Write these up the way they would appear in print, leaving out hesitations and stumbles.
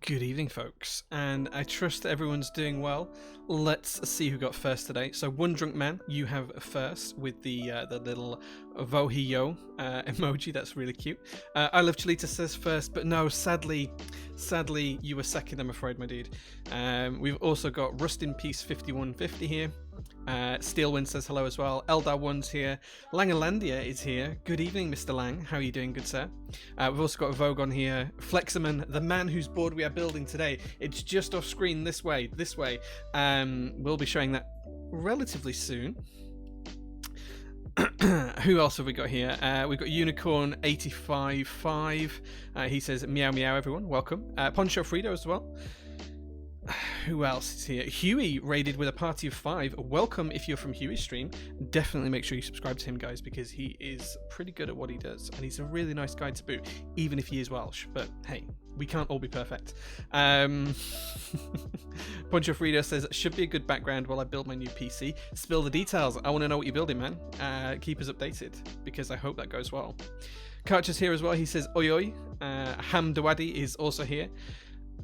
Good evening, folks, and I trust that everyone's doing well. Let's see who got first today. So, One Drunk Man, you have first with the little Vohiyo emoji. That's really cute. I Love Cholita says first, but no, sadly, you were second, I'm afraid, my dude. We've also got Rust in Peace 5150 here. Steelwind says hello as well. Eldar1's here. Langalandia is here. Good evening, Mr. Lang. How are you doing, good sir? We've also got Vogue on here. Fleximan, the man whose board we are building today. It's just off screen this way. We'll be showing that relatively soon. Who else have we got here? We've got Unicorn 855. He says meow meow everyone. Welcome. Poncho Frito as well. Who else is here? Huey raided with a party of 5. Welcome if you're from Huey's stream. Definitely make sure you subscribe to him, guys, because he is pretty good at what he does, and he's a really nice guy to boot, even if he is Welsh. But hey, we can't all be perfect. Poncho Frito says, should be a good background while I build my new PC. Spill the details. I want to know what you're building, man. Keep us updated, because I hope that goes well. Karcher's here as well. He says, oi oi. Hamdawadi is also here.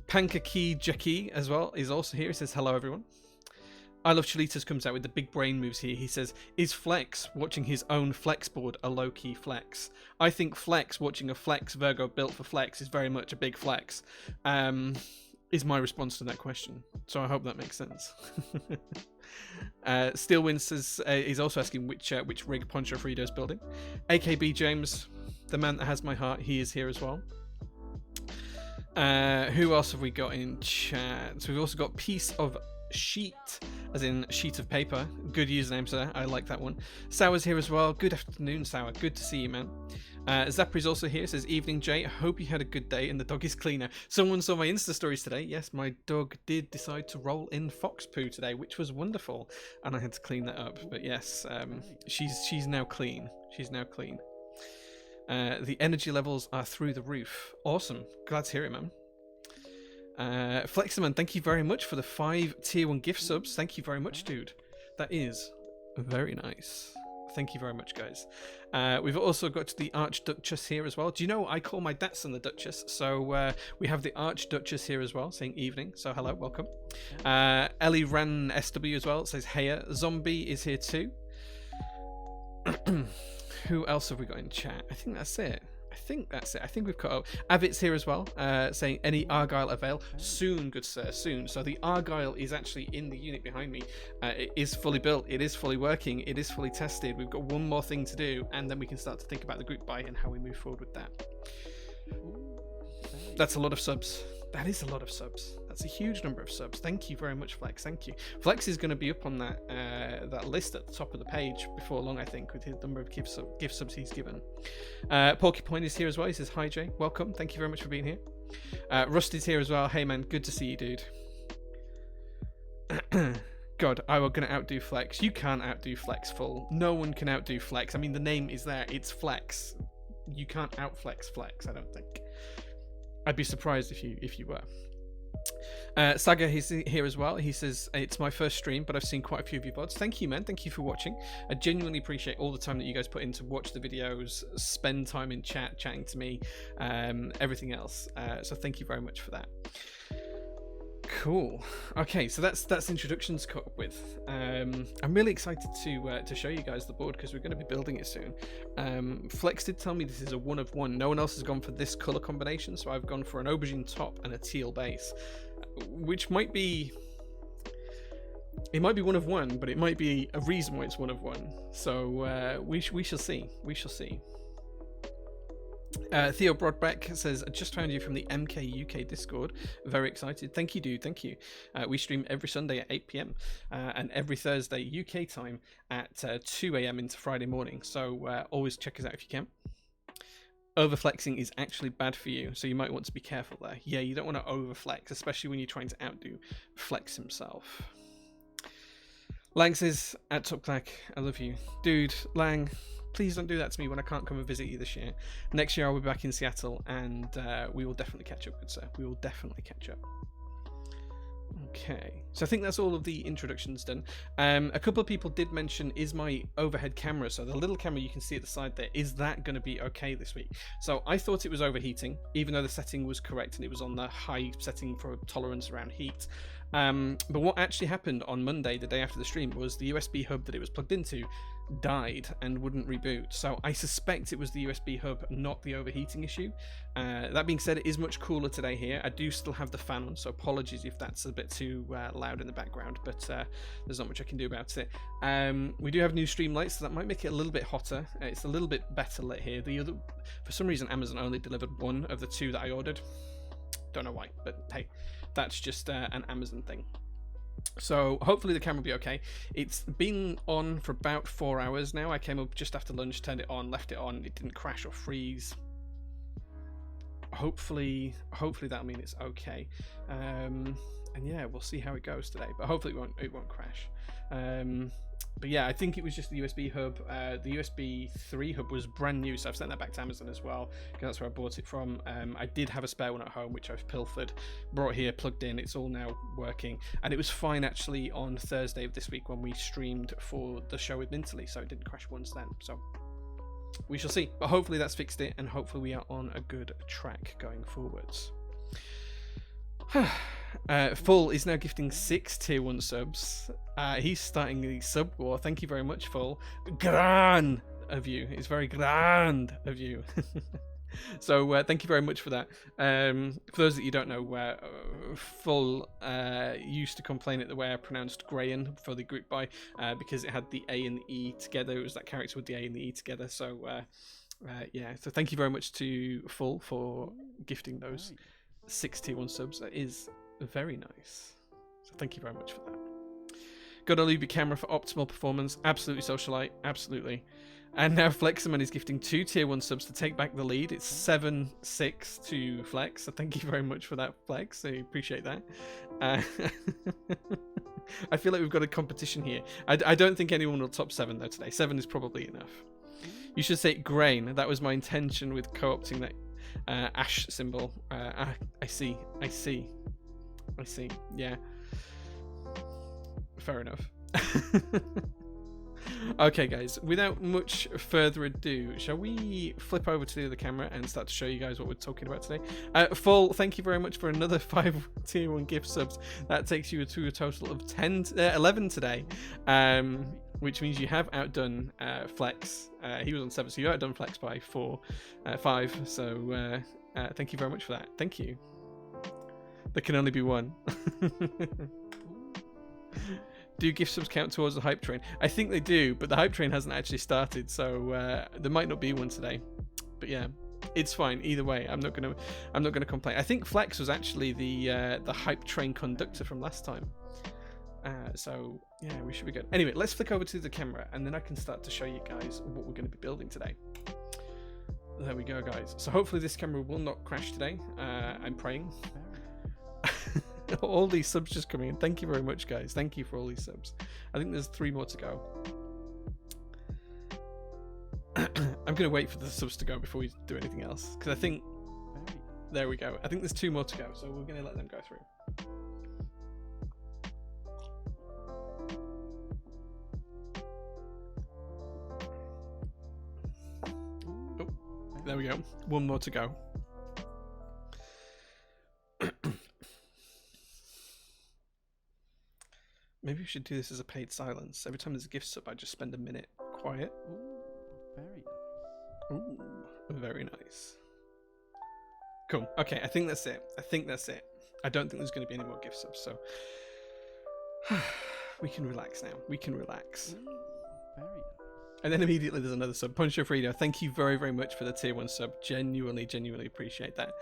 Pankaki Jackie as well is also here. He says, hello everyone. I Love Cholitas comes out with the big brain moves here. He says, is Flex watching his own Flex board a low-key flex? I think Flex watching a FLX Virgo built for Flex is very much a big flex. Is my response to that question. So I hope that makes sense. Steelwind says, he's also asking which rig Poncho Frito is building. AKB James, the man that has my heart, he is here as well. Who else have we got in chat? So we've also got Piece of Sheet, as in sheet of paper. Good username, sir. I like that one. Sour's here as well. Good afternoon, Sour. Good to see you, man. Zapri's also here. Says, evening, Jay. I hope you had a good day and the dog is cleaner. Someone saw my Insta stories today. Yes, my dog did decide to roll in fox poo today, which was wonderful. And I had to clean that up. But yes, she's now clean. She's now clean. The energy levels are through the roof. Awesome. Glad to hear it, man. Fleximan, thank you very much for the 5 tier 1 gift subs. Thank you very much, dude. That is very nice. Thank you very much, guys. We've also got the Archduchess here as well. Do you know I call my Datsun the Duchess? So we have the Archduchess here as well, saying evening. So hello, welcome. Ellie Ran SW as well. It says hey. Zombie is here too. Who else have we got in chat? I think that's it. I think we've cut out. Avit's here as well, saying any Argyle avail. Soon, good sir, soon. So the Argyle is actually in the unit behind me. It is fully built. It is fully working. It is fully tested. We've got one more thing to do, and then we can start to think about the group buy and how we move forward with that. That's a lot of subs. That is a lot of subs. That's a huge number of subs. Thank you very much, Flex. Thank you. Flex is going to be up on that that list at the top of the page before long, I think, with the number of gift subs he's given. Porcupine is here as well. He says, hi, Jay. Welcome. Thank you very much for being here. Rust is here as well. Hey, man. Good to see you, dude. God, I was going to outdo Flex. You can't outdo Flex full. No one can outdo Flex. I mean, the name is there. It's Flex. You can't outflex Flex, I don't think. I'd be surprised if you were. Saga is here as well. He says, it's my first stream, but I've seen quite a few of your VODs. Thank you, man. Thank you for watching. I genuinely appreciate all the time that you guys put in to watch the videos, spend time in chat, chatting to me, everything else. So thank you very much for that. Cool. Okay, so that's introductions caught up with. I'm really excited to show you guys the board because we're going to be building it soon. Flex did tell me this is a 1 of 1. No one else has gone for this color combination, so I've gone for an aubergine top and a teal base, which might be. It might be 1 of 1, but it might be a reason why it's 1 of 1. So we shall see. We shall see. Theo Broadbeck says, I just found you from the MK UK Discord. Very excited. Thank you, dude. Thank you. We stream every Sunday at 8 PM and every Thursday UK time at 2 AM into Friday morning. So always check us out if you can. Overflexing is actually bad for you, so you might want to be careful there. Yeah, you don't want to overflex, especially when you're trying to outdo Flex himself. Lang says, at Top Clack, I love you. Dude, Lang, please don't do that to me when I can't come and visit you this year. Next year I'll be back in Seattle and we will definitely catch up, good sir. We will definitely catch up. Okay, so I think that's all of the introductions done. A couple of people did mention, is my overhead camera, so the little camera you can see at the side there, is that going to be okay this week? So I thought it was overheating, even though the setting was correct and it was on the high setting for tolerance around heat. But what actually happened on Monday, the day after the stream, was the USB hub that it was plugged into died and wouldn't reboot. So I suspect it was the USB hub, not the overheating issue. That being said, it is much cooler today here. I do still have the fan on, so apologies if that's a bit too loud in the background, but there's not much I can do about it. We do have new stream lights, so that might make it a little bit hotter. It's a little bit better lit here. The other, for some reason, Amazon only delivered one of the two that I ordered. Don't know why, but hey, that's just an Amazon thing. So hopefully the camera will be okay. It's been on for about 4 hours now. I came up just after lunch, turned it on, left it on. It didn't crash or freeze. Hopefully that'll mean it's okay. And yeah, we'll see how it goes today. But hopefully it won't crash. But yeah, I think it was just the USB hub. The USB 3 hub was brand new, so I've sent that back to Amazon as well, because that's where I bought it from. I did have a spare one at home, which I've pilfered, brought here, plugged in. It's all now working, and it was fine actually on Thursday of this week when we streamed for the show with Minterly, so it didn't crash once then. So we shall see, but hopefully that's fixed it, and hopefully we are on a good track going forwards. Full is now gifting 6 tier 1 subs. He's starting the sub war. Thank you very much, Full. Grand of you. It's very grand of you. So thank you very much for that. For those that you don't know, Full used to complain at the way I pronounced Grayan for the group buy, because it had the A and the E together. It was that character with the A and the E together. So yeah, so thank you very much to Full for gifting those 6 tier 1 subs. That is very nice. So thank you very much for that. Gotta leave your camera for optimal performance. Absolutely, Socialite. Absolutely. And now Flexaman is gifting 2 tier 1 subs to take back the lead. It's 7-6 to Flex. So thank you very much for that, Flex. I appreciate that. I feel like we've got a competition here. I don't think anyone will top 7 though today. 7 is probably enough. You should say grain. That was my intention with co-opting that ash symbol. I see. Yeah. Fair enough. Okay, guys, without much further ado, shall we flip over to the other camera and start to show you guys what we're talking about today? Full, thank you very much for another 5 tier 1 gift subs. That takes you to a total of 11 today, which means you have outdone Flex. He was on 7, so you outdone Flex by 5. So thank you very much for that. Thank you. There can only be one. Do gift subs count towards the hype train? I think they do, but the hype train hasn't actually started, so there might not be one today. But yeah, it's fine either way. I'm not gonna complain. I think Flex was actually the hype train conductor from last time. So yeah, we should be good. Anyway, let's flick over to the camera, and then I can start to show you guys what we're going to be building today. There we go, guys. So hopefully this camera will not crash today. I'm praying. All these subs just coming in. Thank you very much, guys. Thank you for all these subs. I think there's 3 more to go. I'm going to wait for the subs to go before we do anything else, because I think... There we go. I think there's 2 more to go, so we're going to let them go through. Oh, there we go. 1 more to go. Maybe we should do this as a paid silence. Every time there's a gift sub, I just spend a minute quiet. Ooh, very nice. Ooh, very nice. Cool. Okay, I think that's it. I don't think there's going to be any more gift subs, so we can relax now. We can relax. Ooh, very nice. And then immediately there's another sub. Poncho Frito, thank you very, very much for the tier 1 sub. Genuinely appreciate that.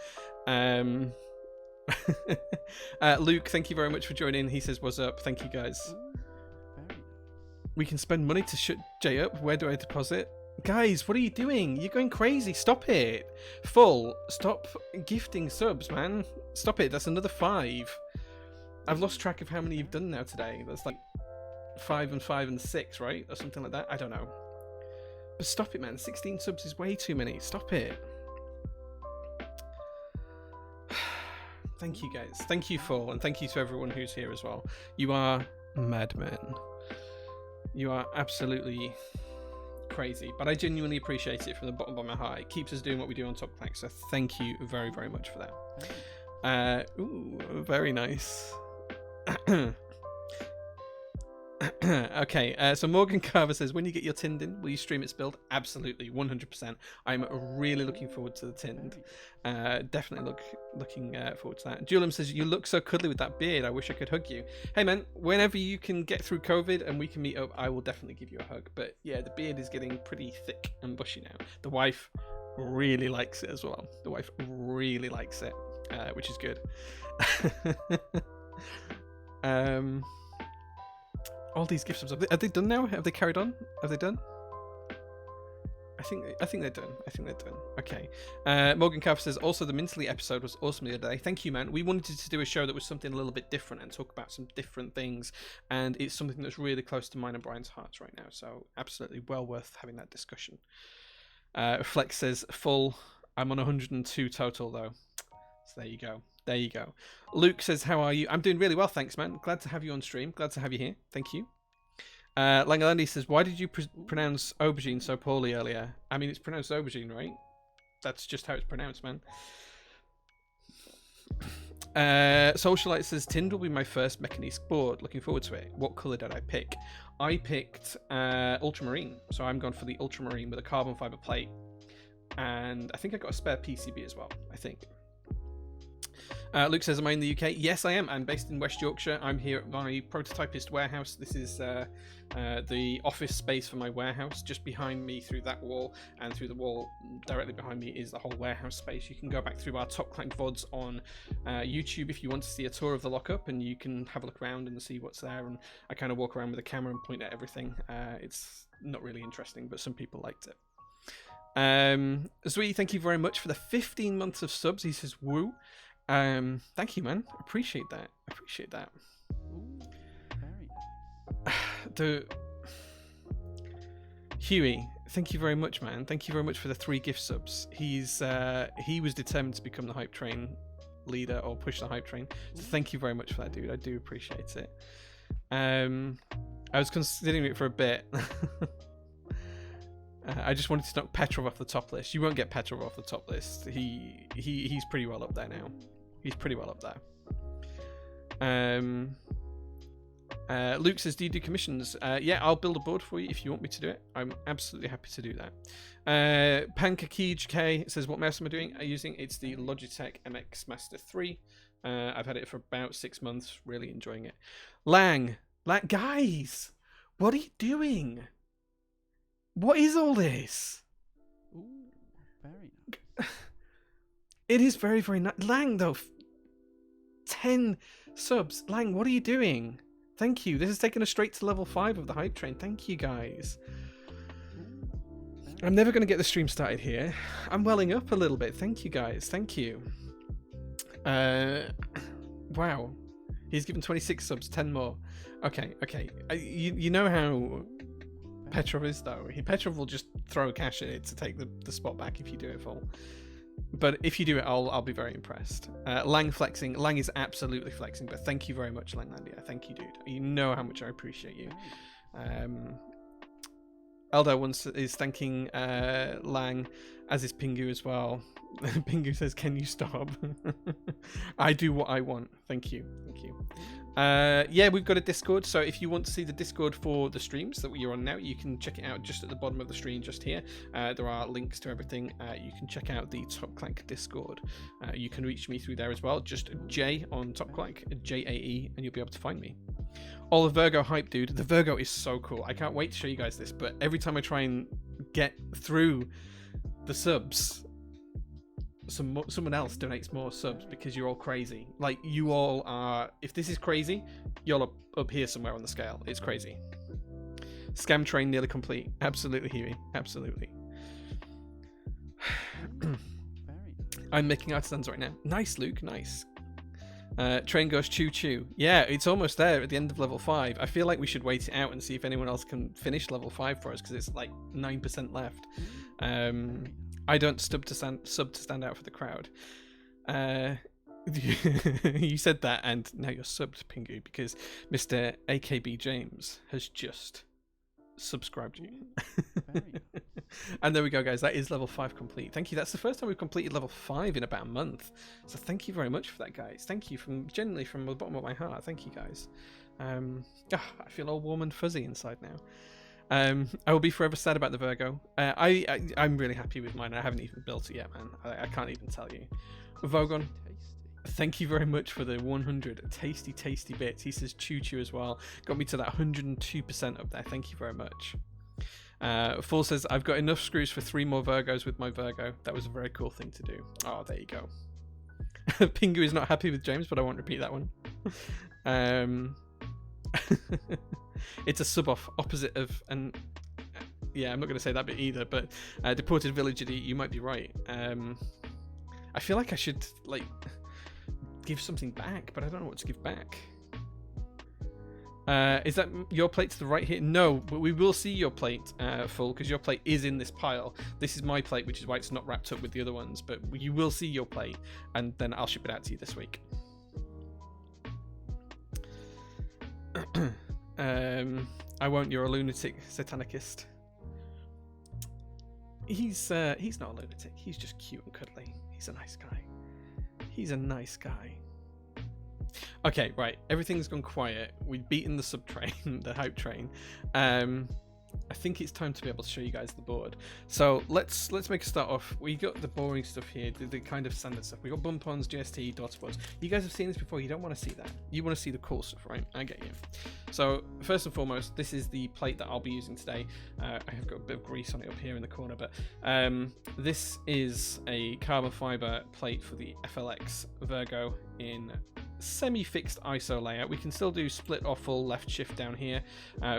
Luke, thank you very much for joining. He says, what's up? Thank you, guys. Ooh, very nice. We can spend money to shut Jay up. Where do I deposit? Guys, what are you doing? You're going crazy. Stop it. Full, stop gifting subs, man. Stop it. That's another 5. I've lost track of how many you've done now today. That's like 5 and 5 and 6, right? Or something like that. I don't know. But stop it, man. 16 subs is way too many. Stop it. Thank you, guys. Thank you, Full, and thank you to everyone who's here as well. You are madmen. You are absolutely crazy, but I genuinely appreciate it from the bottom of my heart. It keeps us doing what we do on Top Clack, so thank you very, very much for that. Ooh, very nice. Okay, so Morgan Carver says, when you get your tinned in, will you stream its build? Absolutely, 100%. I'm really looking forward to the tinned. Definitely looking forward to that. Julian says, you look so cuddly with that beard. I wish I could hug you. Hey man, whenever you can get through COVID and we can meet up, I will definitely give you a hug. But yeah, the beard is getting pretty thick and bushy now. The wife really likes it as well. The wife really likes it, which is good. All these gift subs, have they done now? Have they carried on? Have they done? I think they're done. I think they're done. Okay. Morgan Cav says, also the Mintley episode was awesome the other day. Thank you, man. We wanted to do a show that was something a little bit different and talk about some different things, and it's something that's really close to mine and Brian's hearts right now. So absolutely well worth having that discussion. Flex says, full. I'm on 102 total though. So there you go. There you go. Luke says, how are you? I'm doing really well, thanks, man. Glad to have you on stream. Glad to have you here. Thank you. Langalandi says, why did you pronounce aubergine so poorly earlier? I mean, it's pronounced aubergine, right? That's just how it's pronounced, man. Socialite says, Tind will be my first Mechaniste board. Looking forward to it. What colour did I pick? I picked ultramarine. So I'm going for the ultramarine with a carbon fibre plate. And I think I got a spare PCB as well, I think. Luke says, am I in the UK? Yes, I am. I'm based in West Yorkshire. I'm here at my prototypist warehouse. This is the office space for my warehouse. Just behind me through that wall, and through the wall directly behind me is the whole warehouse space. You can go back through our Top Clack VODs on YouTube if you want to see a tour of the lockup, and you can have a look around and see what's there. And I kind of walk around with a camera and point at everything. It's not really interesting, but some people liked it. Zui, thank you very much for the 15 months of subs. He says, woo. Thank you, man. Appreciate that. Appreciate that. Ooh, very nice. Huey, thank you very much, man. Thank you very much for the 3 gift subs. He was determined to become the hype train leader, or push the hype train. So thank you very much for that, dude. I do appreciate it. I was considering it for a bit. I just wanted to knock Petrov off the top list. You won't get Petrov off the top list. He's pretty well up there now. He's pretty well up there. Luke says, do you do commissions? Yeah, I'll build a board for you if you want me to do it. I'm absolutely happy to do that. Pankakij K says, what mouse am I using? It's the Logitech MX Master 3. I've had it for about 6 months. Really enjoying it. Lang, guys, what are you doing? What is all this? Ooh, very nice. It is very, very nice. Lang, though, 10 subs. Lang, what are you doing? Thank you. This has taken us straight to level 5 of the hype train. Thank you, guys. I'm never going to get the stream started here. I'm welling up a little bit. Thank you, guys. Thank you. Wow. He's given 26 subs, 10 more. Okay. You know how Petrov is, though. Petrov will just throw cash at it to take the spot back if you do it full. But if you do it, I'll be very impressed. Lang flexing. Lang is absolutely flexing, but thank you very much, Langlandia. Thank you, dude. You know how much I appreciate you. Eldar once is thanking Lang, as is Pingu as well. Pingu says, can you stop? I do what I want. Thank you. Yeah, we've got a Discord, so if you want to see the Discord for the streams that you're on now, you can check it out just at the bottom of the screen just here. There are links to everything. You can check out the Top Clack Discord. You can reach me through there as well, just J on Top Clack, JAE, and you'll be able to find me. All the Virgo hype, dude. The Virgo is so cool. I can't wait to show you guys this, but every time I try and get through the subs, someone else donates more subs because you're all crazy. Like, you all are, if this is crazy, you're up here somewhere on the scale. It's crazy. Scam train nearly complete. Absolutely, Huey. Absolutely. I'm making artisans right now. Nice, Luke. Nice. Train goes choo choo. Yeah, it's almost there at the end of level 5. I feel like we should wait it out and see if anyone else can finish level 5 for us, because it's like 9% left. I don't sub to stand out for the crowd. You said that, and now you're subbed, Pingu, because Mr. AKB James has just subscribed you. Very nice. And there we go, guys. That is level 5 complete. Thank you. That's the first time we've completed level 5 in about a month. So thank you very much for that, guys. Thank you genuinely from the bottom of my heart. Thank you, guys. I feel all warm and fuzzy inside now. I will be forever sad about the Virgo. I'm really happy with mine. I haven't even built it yet, man. I can't even tell you. Vogon, Tasty. thank you very much for the 100 tasty bits. He says choo choo as well. Got me to that 102% up there. Thank you very much. Full says, I've got enough screws for 3 more Virgos with my Virgo. That was a very cool thing to do. Oh, there you go. Pingu is not happy with James, but I won't repeat that one. It's a sub-off opposite of, and yeah, I'm not going to say that bit either, but deported villager, you might be right. I feel like I should like give something back, but I don't know what to give back. Is that your plate to the right here? No, but we will see your plate full, because your plate is in this pile. This is my plate, which is why it's not wrapped up with the other ones, but you will see your plate, and then I'll ship it out to you this week. I won't, you're a lunatic satanicist. He's not a lunatic, he's just cute and cuddly. He's a nice guy. He's a nice guy. Okay, right. Everything's gone quiet. We've beaten the sub train, the hype train. I think it's time to be able to show you guys the board. So let's make a start off. We got the boring stuff here, the kind of standard stuff. We got bump-ons, GST, daughter boards. You guys have seen this before. You don't want to see that. You want to see the cool stuff, right? I get you. So first and foremost, this is the plate that I'll be using today. I have got a bit of grease on it up here in the corner, but this is a carbon fiber plate for the FLX Virgo in semi-fixed ISO layout. We can still do split or full left shift down here.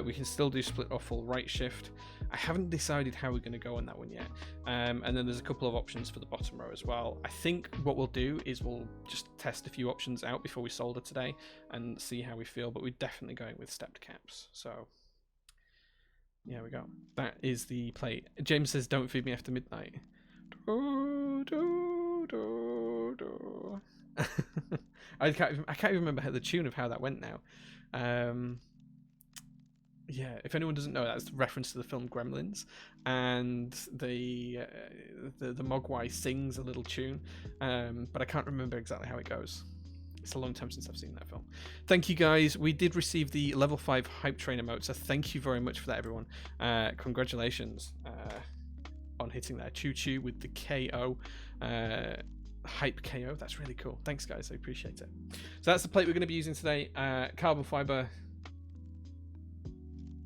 We can still do split or full right shift. I haven't decided how we're going to go on that one yet. And then there's a couple of options for the bottom row as well. I think what we'll do is we'll just test a few options out before we solder today and see how we feel, but we're definitely going with stepped caps. So yeah, we go. That is the plate. James says, don't feed me after midnight. I can't even remember the tune of how that went now. Yeah, if anyone doesn't know, that's a reference to the film Gremlins, and the Mogwai sings a little tune, but I can't remember exactly how it goes. It's a long time since I've seen that film. Thank you, guys. We did receive the level 5 hype train emote, so thank you very much for that, everyone. Congratulations on hitting that choo choo with the KO. Hype KO. That's really cool. Thanks, guys. I appreciate it. So that's the plate we're going to be using today. Carbon fiber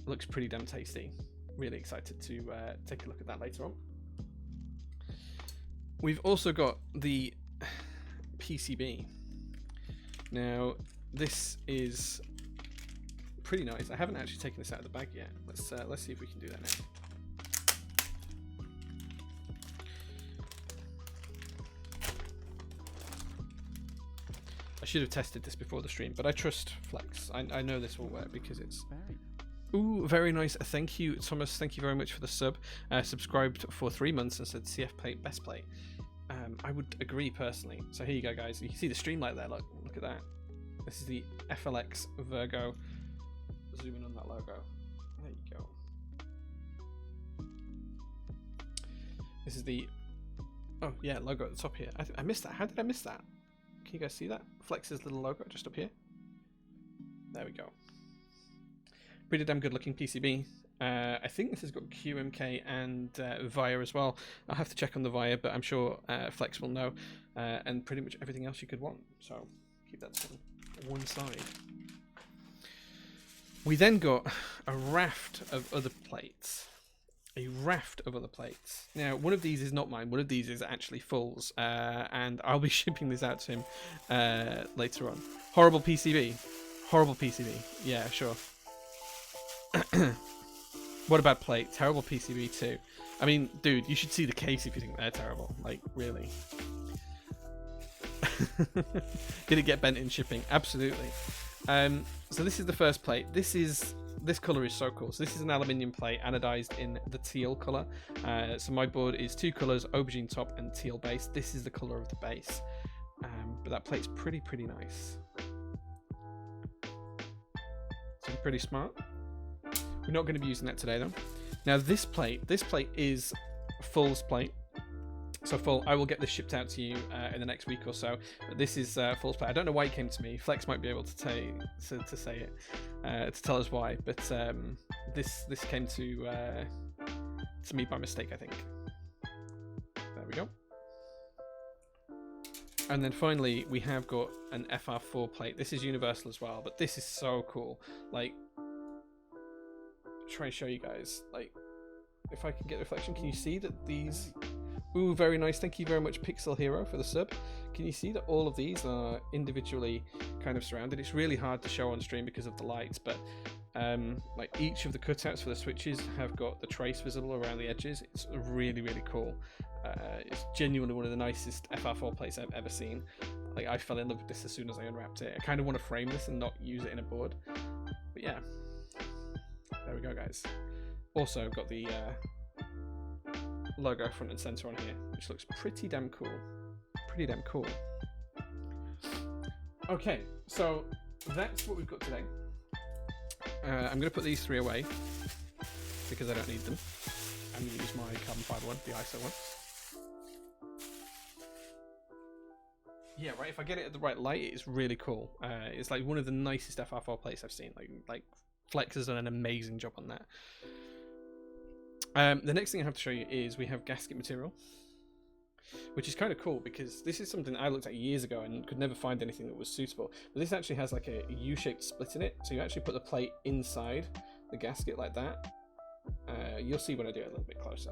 looks pretty damn tasty. Really excited to take a look at that later on. We've also got the PCB. Now this is pretty nice. I haven't actually taken this out of the bag yet. Let's see if we can do that now. I should have tested this before the stream, but I trust Flex. I know this will work because it's... Ooh, very nice. Thank you, Thomas. Thank you very much for the sub. Subscribed for 3 months and said CF plate, best plate. I would agree personally. So here you go, guys. You can see the streamlight there. Look at that. This is the FLX Virgo. Zoom in on that logo. There you go. This is the... Oh, yeah, logo at the top here. I missed that. How did I miss that? Can you guys see that? Flex's little logo just up here. There we go. Pretty damn good looking PCB. I think this has got QMK and VIA as well. I'll have to check on the VIA, but I'm sure Flex will know. And pretty much everything else you could want. So keep that to one side. We then got a raft of other plates. Now, one of these is not mine. One of these is actually Full's, and I'll be shipping this out to him later on. Horrible PCB. Yeah, sure. What about plate? Terrible PCB too. I mean, dude, you should see the case if you think they're terrible. Like, really. Did it get bent in shipping? Absolutely. So this is the first plate. This color is so cool. So this is an aluminium plate anodized in the teal color. So my board is 2 colors, aubergine top and teal base. This is the color of the base. But that plate's pretty nice. So pretty smart. We're not going to be using that today though. Now this plate is Full's plate. So Full, I will get this shipped out to you in the next week or so. But this is Full's plate. I don't know why it came to me. Flex might be able to say it, to tell us why. But this came to me by mistake, I think. There we go. And then finally, we have got an FR4 plate. This is universal as well, but this is so cool. Like, try and show you guys. Like, if I can get reflection, can you see that these? Ooh, very nice. Thank you very much, Pixel Hero, for the sub. Can you see that all of these are individually kind of surrounded? It's really hard to show on stream because of the lights, but like each of the cutouts for the switches have got the trace visible around the edges. It's really cool. It's genuinely one of the nicest FR4 plates I've ever seen. Like, I fell in love with this as soon as I unwrapped it. I kind of want to frame this and not use it in a board, but yeah, there we go, guys. Also got the logo front and center on here, which looks pretty damn cool. Okay, so that's what we've got today. I'm going to put these 3 away because I don't need them. I'm going to use my carbon fiber one, the ISO one. Yeah, right. If I get it at the right light, it's really cool. It's like one of the nicest FR4 plates I've seen. Like Flex has done an amazing job on that. The next thing I have to show you is we have Gasket Material, which is kind of cool because this is something I looked at years ago and could never find anything that was suitable. But this actually has like a U-shaped split in it, so you actually put the plate inside the gasket like that. You'll see when I do it a little bit closer.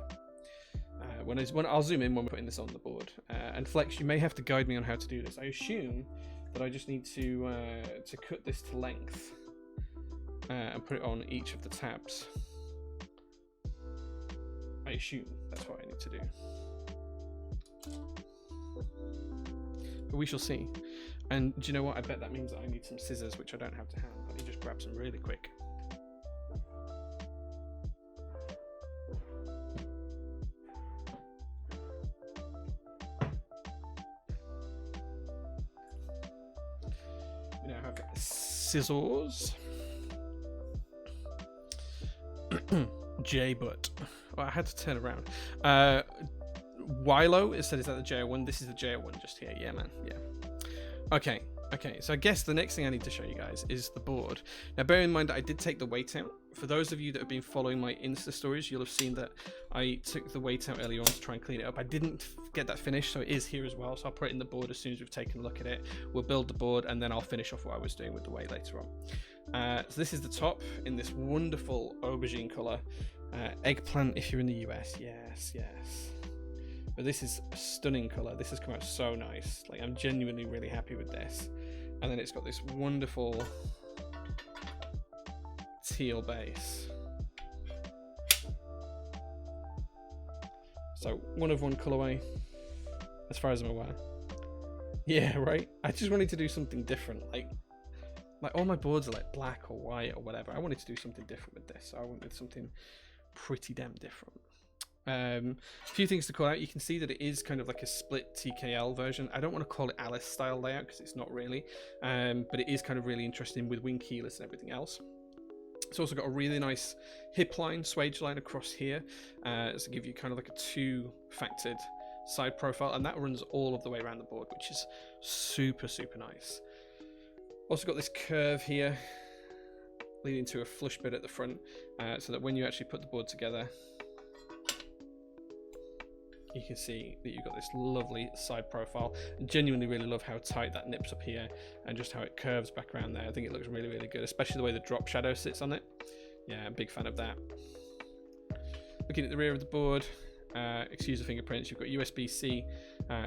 When I'll zoom in when we're putting this on the board. And Flex, you may have to guide me on how to do this. I assume that I just need to cut this to length and put it on each of the tabs. I assume that's what I need to do. But we shall see. And do you know what? I bet that means that I need some scissors, which I don't have to hand. Let me just grab some really quick. We now have scissors. J-butt. Well, I had to turn around. Wilo, it said, is that the JO1? This is the JO1 just here. Yeah, man. Yeah. Okay. So I guess the next thing I need to show you guys is the board. Now, bear in mind that I did take the weight out. For those of you that have been following my Insta stories, you'll have seen that I took the weight out earlier on to try and clean it up. I didn't get that finished, so it is here as well. So I'll put it in the board as soon as we've taken a look at it. We'll build the board, and then I'll finish off what I was doing with the weight later on. So this is the top in this wonderful aubergine color. Eggplant if you're in the US. Yes. But this is a stunning color. This has come out so nice. Like, I'm genuinely really happy with this. And then it's got this wonderful teal base. So one of one colorway, as far as I'm aware. Yeah, right. I just wanted to do something different. Like all my boards are like black or white or whatever. I wanted to do something different with this. So I wanted something pretty damn different. A few things to call out. You can see that it is kind of like a split TKL version. I don't want to call it Alice style layout because it's not really, but it is kind of really interesting with wing keyless and everything else. It's also got a really nice hip line, swage line across here, to give you kind of like a 2-factored side profile, and that runs all of the way around the board, which is super nice. Also got this curve here leading to a flush bit at the front, so that when you actually put the board together, you can see that you've got this lovely side profile. I genuinely really love how tight that nips up here and just how it curves back around there. I think it looks really good, especially the way the drop shadow sits on it. Yeah, I'm a big fan of that. Looking at the rear of the board, excuse the fingerprints, you've got USB-C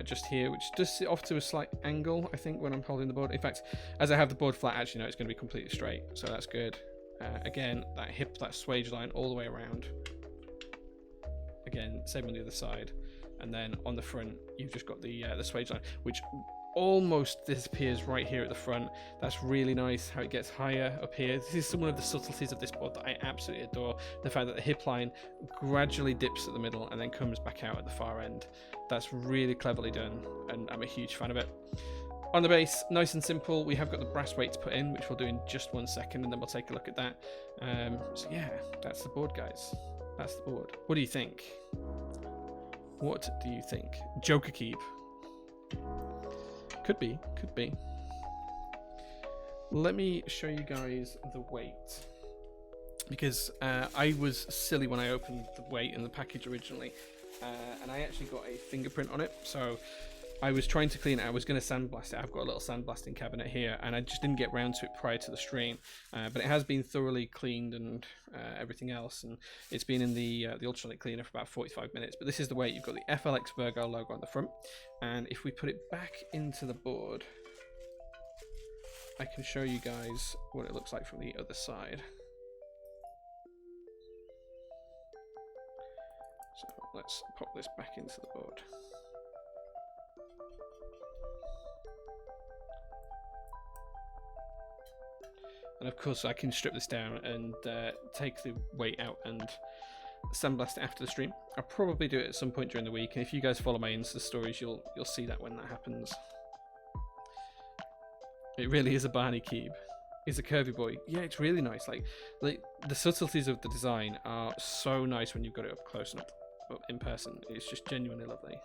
just here, which does sit off to a slight angle, I think, when I'm holding the board. In fact, as I have the board flat, actually, no, it's going to be completely straight, so that's good. Again, that hip, that swage line all the way around. Again, same on the other side. And then on the front, you've just got the swage line, which almost disappears right here at the front. That's really nice how it gets higher up here. This is one of the subtleties of this board that I absolutely adore. The fact that the hip line gradually dips at the middle and then comes back out at the far end. That's really cleverly done, and I'm a huge fan of it. On the base, nice and simple. We have got the brass weights put in, which we'll do in just 1 second, and then we'll take a look at that. So yeah, that's the board, guys. That's the board. What do you think? What do you think? Joker keep. Could be, could be. Let me show you guys the weight, because I was silly when I opened the weight in the package originally, and I actually got a fingerprint on it. So I was trying to clean it. I was going to sandblast it. I've got a little sandblasting cabinet here, and I just didn't get round to it prior to the stream. But it has been thoroughly cleaned and everything else, and it's been in the ultrasonic cleaner for about 45 minutes. But this is the weight. You've got the FLX Virgo logo on the front, and if we put it back into the board, I can show you guys what it looks like from the other side. So let's pop this back into the board. And of course I can strip this down and take the weight out and sandblast it after the stream. I'll probably do it at some point during the week, and if you guys follow my Insta stories, you'll see that when that happens. It really is a Barney cube. It's a curvy boy. Yeah, it's really nice. Like the subtleties of the design are so nice when you've got it up close and up in person. It's just genuinely lovely.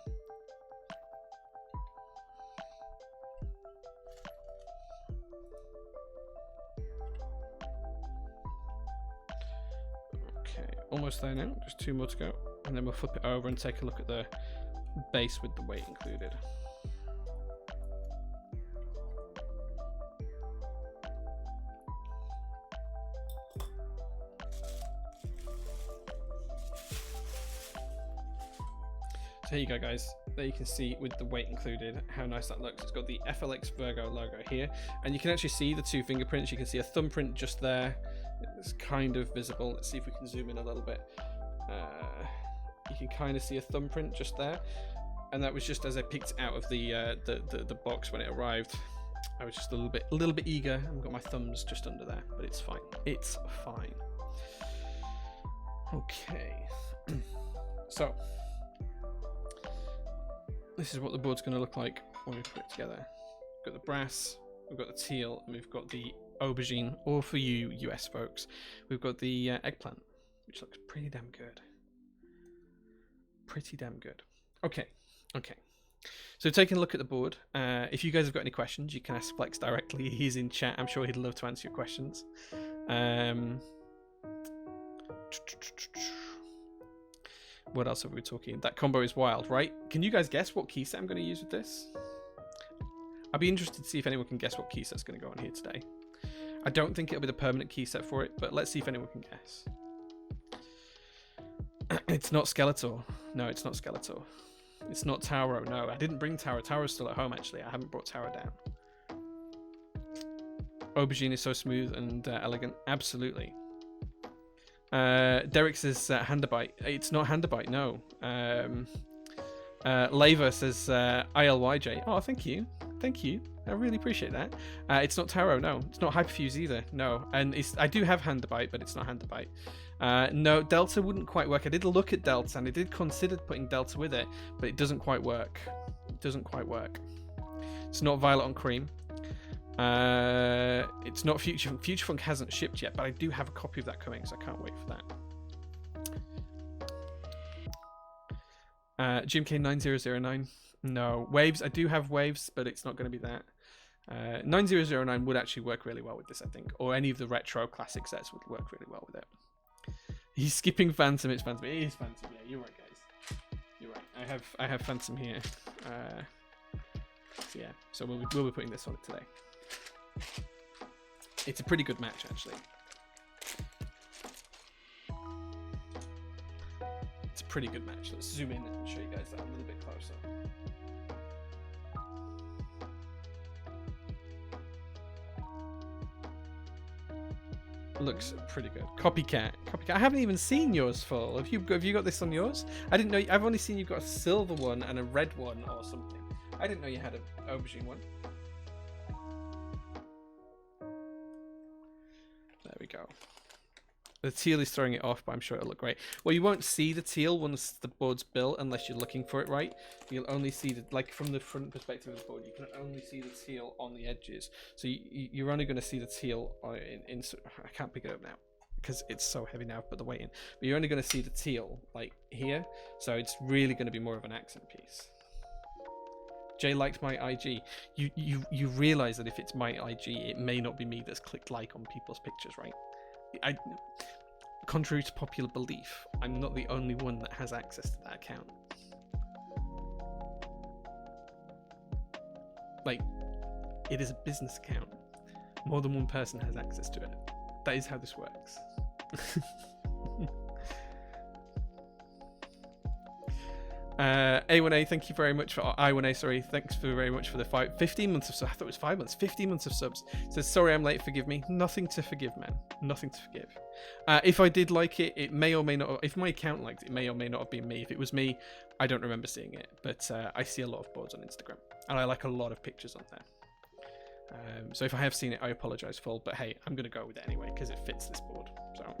Okay, almost there now. Just 2 more to go, and then we'll flip it over and take a look at the base with the weight included. So here you go, guys. There you can see with the weight included how nice that looks. It's got the FLX Virgo logo here, and you can actually see the 2 fingerprints. You can see a thumbprint just there. It's kind of visible. Let's see if we can zoom in a little bit. You can kind of see a thumbprint just there, and that was just as I picked it out of the box when it arrived. I was just a little bit eager. I've got my thumbs just under there, but it's fine. It's fine. Okay. So this is what the board's going to look like when we put it together. We've got the brass, we've got the teal, and we've got the aubergine, or for you US folks, we've got the eggplant, which looks pretty damn good. Pretty damn good. Okay. So taking a look at the board, if you guys have got any questions, you can ask Flex directly. He's in chat. I'm sure he'd love to answer your questions. What else have we been talking? That combo is wild, right? Can you guys guess what key set I'm going to use with this? I'd be interested to see if anyone can guess what key set's going to go on here today. I don't think it'll be the permanent key set for it, but let's see if anyone can guess. It's not Skeletor. No, it's not Skeletor. It's not Taro. No, I didn't bring Taro. Taro's still at home, actually. I haven't brought Taro down. Aubergine is so smooth and elegant. Absolutely. Derek says Handabite. It's not Handabite, no. Lava says ILYJ. Oh, thank you. Thank you. I really appreciate that. It's not Taro, no. It's not Hyperfuse either, no. And I do have Handabite, but it's not Handabite. No, Delta wouldn't quite work. I did look at Delta, and I did consider putting Delta with it, but it doesn't quite work. It doesn't quite work. It's not Violet on Cream. It's not Future Funk. Future Funk hasn't shipped yet, but I do have a copy of that coming, so I can't wait for that. GMK9009. No. Waves, I do have Waves, but it's not going to be that. 9009 would actually work really well with this, I think. Or any of the retro classic sets would work really well with it. He's skipping Phantom. It's Phantom. It is Phantom. Yeah, you're right, guys. You're right. I have Phantom here. So yeah. So we'll be putting this on it today. It's a pretty good match, actually. It's a pretty good match. Let's zoom in and show you guys that a little bit closer. Looks pretty good. Copycat. I haven't even seen yours full. Have you got this on yours? I didn't know. I've only seen you've got a silver one and a red one or something. I didn't know you had an aubergine one. There we go. The teal is throwing it off, but I'm sure it'll look great. Well, you won't see the teal once the board's built unless you're looking for it right. You'll only see the, like from the front perspective of the board, you can only see the teal on the edges. So you're only going to see the teal in I can't pick it up now because it's so heavy now. I've put the weight in, but you're only going to see the teal like here. So it's really going to be more of an accent piece. Jay liked my IG. You realize that if it's my IG, it may not be me that's clicked like on people's pictures, right? Contrary to popular belief, I'm not the only one that has access to that account. Like, it is a business account. More than one person has access to it. That is how this works. A1A, thank you very much for I1A. Sorry, thanks very much for the 15 months of subs. I thought it was 5 months. 15 months of subs. Says sorry, I'm late. Forgive me. Nothing to forgive, man. Nothing to forgive. If I did like it, it may or may not. If my account liked it, it may or may not have been me. If it was me, I don't remember seeing it. But I see a lot of boards on Instagram, and I like a lot of pictures on there. So if I have seen it, I apologize full. But hey, I'm gonna go with it anyway because it fits this board. So.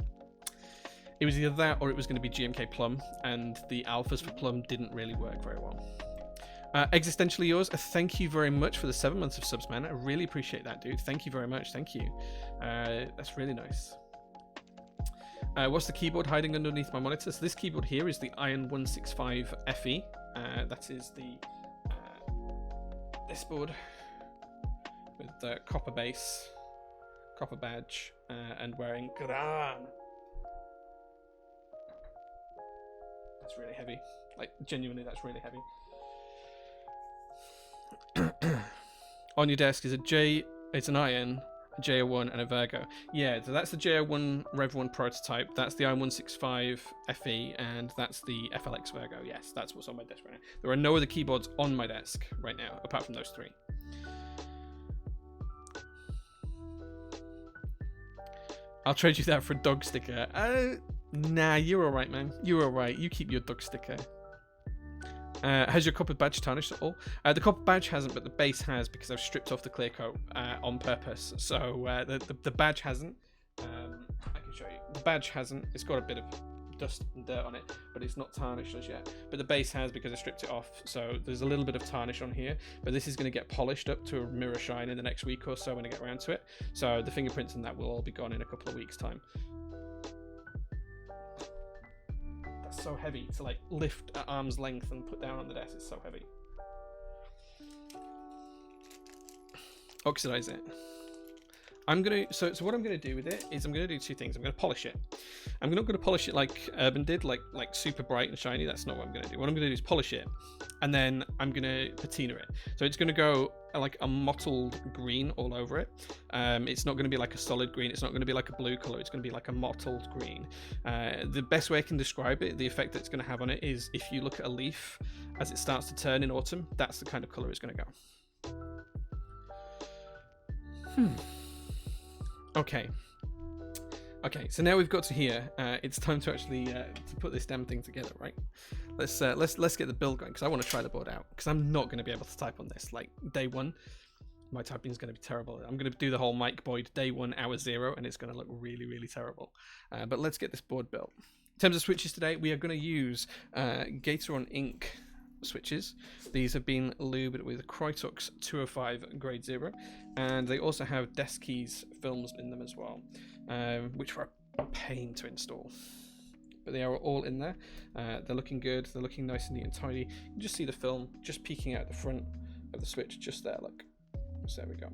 It was either that or it was going to be GMK Plum, and the alphas for Plum didn't really work very well. Existentially yours, thank you very much for the 7 months of subs, man. I really appreciate that, dude. Thank you very much. Thank you. That's really nice. What's the keyboard hiding underneath my monitor? So this keyboard here is the Iron 165 FE. That is the this board with the copper base, copper badge, and wearing Gran. That's really heavy. Like, genuinely, that's really heavy. On your desk is a J, it's an Iron, a JO1, and a Virgo. Yeah, so that's the JO1 Rev 1 prototype. That's the Iron 165 FE, and that's the FLX Virgo. Yes, that's what's on my desk right now. There are no other keyboards on my desk right now, apart from those three. I'll trade you that for a dog sticker. Nah, you're alright, man. You're alright. You keep your dog sticker. Has your copper badge tarnished at all? The copper badge hasn't, but the base has because I've stripped off the clear coat on purpose. So the badge hasn't. I can show you. The badge hasn't. It's got a bit of dust and dirt on it, but it's not tarnished as yet. But the base has because I stripped it off. So there's a little bit of tarnish on here, but this is going to get polished up to a mirror shine in the next week or so when I get around to it. So the fingerprints and that will all be gone in a couple of weeks' time. That's so heavy to like lift at arm's length and put down on the desk. It's so heavy. Oxidize it. I'm gonna so what I'm gonna do with it is I'm gonna do two things. I'm gonna polish it. I'm not gonna polish it like Urban did, like super bright and shiny. That's not what I'm gonna do. What I'm gonna do is polish it, and then I'm gonna patina it. So it's gonna go like a mottled green all over it. It's not gonna be like a solid green. It's not gonna be like a blue color. It's gonna be like a mottled green. The best way I can describe it, the effect that it's gonna have on it is if you look at a leaf as it starts to turn in autumn. That's the kind of color it's gonna go. Okay, so now we've got to here. It's time to actually to put this damn thing together, right? Let's get the build going because I want to try the board out because I'm not going to be able to type on this. Like day one, my typing is going to be terrible. I'm going to do the whole Mike Boyd day 1 hour 0, and it's going to look really, really terrible. But let's get this board built. In terms of switches today, we are going to use Gateron Ink switches. These have been lubed with Krytox 205 grade 0, and they also have desk keys films in them as well, which were a pain to install, but they are all in there. They're looking good. They're looking nice and neat and tidy. You can just see the film just peeking out the front of the switch just there. Look, so there we go,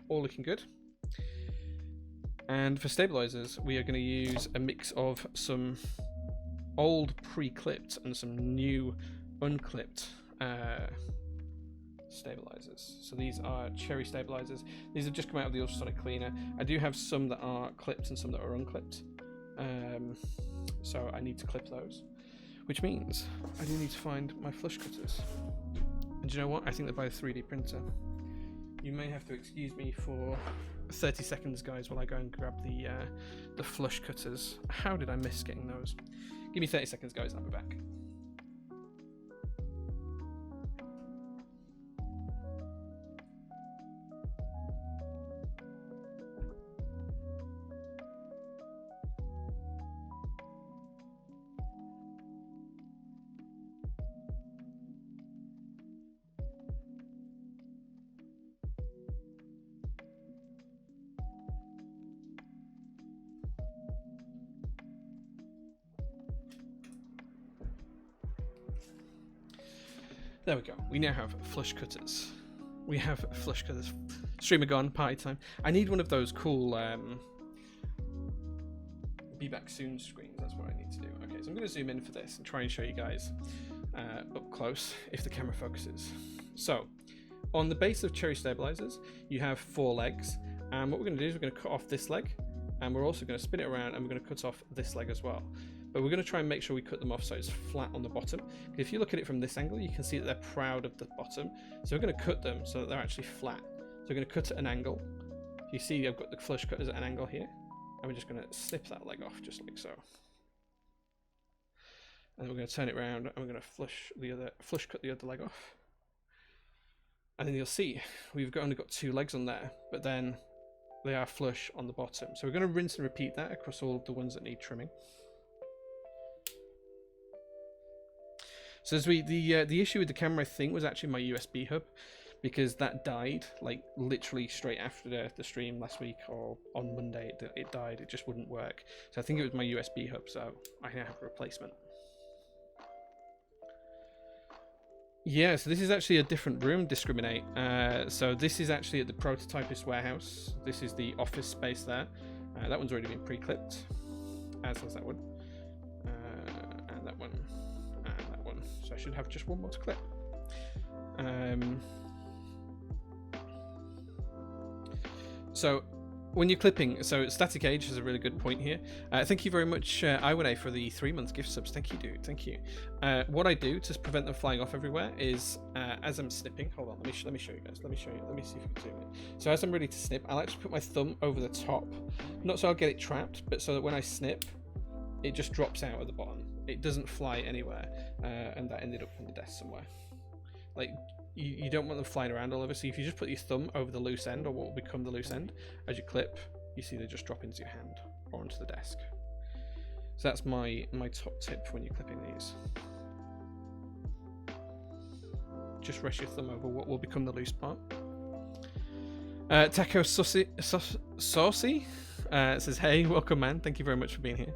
all looking good. And for stabilizers, we are going to use a mix of some old pre-clipped and some new unclipped stabilizers. So these are cherry stabilizers. These have just come out of the ultrasonic cleaner. I do have some that are clipped and some that are unclipped, so I need to clip those, which means I do need to find my flush cutters. And do you know what? I think they're by the 3D printer. You may have to excuse me for 30 seconds, guys, while I go and grab the flush cutters. How did I miss getting those? Give me 30 seconds, guys, I'll be back. There we go. We now have flush cutters. We have flush cutters. Streamer gone, party time. I need one of those cool be back soon screens. That's what I need to do. Okay, so I'm going to zoom in for this and try and show you guys up close if the camera focuses. So, on the base of cherry stabilizers, you have 4 legs. And what we're going to do is we're going to cut off this leg. And we're also going to spin it around and we're going to cut off this leg as well. But we're going to try and make sure we cut them off so it's flat on the bottom. If you look at it from this angle, you can see that they're proud of the bottom. So we're going to cut them so that they're actually flat. So we're going to cut at an angle. You see I've got the flush cutters at an angle here. And we're just going to snip that leg off just like so. And then we're going to turn it around and we're going to flush cut the other leg off. And then you'll see we've only got 2 legs on there, but then they are flush on the bottom. So we're going to rinse and repeat that across all of the ones that need trimming. So as the issue with the camera, I think, was actually my USB hub, because that died like literally straight after the stream last week, or on Monday it died. It just wouldn't work. So I think it was my USB hub. So I now have a replacement. Yeah, so this is actually a different room, Discriminate. So this is actually at the prototypist warehouse. This is the office space there. That one's already been pre-clipped, as has that one, and that one, and that one. So I should have just one more to clip. So when you're clipping, so Static Age is a really good point here. Thank you very much, Iwane, for the 3-month gift subs. Thank you, dude. Thank you. What I do to prevent them flying off everywhere is, as I'm snipping, hold on, let me show you guys. Let me show you. Let me see if you can zoom in. So as I'm ready to snip, I'll actually put my thumb over the top, not so I'll get it trapped, but so that when I snip, it just drops out at the bottom. It doesn't fly anywhere, and that ended up on the desk somewhere. Like, you don't want them flying around all over, so if you just put your thumb over the loose end, or what will become the loose end, as you clip, you see they just drop into your hand or onto the desk. So that's my top tip when you're clipping these. Just rest your thumb over what will become the loose part. Taco Saucy says, hey, welcome man, thank you very much for being here.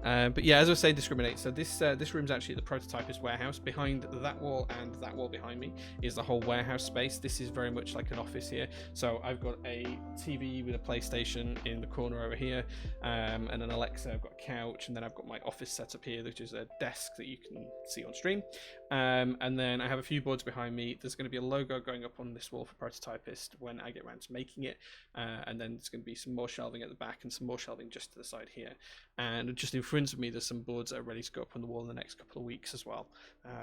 But yeah, as I was saying, Discriminate. So this room's actually the prototypist warehouse. Behind that wall and that wall behind me is the whole warehouse space. This is very much like an office here. So I've got a TV with a PlayStation in the corner over here, and an Alexa. I've got a couch, and then I've got my office set up here, which is a desk that you can see on stream. And then I have a few boards behind me. There's going to be a logo going up on this wall for prototypist when I get around to making it, and then there's going to be some more shelving at the back and some more shelving just to the side here. And just in front of me, there's some boards that are ready to go up on the wall in the next couple of weeks as well,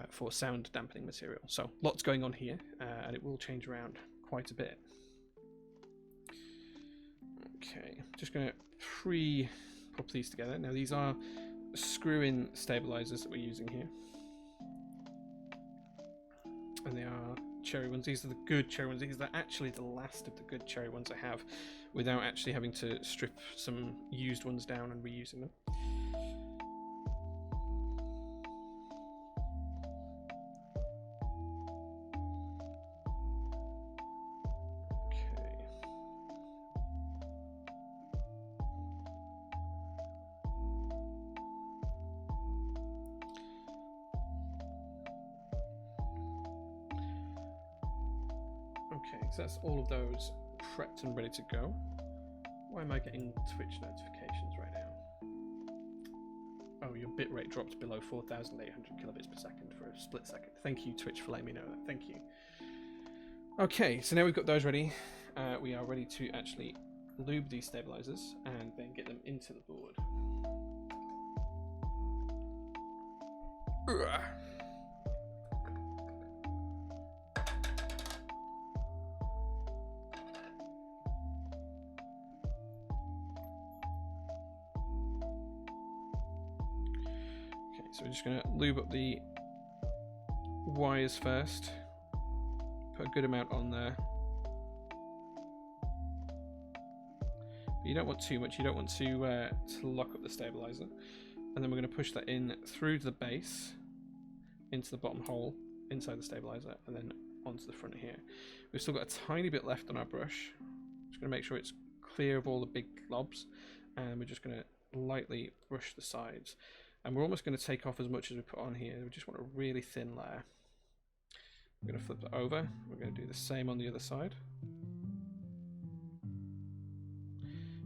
for sound dampening material. So lots going on here, and it will change around quite a bit. Okay, just going to pre-pop these together. Now these are screw-in stabilizers that we're using here, and they are cherry ones. These are the good cherry ones. These are actually the last of the good cherry ones I have, without actually having to strip some used ones down and reusing them. Okay, so that's all of those prepped and ready to go. Why am I getting Twitch notifications right now? Oh, your bitrate dropped below 4,800 kilobits per second for a split second. Thank you, Twitch, for letting me know that. Thank you. Okay, so now we've got those ready. We are ready to actually lube these stabilizers and then get them into the board. So we're just going to lube up the wires first. Put a good amount on there. But you don't want too much. You don't want to lock up the stabilizer. And then we're going to push that in through the base, into the bottom hole, inside the stabilizer, and then onto the front here. We've still got a tiny bit left on our brush. Just going to make sure it's clear of all the big globs. And we're just going to lightly brush the sides. And we're almost going to take off as much as we put on here. We just want a really thin layer. We're going to flip it over. We're going to do the same on the other side.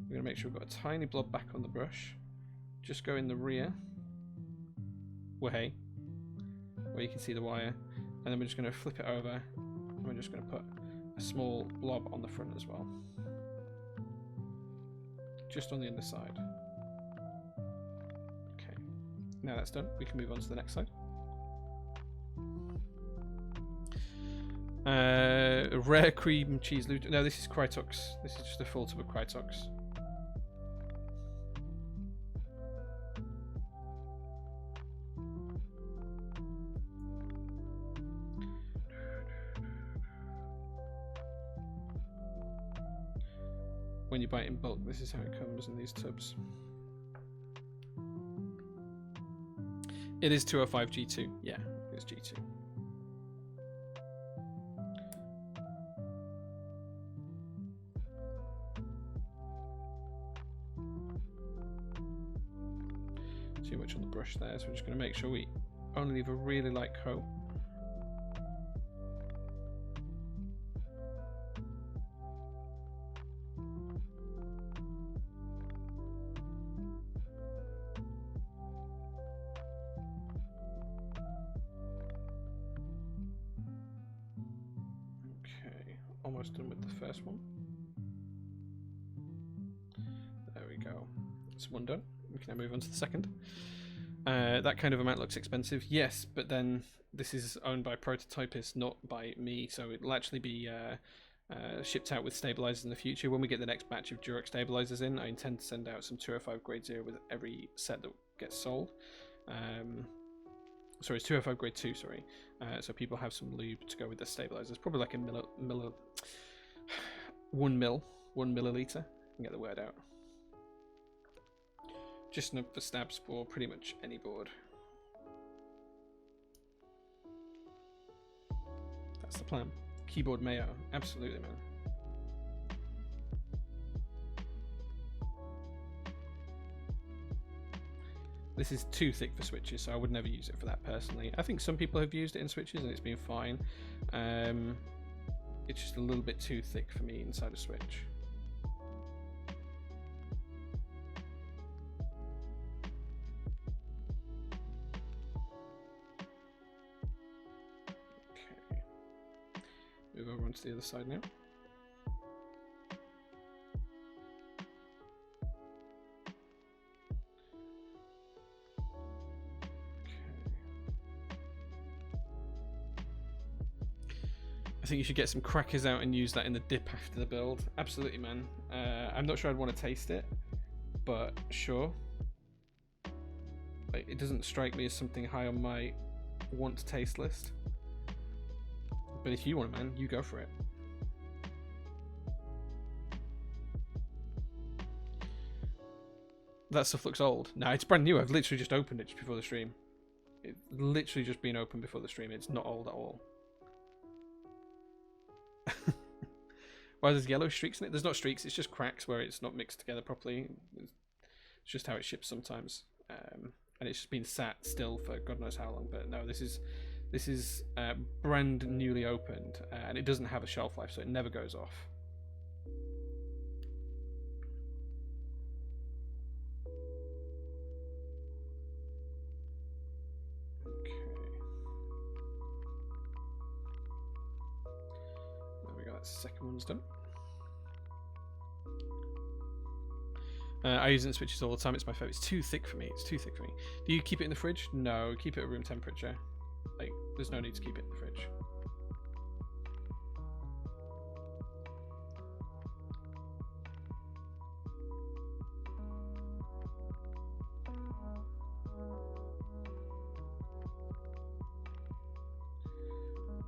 We're going to make sure we've got a tiny blob back on the brush. Just go in the rear, where you can see the wire, and then we're just going to flip it over, and we're just going to put a small blob on the front as well. Just on the underside. Okay, now that's done, we can move on to the next side. Rare cream cheese loot. No, this is Krytox. This is just a full tub of Krytox. When you buy it in bulk, this is how it comes in these tubs. It is 205 G2. Yeah, it's G2. Too much on the brush there, so we're just going to make sure we only leave a really light coat. Almost done with the first one. There we go. That's one done. We can now move on to the second. That kind of amount looks expensive, yes, but then this is owned by prototypists, not by me, so it'll actually be shipped out with stabilizers in the future. When we get the next batch of Durex stabilizers in, I intend to send out some 205 grade 0 with every set that gets sold. Sorry, it's 205 grade 2, sorry. So people have some lube to go with the stabilizers. Probably like a 1 milliliter. I can get the word out. Just enough for stabs for pretty much any board. That's the plan. Keyboard mayo. Absolutely, man. This is too thick for switches, so I would never use it for that personally. I think some people have used it in switches and it's been fine. It's just a little bit too thick for me inside a switch. Okay. Move over onto the other side now. I think you should get some crackers out and use that in the dip after the build. Absolutely, man. I'm not sure I'd want to taste it, but sure. Like, it doesn't strike me as something high on my want to taste list. But if you want it, man, you go for it. That stuff looks old. No, it's brand new. I've literally just opened it just before the stream. It's literally just been opened before the stream. It's not old at all. Why there's yellow streaks in it? There's not streaks, it's just cracks where it's not mixed together properly. It's just how it ships sometimes. And it's just been sat still for God knows how long. But no, this is brand newly opened, and it doesn't have a shelf life, so it never goes off. Second one's done. I use it in switches all the time. It's my favorite. It's too thick for me. It's too thick for me. Do you keep it in the fridge? No, keep it at room temperature. Like, there's no need to keep it in the fridge.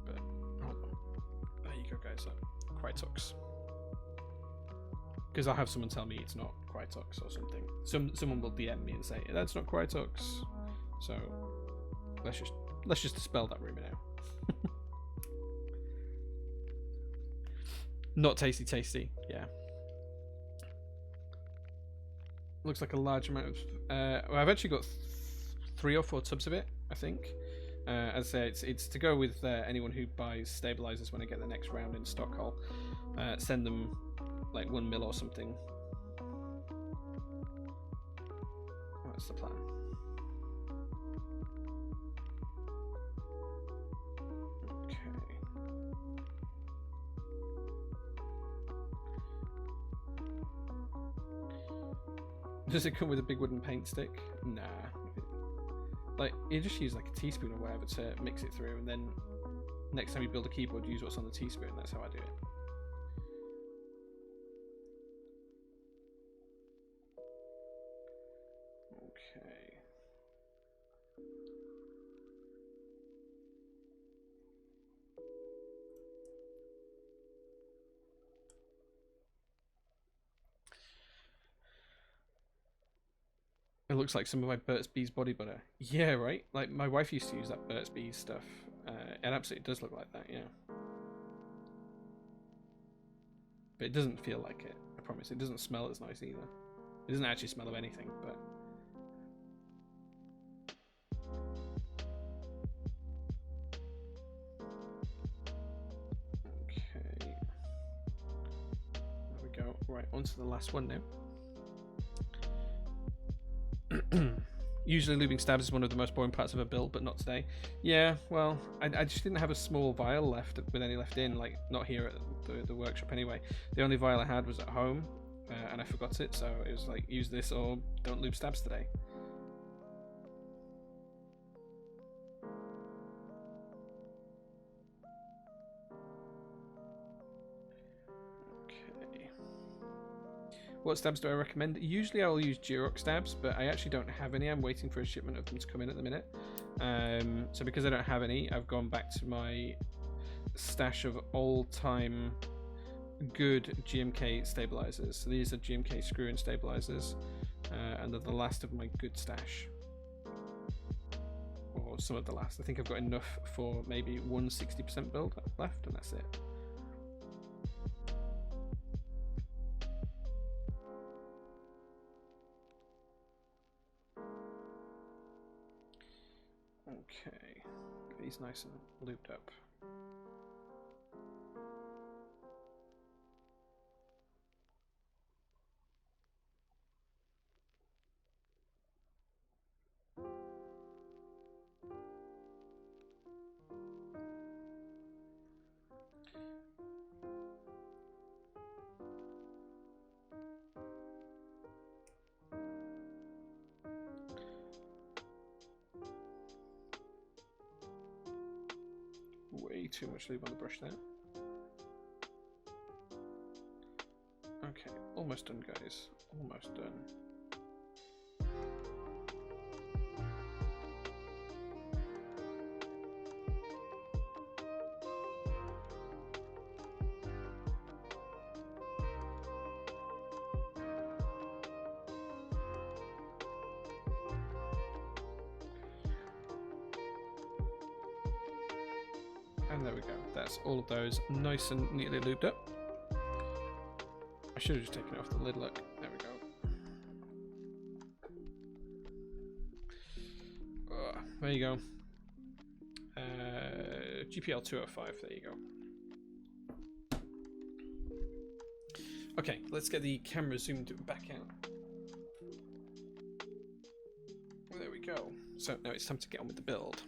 But there you go, guys. Krytox. Because I'll have someone tell me it's not Krytox or something. Someone will DM me and say that's not Krytox. So let's just dispel that rumor now. Not tasty. Yeah. Looks like a large amount of. Well, I've actually got 3 or 4 tubs of it, I think. As I say, it's to go with anyone who buys stabilizers when I get the next round in Stockholm. Send them like 1 mil or something. That's the plan. Okay. Does it come with a big wooden paint stick? Nah. Like, you just use like a teaspoon or whatever to mix it through, and then next time you build a keyboard, use what's on the teaspoon. That's how I do it. Okay. It looks like some of my Burt's Bees body butter. Yeah, right? Like, my wife used to use that Burt's Bees stuff. It absolutely does look like that, yeah. But it doesn't feel like it, I promise. It doesn't smell as nice either. It doesn't actually smell of anything, but... Okay. There we go. Right, on to the last one now. Usually lubing stabs is one of the most boring parts of a build, but not today. Yeah, well, I just didn't have a small vial left with any left in, like, not here at the workshop anyway. The only vial I had was at home, and I forgot it, so it was like, use this or don't lube stabs today. Okay. What stabs do I recommend? Usually I will use Durox stabs, but I actually don't have any. I'm waiting for a shipment of them to come in at the minute. So because I don't have any, I've gone back to my stash of all-time good GMK stabilizers. So these are GMK screw-in stabilizers, and they're the last of my good stash. Or some of the last. I think I've got enough for maybe 160% build left, and that's it. Okay, get these nice and lubed up. Way too much lube on the brush there. Okay, almost done, guys. Almost done. And there we go. That's all of those nice and neatly lubed up. I should have just taken it off the lid, look. There we go. There you go. GPL 205, there you go. Okay, let's get the camera zoomed back out. There we go. So now it's time to get on with the build.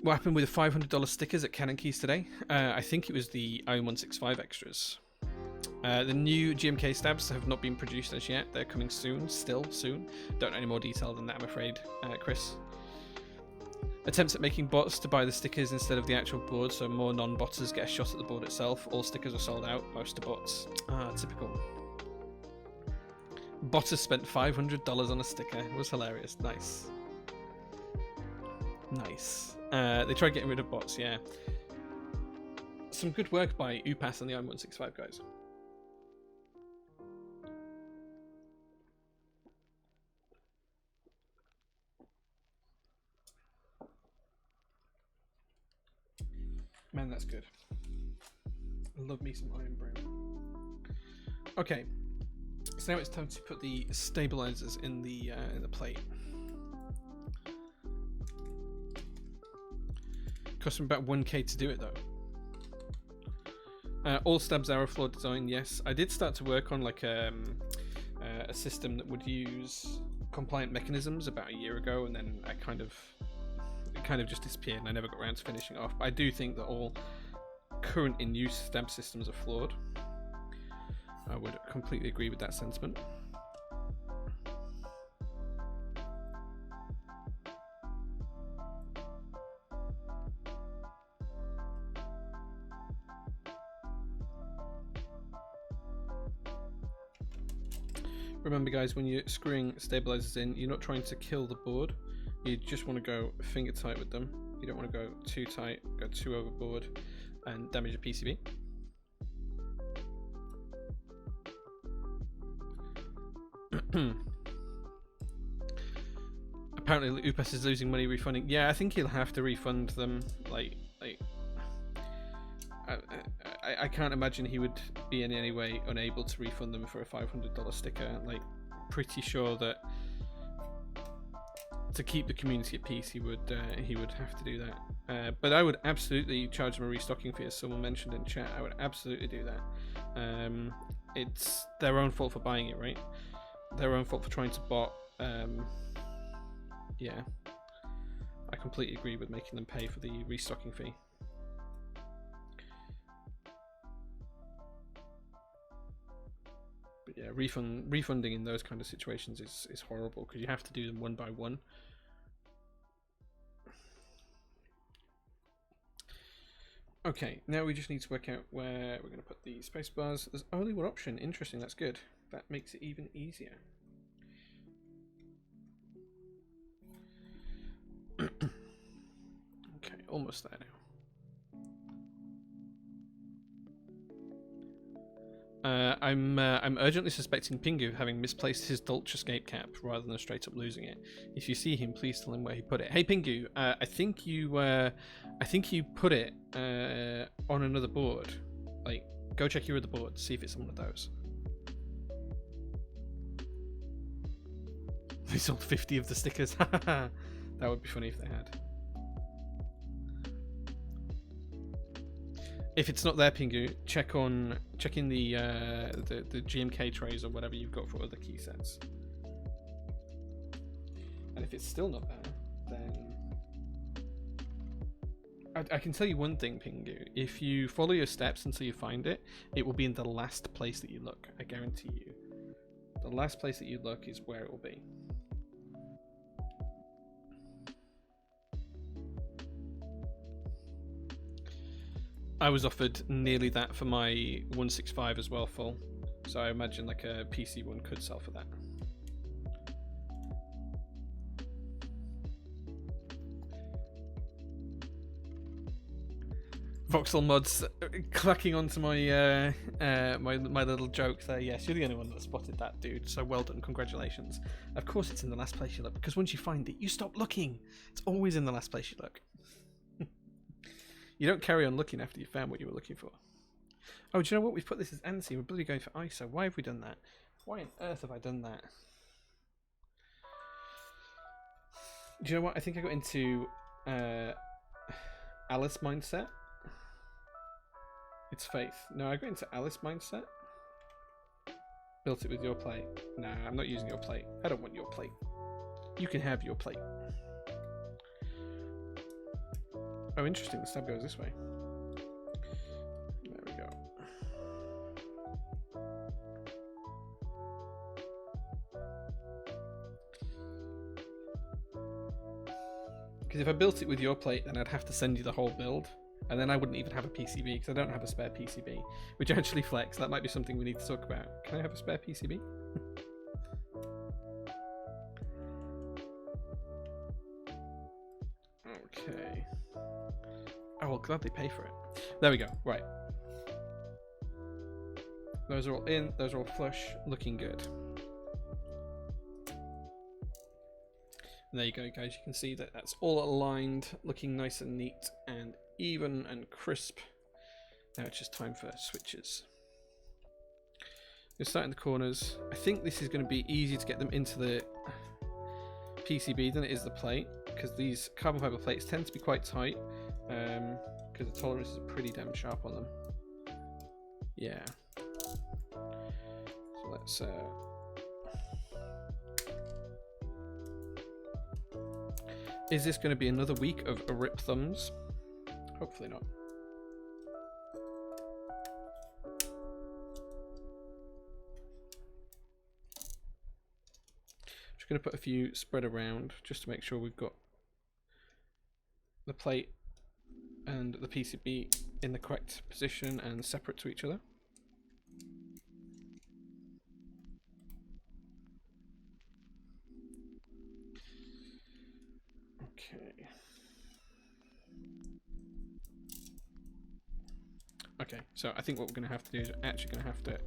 What happened with the $500 stickers at Canon Keys today? I think it was the IM165 extras. The new GMK stabs have not been produced as yet. They're coming soon, still soon. Don't know any more detail than that, I'm afraid, Chris. Attempts at making bots to buy the stickers instead of the actual board, so more non-botters get a shot at the board itself. All stickers are sold out, most are bots. Ah, typical. Botters spent $500 on a sticker. It was hilarious. Nice. Nice. They tried getting rid of bots, yeah. Some good work by Upas and the IM165 guys. Man, that's good. I love me some Iron Brown. Okay, so now it's time to put the stabilizers in the plate. Cost me about 1k to do it though. All stabs arrow floor design, yes. I did start to work on like a system that would use compliant mechanisms about a year ago, and then it kind of just disappeared and I never got around to finishing it off. But I do think that all current in use stab systems are flawed. I would completely agree with that sentiment. Remember guys, when you're screwing stabilizers in, you're not trying to kill the board. You just want to go finger tight with them. You don't want to go too tight, go too overboard and damage a PCB. Apparently Upas is losing money refunding. Yeah, I think he'll have to refund them. I can't imagine he would be in any way unable to refund them for a $500 sticker. Like, pretty sure that to keep the community at peace, he would have to do that. But I would absolutely charge them a restocking fee, as someone mentioned in chat. I would absolutely do that. It's their own fault for buying it, right? Their own fault for trying to bot. Yeah, I completely agree with making them pay for the restocking fee. But yeah, refunding in those kind of situations is horrible because you have to do them one by one. Okay, now we just need to work out where we're going to put the space bars. There's only one option. Interesting, that's good. That makes it even easier. Okay, almost there now. I'm urgently suspecting Pingu of having misplaced his Dolce escape cap rather than straight up losing it. If you see him, please tell him where he put it. Hey Pingu, I think you put it on another board. Like, go check your other board, see if it's on one of those. They sold 50 of the stickers. That would be funny if they had. If it's not there, Pingu, check in the GMK trays or whatever you've got for other key sets. And if it's still not there, then I can tell you one thing, Pingu. If you follow your steps until you find it, it will be in the last place that you look. I guarantee you. The last place that you look is where it will be. I was offered nearly that for my 165 as well, full. So I imagine like a PC one could sell for that. Voxel mods clacking onto my my little joke there. Yes, you're the only one that spotted that, dude. So well done, congratulations. Of course, it's in the last place you look because once you find it, you stop looking. It's always in the last place you look. You don't carry on looking after you found what you were looking for. Oh, do you know what? We've put this as ANSI. We're bloody going for ISO. Why have we done that? Why on earth have I done that? Do you know what? I think I got into Alice mindset. It's Faith. No, I got into Alice mindset. Built it with your plate. Nah, I'm not using your plate. I don't want your plate. You can have your plate. Oh, interesting. The stab goes this way. There we go. Because if I built it with your plate, then I'd have to send you the whole build. And then I wouldn't even have a PCB because I don't have a spare PCB. Which actually, Flex, that might be something we need to talk about. Can I have a spare PCB? Okay. I will gladly pay for it. There we go. Right. Those are all in. Those are all flush. Looking good. And there you go, guys. You can see that that's all aligned. Looking nice and neat and even and crisp. Now it's just time for switches. We'll start in the corners. I think this is going to be easier to get them into the PCB than it is the plate, because these carbon fiber plates tend to be quite tight. because the tolerances are pretty damn sharp on them. Yeah. So let's is this going to be another week of rip thumbs? Hopefully not. Just going to put a few spread around just to make sure we've got the plate and the PCB in the correct position and separate to each other. Okay. Okay, so I think what we're going to have to do is we're actually going to have to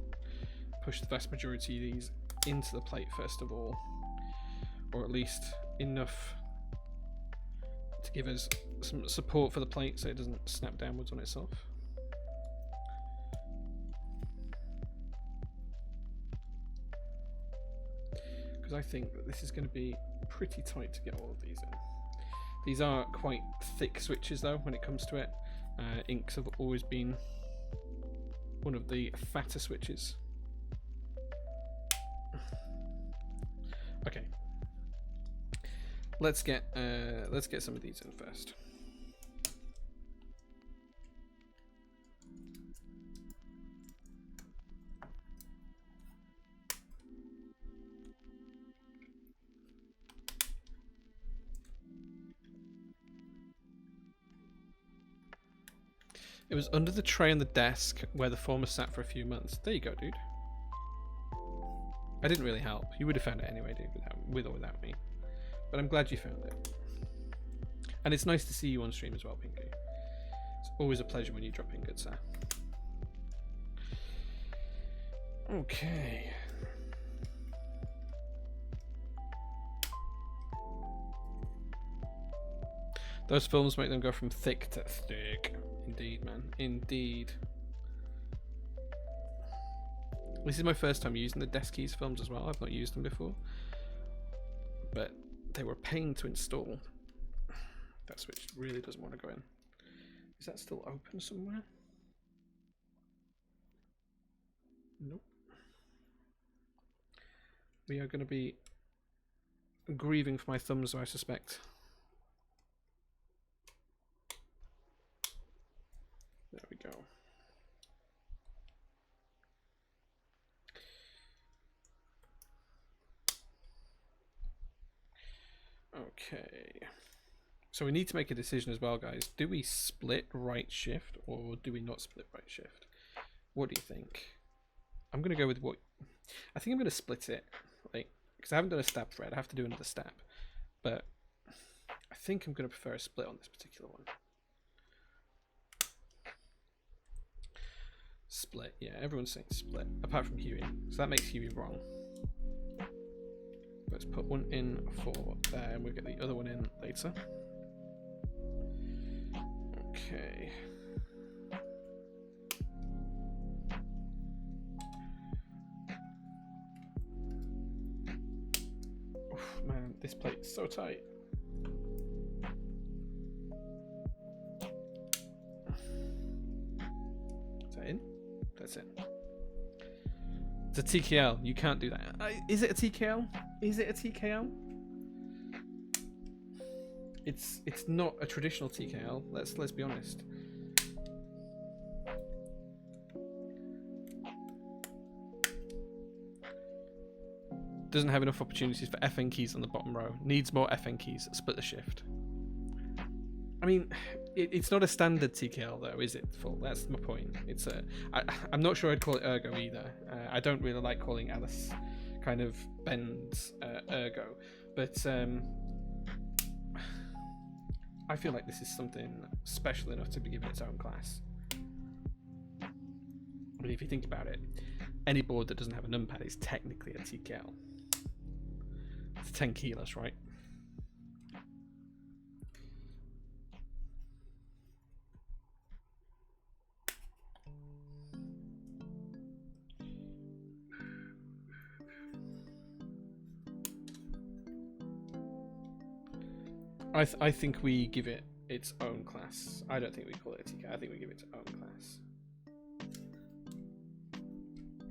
push the vast majority of these into the plate first of all, or at least enough to give us some support for the plate so it doesn't snap downwards on itself. Because I think that this is going to be pretty tight to get all of these in. These are quite thick switches though when it comes to it. Inks have always been one of the fatter switches. Okay, let's get some of these in first. It was under the tray on the desk where the former sat for a few months. There you go, dude. I didn't really help. You would have found it anyway, dude, with or without me. But I'm glad you found it. And it's nice to see you on stream as well, Pinky. It's always a pleasure when you drop in, good sir. Okay. Those films make them go from thick to thick. Indeed, man. Indeed. This is my first time using the desk keys films as well. I've not used them before. But they were a pain to install. That switch really doesn't want to go in. Is that still open somewhere? Nope. We are going to be grieving for my thumbs, I suspect. There we go. Okay. So we need to make a decision as well, guys. Do we split right shift or do we not split right shift? What do you think? I'm going to go with what... I think I'm going to split it. Like, because I haven't done a stab thread. I have to do another stab. But I think I'm going to prefer a split on this particular one. Split, yeah, everyone's saying split, apart from Huey. So that makes Huey wrong. Let's put one in for there, and we'll get the other one in later. Okay. Oof, man, this plate is so tight. Is that in? That's it. It's a TKL. You can't do that. Is it a TKL? Is it a TKL? It's not a traditional TKL. Let's be honest. Doesn't have enough opportunities for FN keys on the bottom row. Needs more FN keys. Split the shift. I mean, it's not a standard TKL though, is it? Full. That's my point. It's a. I'm not sure I'd call it Ergo either. I don't really like calling Alice kind of Ben's Ergo, but I feel like this is something special enough to be given its own class. I mean, if you think about it, any board that doesn't have a numpad is technically a TKL. It's 10 kilos, right? I think we give it its own class. I don't think we call it a TK. I think we give it its own class.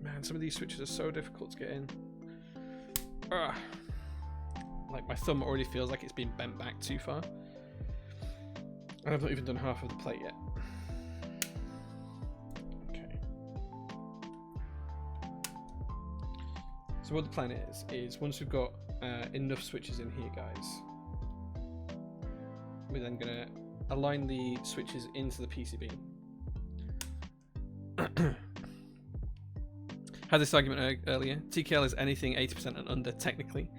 Man, some of these switches are so difficult to get in. Ugh. Like, my thumb already feels like it's been bent back too far. And I've not even done half of the plate yet. Okay. So what the plan is once we've got enough switches in here, guys, we're then going to align the switches into the PCB. Had this argument earlier. TKL is anything 80% and under, technically.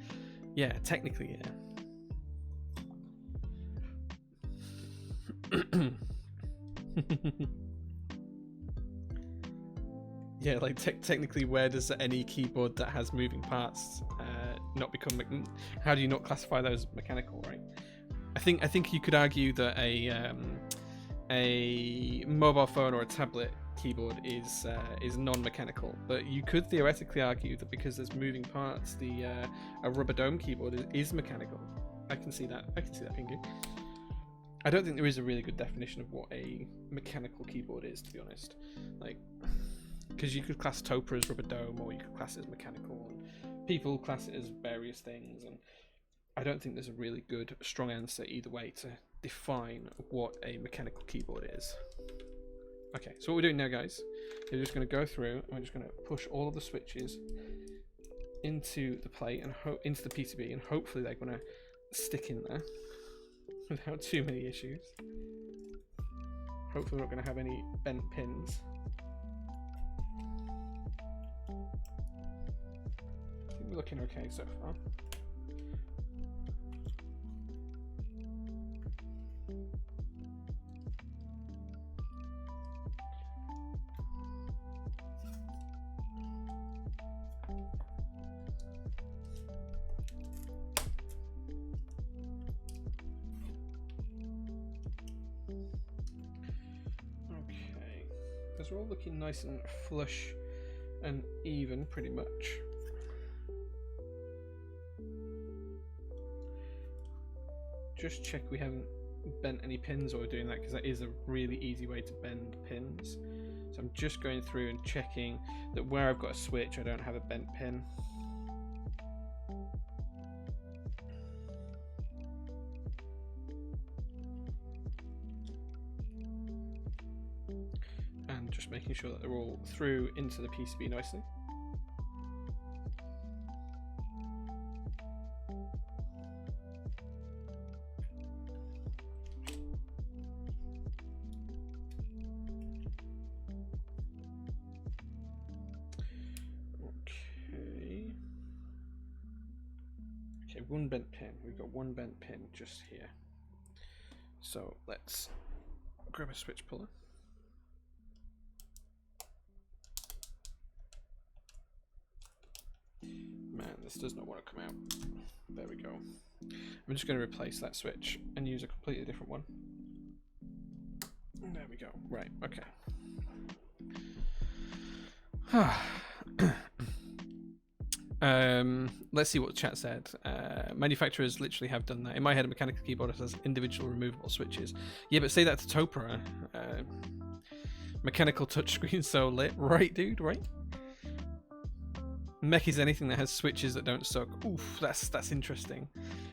Yeah, technically, yeah. Yeah, like technically, where does any keyboard that has moving parts not become? How do you not classify those mechanical, right? I think you could argue that a mobile phone or a tablet keyboard is non-mechanical, but you could theoretically argue that because there's moving parts, a rubber dome keyboard is mechanical. I can see that thinking. I don't think there is a really good definition of what a mechanical keyboard is, to be honest. Like, because you could class Topa as rubber dome, or you could class it as mechanical, and people class it as various things, and I don't think there's a really good, strong answer either way to define what a mechanical keyboard is. Okay, so what we're doing now, guys, is we're just going to go through and we're just going to push all of the switches into the plate and into the PCB, and hopefully they're going to stick in there without too many issues. Hopefully we're not going to have any bent pins. I think we're looking okay so far. Those are all looking nice and flush and even, pretty much. Just check we haven't bent any pins while we're doing that, because that is a really easy way to bend pins. So I'm just going through and checking that where I've got a switch, I don't have a bent pin. And just making sure that they're all through into the PCB nicely. Okay, one bent pin. We've got one bent pin just here. So let's grab a switch puller. Man, this does not want to come out. There we go. I'm just going to replace that switch and use a completely different one. There we go. Right, okay. Let's see what the chat said. Manufacturers literally have done that. In my head, a mechanical keyboard has individual removable switches. Yeah, but say that to Topa. Mechanical touchscreen so lit. Right, dude, right? Mech is anything that has switches that don't suck. Oof, that's interesting.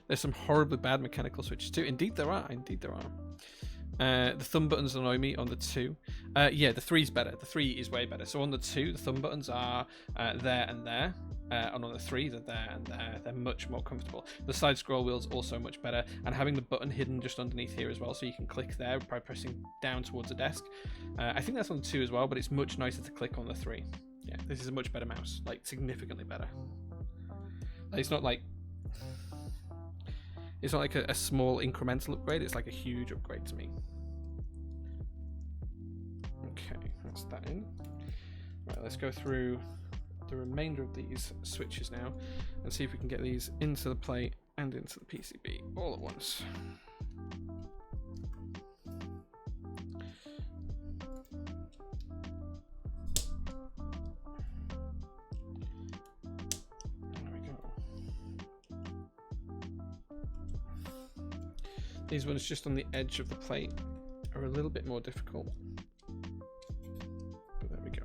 There's some horribly bad mechanical switches too. Indeed there are. Indeed there are. The thumb buttons annoy me on the 2. Yeah, the 3's better. The 3 is way better. So on the 2, the thumb buttons are there and there. And on the 3, they're there and there. They're much more comfortable. The side scroll wheel's also much better. And having the button hidden just underneath here as well, so you can click there by pressing down towards the desk. I think that's on the 2 as well, but it's much nicer to click on the 3. Yeah, this is a much better mouse, like significantly better. Like, it's not like a small incremental upgrade, it's like a huge upgrade to me. Okay, that's that in. Right, let's go through the remainder of these switches now and see if we can get these into the plate and into the PCB all at once. These ones just on the edge of the plate are a little bit more difficult. But there we go.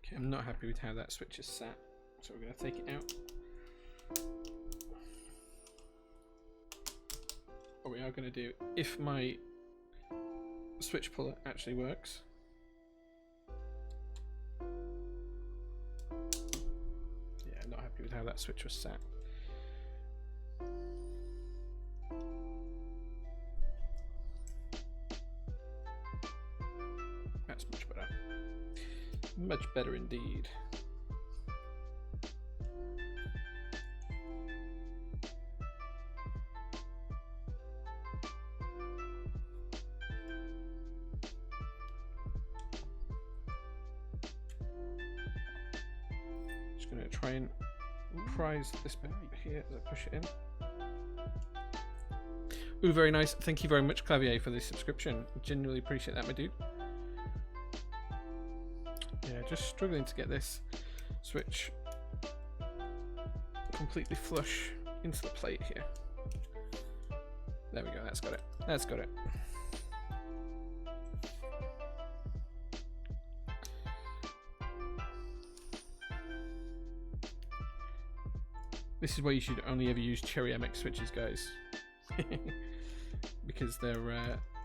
Okay, I'm not happy with how that switch is sat, so we're going to take it out. What we are going to do, if my switch puller actually works, yeah, I'm not happy with how that switch was sat. That's much better. Much better indeed. Just going to try and prise this bit here as I push it in. Ooh, very nice. Thank you very much, Clavier, for the subscription. Genuinely appreciate that, my dude. Yeah, just struggling to get this switch completely flush into the plate here. There we go, that's got it. That's got it. This is why you should only ever use Cherry MX switches, guys. Because they're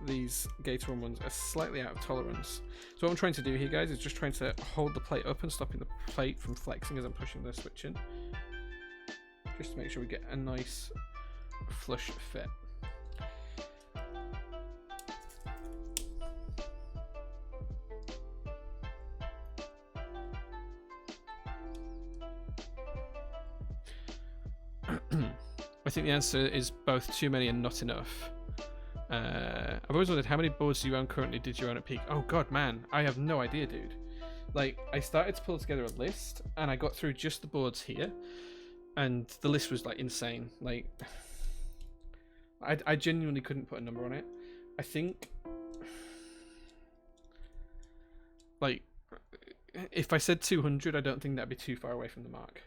these Gateron ones are slightly out of tolerance. So what I'm trying to do here, guys, is just trying to hold the plate up and stopping the plate from flexing as I'm pushing the switch in. Just to make sure we get a nice flush fit. I think the answer is both too many and not enough. I've always wondered, how many boards do you own currently? Did you own at peak? Oh god, man, I have no idea, dude. Like, I started to pull together a list and I got through just the boards here, and the list was like insane. Like, I genuinely couldn't put a number on it. I think, like, if I said 200, I don't think that'd be too far away from the mark.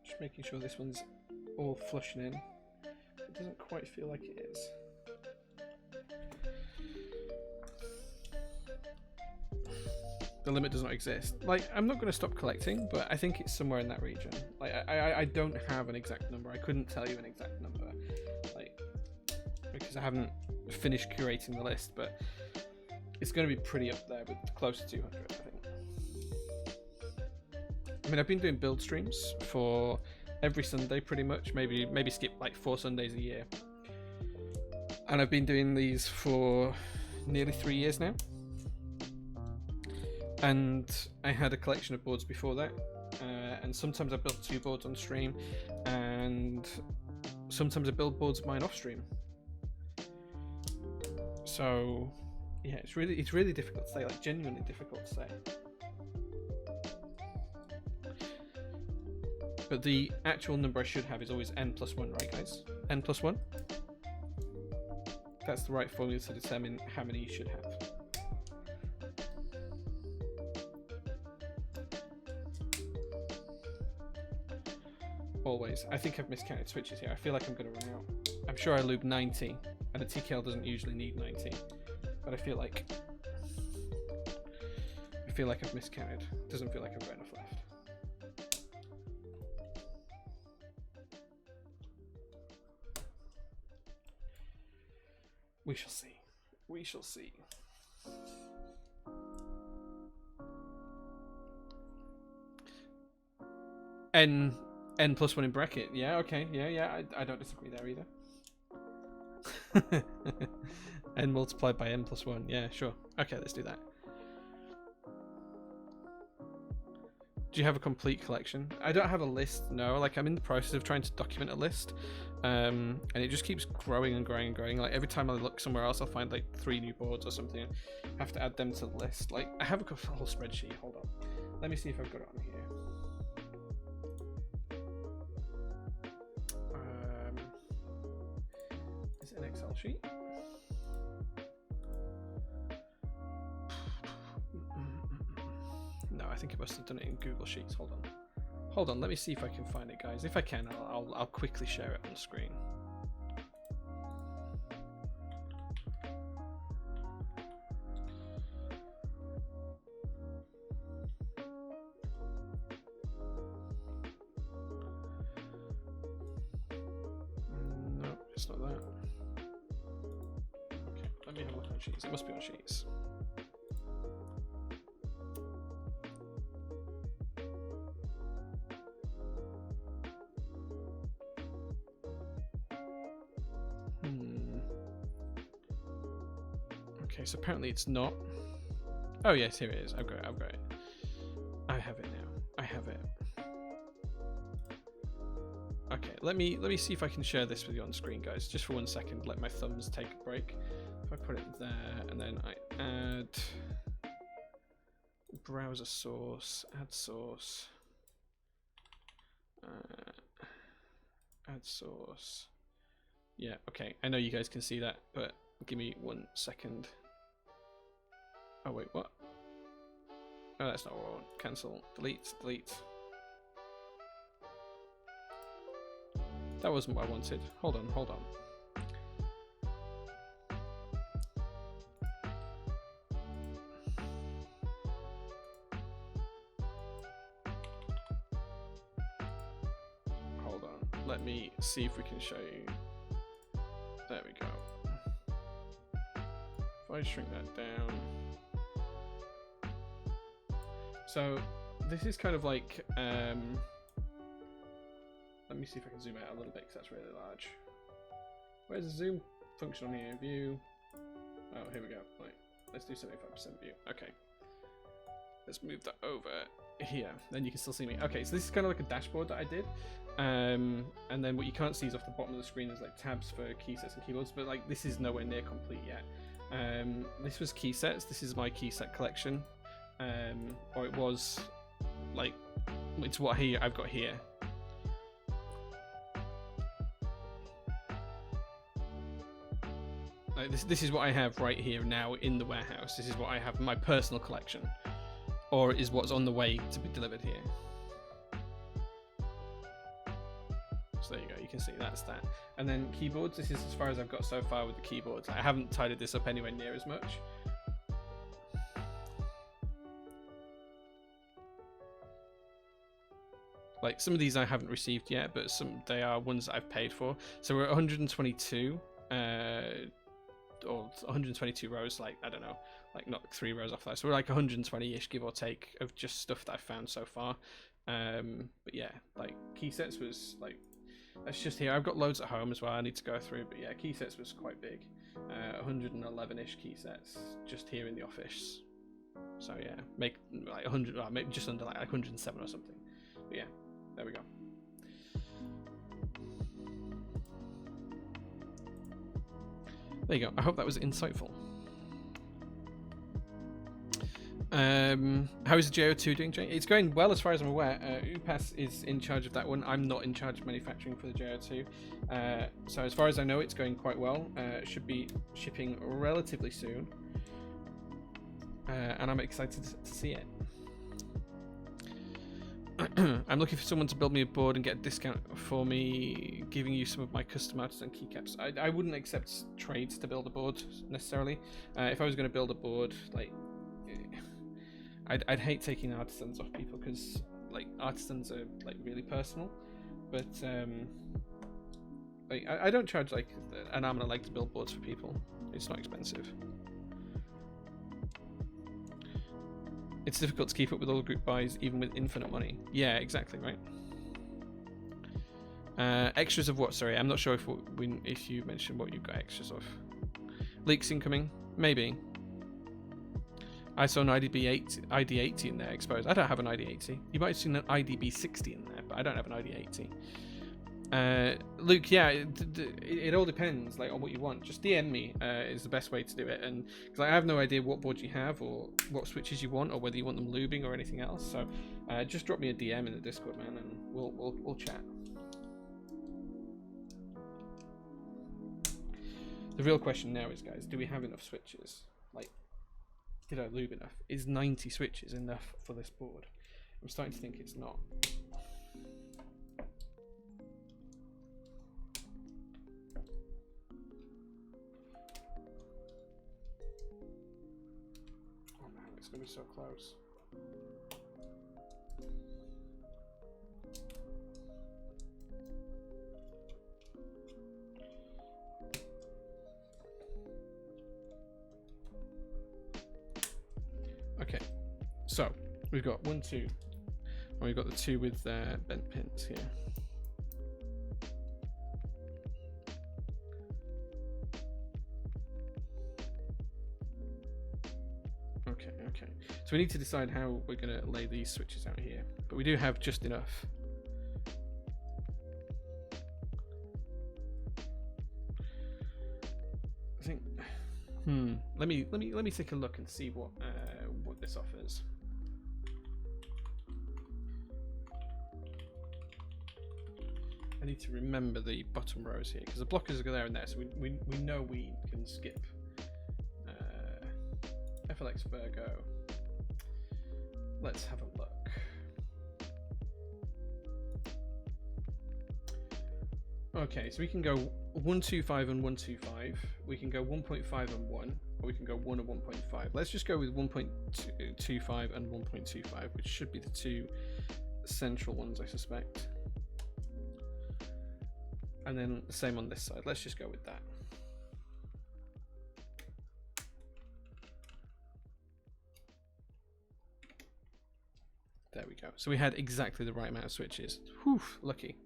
Just making sure this one's all flushing in. It doesn't quite feel like it is. The limit does not exist. Like, I'm not going to stop collecting, but I think it's somewhere in that region. Like, I don't have an exact number. I couldn't tell you an exact number, like, because I haven't finished curating the list, but it's going to be pretty up there with close to 200, I think. I mean, I've been doing build streams for every Sunday pretty much, maybe skip like 4 Sundays a year. And I've been doing these for nearly 3 years now. And I had a collection of boards before that. And sometimes I built 2 boards on stream, and sometimes I build boards of mine off stream. So yeah, it's really difficult to say, like genuinely difficult to say. But the actual number I should have is always n+1, right guys? n+1? That's the right formula to determine how many you should have. Always. I think I've miscounted switches here. I feel like I'm going to run out. I'm sure I lube 90, and a TKL doesn't usually need 90. But I feel like I've miscounted. It doesn't feel like I've got enough left. We shall see. We shall see. N+1 in bracket. Yeah, okay. Yeah. I don't disagree there either. N multiplied by n+1. Yeah, sure. Okay, let's do that. Do you have a complete collection? I don't have a list, no. Like, I'm in the process of trying to document a list. And it just keeps growing and growing and growing. Like every time I look somewhere else, I'll find like 3 new boards or something. I have to add them to the list. Like I have a whole spreadsheet. Hold on, let me see if I've got it on here. Is it an Excel sheet? No, I think I must have done it in Google Sheets. Hold on, let me see if I can find it, guys. If I can, I'll quickly share it on the screen. No, it's not that. Okay, let me have a look on Sheets. It must be on Sheets. Okay, so apparently it's not. Oh yes, here it is. I've got it. I have it now. I have it. Okay, let me see if I can share this with you on screen, guys. Just for 1 second, let my thumbs take a break. If I put it there and then I add browser source, add source, add source. Yeah, okay. I know you guys can see that, but give me 1 second. Oh wait, what? Oh, that's not what I want. Cancel. Delete. That wasn't what I wanted. Hold on. Hold on. Let me see if we can show you. There we go. If I shrink that down. So this is kind of like, let me see if I can zoom out a little bit because that's really large. Where's the zoom function on here? View. Oh, here we go. Right, let's do 75% view. Okay. Let's move that over here. Then you can still see me. Okay, so this is kind of like a dashboard that I did. And then what you can't see is off the bottom of the screen is like tabs for key sets and keyboards, but like this is nowhere near complete yet. This was key sets. This is my key set collection. Or it was like, it's what I've got here. Like this is what I have right here now in the warehouse. This is what I have in my personal collection, or is what's on the way to be delivered here. So there you go, you can see that's that. And then keyboards, this is as far as I've got so far with the keyboards. I haven't tidied this up anywhere near as much. Like some of these I haven't received yet, but they are ones that I've paid for. So we're at 122, or 122 rows, like, I don't know, like not 3 rows off that. So we're like 120-ish, give or take, of just stuff that I've found so far. But yeah, like key sets was like, that's just here. I've got loads at home as well I need to go through, but yeah, key sets was quite big. 111-ish key sets just here in the office. So yeah, make like 100, maybe just under like 107 or something. But yeah, there we go. There you go. I hope that was insightful. How is the JO2 doing, Jay? It's going well as far as I'm aware. Upas is in charge of that one. I'm not in charge of manufacturing for the JO2. So as far as I know, it's going quite well. Should be shipping relatively soon. And I'm excited to see it. I'm looking for someone to build me a board and get a discount for me, giving you some of my custom artisan keycaps. I wouldn't accept trades to build a board necessarily. If I was going to build a board, like, I'd hate taking artisans off people because like artisans are like really personal. But like I don't charge like an arm and a leg to build boards for people. It's not expensive. It's difficult to keep up with all the group buys, even with infinite money. Yeah, exactly, right. Extras of what? Sorry, I'm not sure if you mentioned what you've got extras of. Leaks incoming? Maybe. I saw an ID80 in there exposed. I don't have an ID80. You might have seen an IDB60 in there, but I don't have an ID80. Luke, yeah, it all depends, like, on what you want. Just DM me is the best way to do it, and because I have no idea what board you have or what switches you want or whether you want them lubing or anything else. So just drop me a DM in the Discord, man, and we'll chat. The real question now is, guys, do we have enough switches? Like, did I lube enough? Is 90 switches enough for this board? I'm starting to think it's not. Oh man, it's gonna be so close. Okay, so we've got 1, 2, and we've got the 2 with bent pins here. Okay. So we need to decide how we're going to lay these switches out here, but we do have just enough. I think. Let me take a look and see what this offers. I need to remember the bottom rows here because the blockers are there and there, so we know we can skip FLX Virgo. Let's have a look. Okay, so we can go 125 and 125. We can go 1.5 and 1, or we can go 1 and 1.5. Let's just go with 1.25 and 1.25, which should be the 2 central ones, I suspect. And then the same on this side. Let's just go with that. There we go. So we had exactly the right amount of switches. Whew, lucky.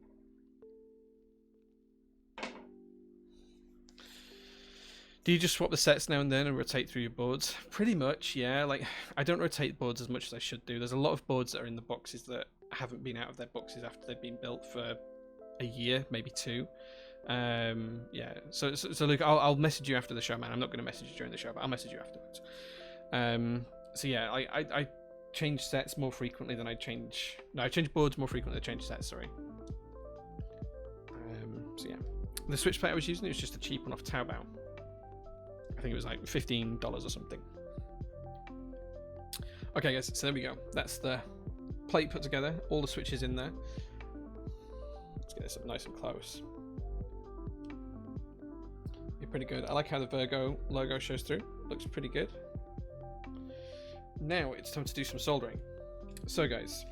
Do you just swap the sets now and then and rotate through your boards? Pretty much, yeah. Like, I don't rotate boards as much as I should do. There's a lot of boards that are in the boxes that haven't been out of their boxes after they've been built for a year, maybe 2. Yeah. So Luke, I'll message you after the show, man. I'm not going to message you during the show, but I'll message you afterwards. So yeah, I change sets more frequently than I change. No, I change boards more frequently than I change sets. Sorry. So yeah, the switch plate I was using, it was just a cheap one off Taobao. I think it was like $15 or something. Okay, guys, so there we go. That's the plate put together. All the switches in there. Let's get this up nice and close. You're pretty good. I like how the Virgo logo shows through. Looks pretty good. Now it's time to do some soldering. So guys,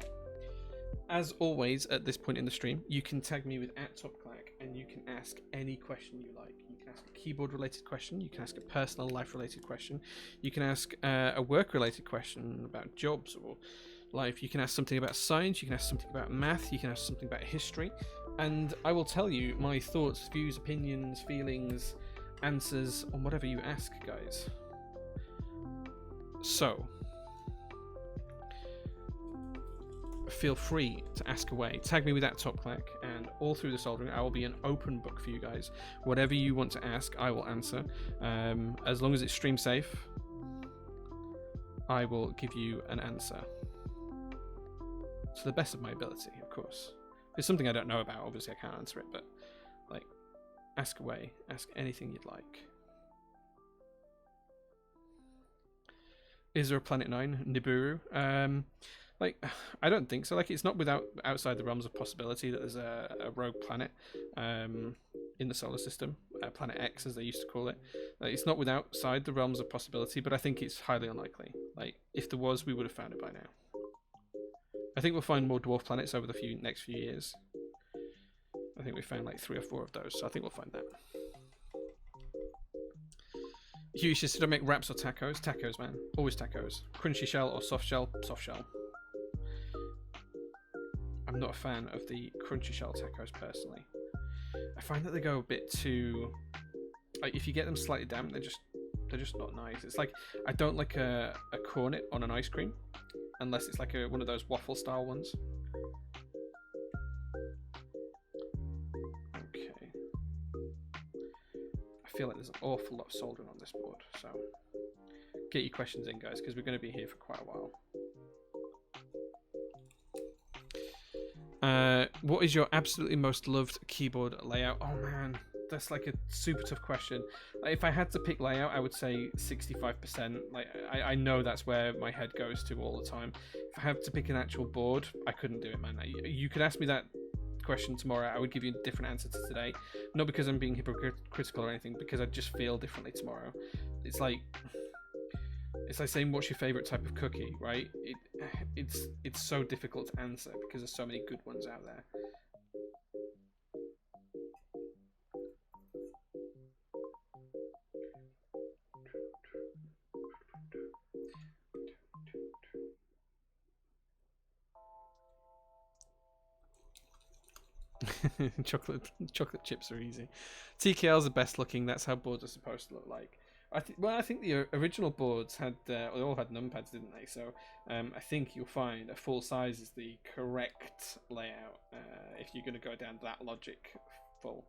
as always at this point in the stream, you can tag me with @TopClack and you can ask any question you like. You can ask a keyboard related question, you can ask a personal life related question, you can ask a work related question about jobs or life, you can ask something about science, you can ask something about math, you can ask something about history, and I will tell you my thoughts, views, opinions, feelings, answers on whatever you ask, guys. So feel free to ask away. Tag me with @TopClack, and all through the soldering I will be an open book for you guys. Whatever you want to ask, I will answer. As long as it's stream safe, I will give you an answer to the best of my ability, of course. If it's something I don't know about, obviously I can't answer it, but like, ask away. Ask anything you'd like. Is there a Planet 9 Nibiru? Like, I don't think so. Like, it's not outside the realms of possibility that there's a rogue planet in the solar system, Planet X as they used to call it. It's not outside the realms of possibility, but I think it's highly unlikely. Like, if there was, we would have found it by now. I think we'll find more dwarf planets over the next few years. I think we found like 3 or 4 of those, so I think we'll find that. Hugh says, should I make wraps or tacos? Tacos, man. Always tacos. Crunchy shell or soft shell? Soft shell. I'm not a fan of the crunchy shell tacos personally. I find that they go a bit too, like, if you get them slightly damp, they're just not nice. It's like, I don't like a cornet on an ice cream unless it's like one of those waffle style ones. feel like there's an awful lot of soldering on this board, so get your questions in, guys, because we're going to be here for quite a while. What is your absolutely most loved keyboard layout? Oh man, that's like a super tough question. Like, if I had to pick layout, I would say 65%. Like I know that's where my head goes to all the time. If I had to pick an actual board, I couldn't do it, man. You could ask me that question tomorrow, I would give you a different answer to today. Not because I'm being hypocritical or anything, because I just feel differently tomorrow. It's like saying what's your favorite type of cookie, right? It's so difficult to answer because there's so many good ones out there. chocolate chips are easy. TKL's the best looking. That's how boards are supposed to look like. I think the original boards had they all had numpads, didn't they? So I think you'll find a full size is the correct layout if you're going to go down that logic full.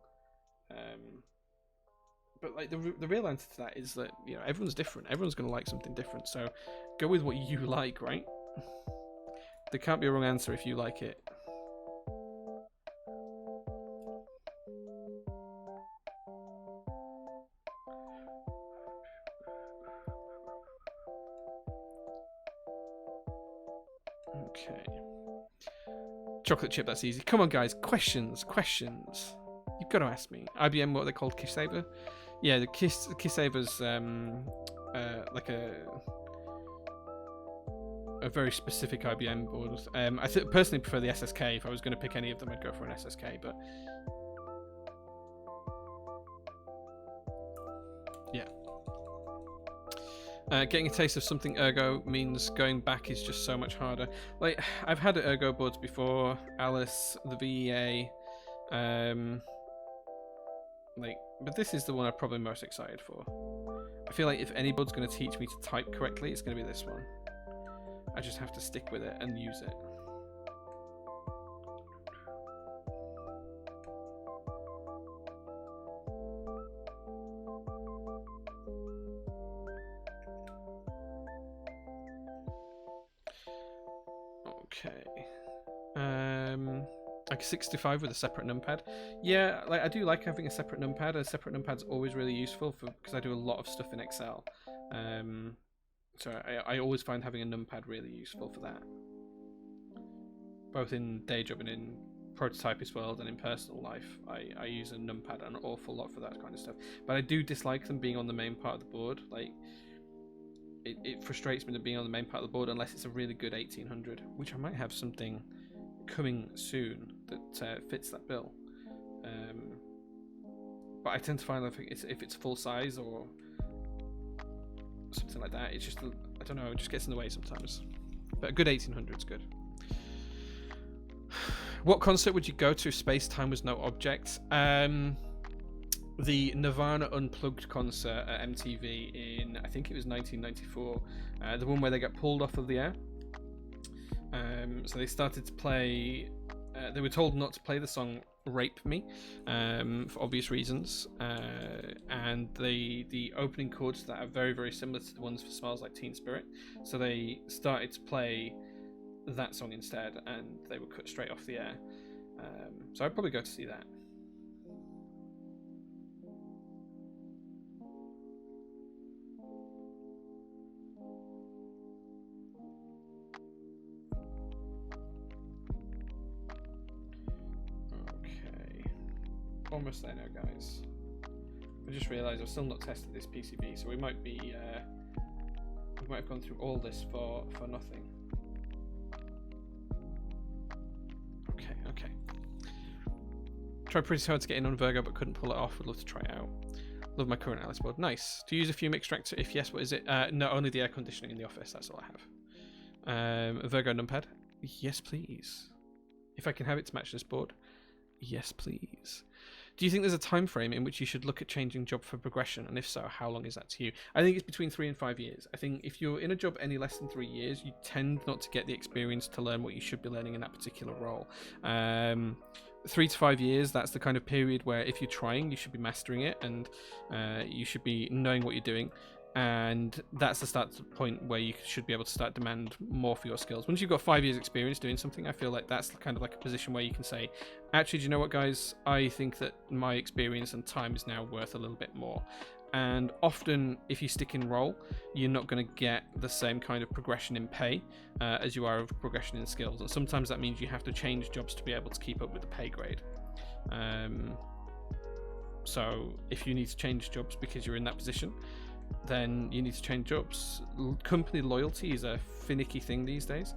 But like the real answer to that is that, you know, everyone's different. Everyone's going to like something different. So go with what you like, right? There can't be a wrong answer if you like it. Okay. Chocolate chip, that's easy. Come on, guys. Questions. You've got to ask me. IBM, what are they called? Kiss Saver? Yeah, the Kiss Saver's like a very specific IBM board. I personally prefer the SSK. If I was going to pick any of them, I'd go for an SSK. But yeah. Getting a taste of something ergo means going back is just so much harder. Like, I've had ergo boards before, Alice, the VEA, but this is the one I'm probably most excited for. I feel like if any board's going to teach me to type correctly, it's going to be this one. I just have to stick with it and use it. Okay. Like 65 with a separate numpad. Yeah, like I do like having a separate numpad. A separate numpad's always really useful because I do a lot of stuff in Excel. So I always find having a numpad really useful for that. Both in day job and in prototypist world and in personal life, I use a numpad an awful lot for that kind of stuff. But I do dislike them being on the main part of the board. Like, it frustrates me to being on the main part of the board unless it's a really good 1800, which I might have something coming soon that fits that bill. But I tend to find that if it's full size or something like that, it's just, I don't know, it just gets in the way sometimes. But a good 1800 is good. What concert would you go to if space-time was no object? The Nirvana Unplugged concert at MTV in, I think it was 1994. The one where they got pulled off of the air. So they started to play, they were told not to play the song Rape Me, for obvious reasons. And the opening chords to that are very, very similar to the ones for Smells Like Teen Spirit. So they started to play that song instead, and they were cut straight off the air. So I'd probably go to see that. Almost there now, guys. I just realised I've still not tested this PCB, so we might be we might have gone through all this for nothing. Okay. Tried pretty hard to get in on Virgo, but couldn't pull it off. Would love to try it out. Love my current Alice board. Nice. Do you use a fume extractor? If yes, what is it? No, only the air conditioning in the office. That's all I have. A Virgo numpad? Yes, please. If I can have it to match this board. Yes, please. Do you think there's a time frame in which you should look at changing job for progression, and if so, how long is that to you? I think it's between 3 and 5 years. I think if you're in a job any less than 3 years, you tend not to get the experience to learn what you should be learning in that particular role. 3 to 5 years, that's the kind of period where if you're trying, you should be mastering it, and you should be knowing what you're doing. And that's the start point where you should be able to start demand more for your skills. Once you've got 5 years experience doing something, I feel like that's kind of like a position where you can say, actually, do you know what, guys, I think that my experience and time is now worth a little bit more. And often if you stick in role, you're not going to get the same kind of progression in pay as you are of progression in skills, and sometimes that means you have to change jobs to be able to keep up with the pay grade. So if you need to change jobs because you're in that position, then you need to change jobs. Company loyalty is a finicky thing these days.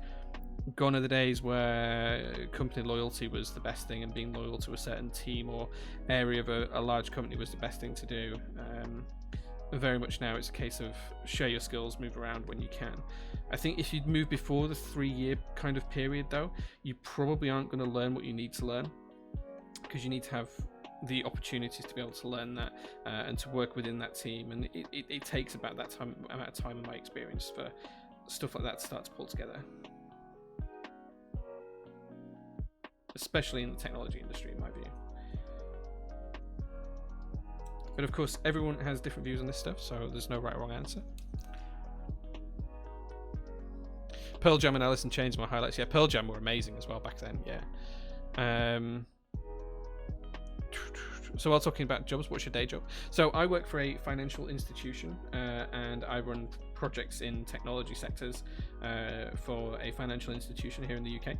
Gone are the days where company loyalty was the best thing, and being loyal to a certain team or area of a large company was the best thing to do. Very much now it's a case of share your skills, move around when you can. I think if you'd move before the 3-year kind of period, though, you probably aren't going to learn what you need to learn, because you need to have the opportunities to be able to learn that and to work within that team, and it takes about that amount of time in my experience for stuff like that to start to pull together, especially in the technology industry, in my view. But of course, everyone has different views on this stuff, so there's no right or wrong answer. Pearl Jam and Alice in Chains, my highlights. Yeah, Pearl Jam were amazing as well back then. Yeah. So while talking about jobs, what's your day job? So I work for a financial institution, and I run projects in technology sectors for a financial institution here in the UK.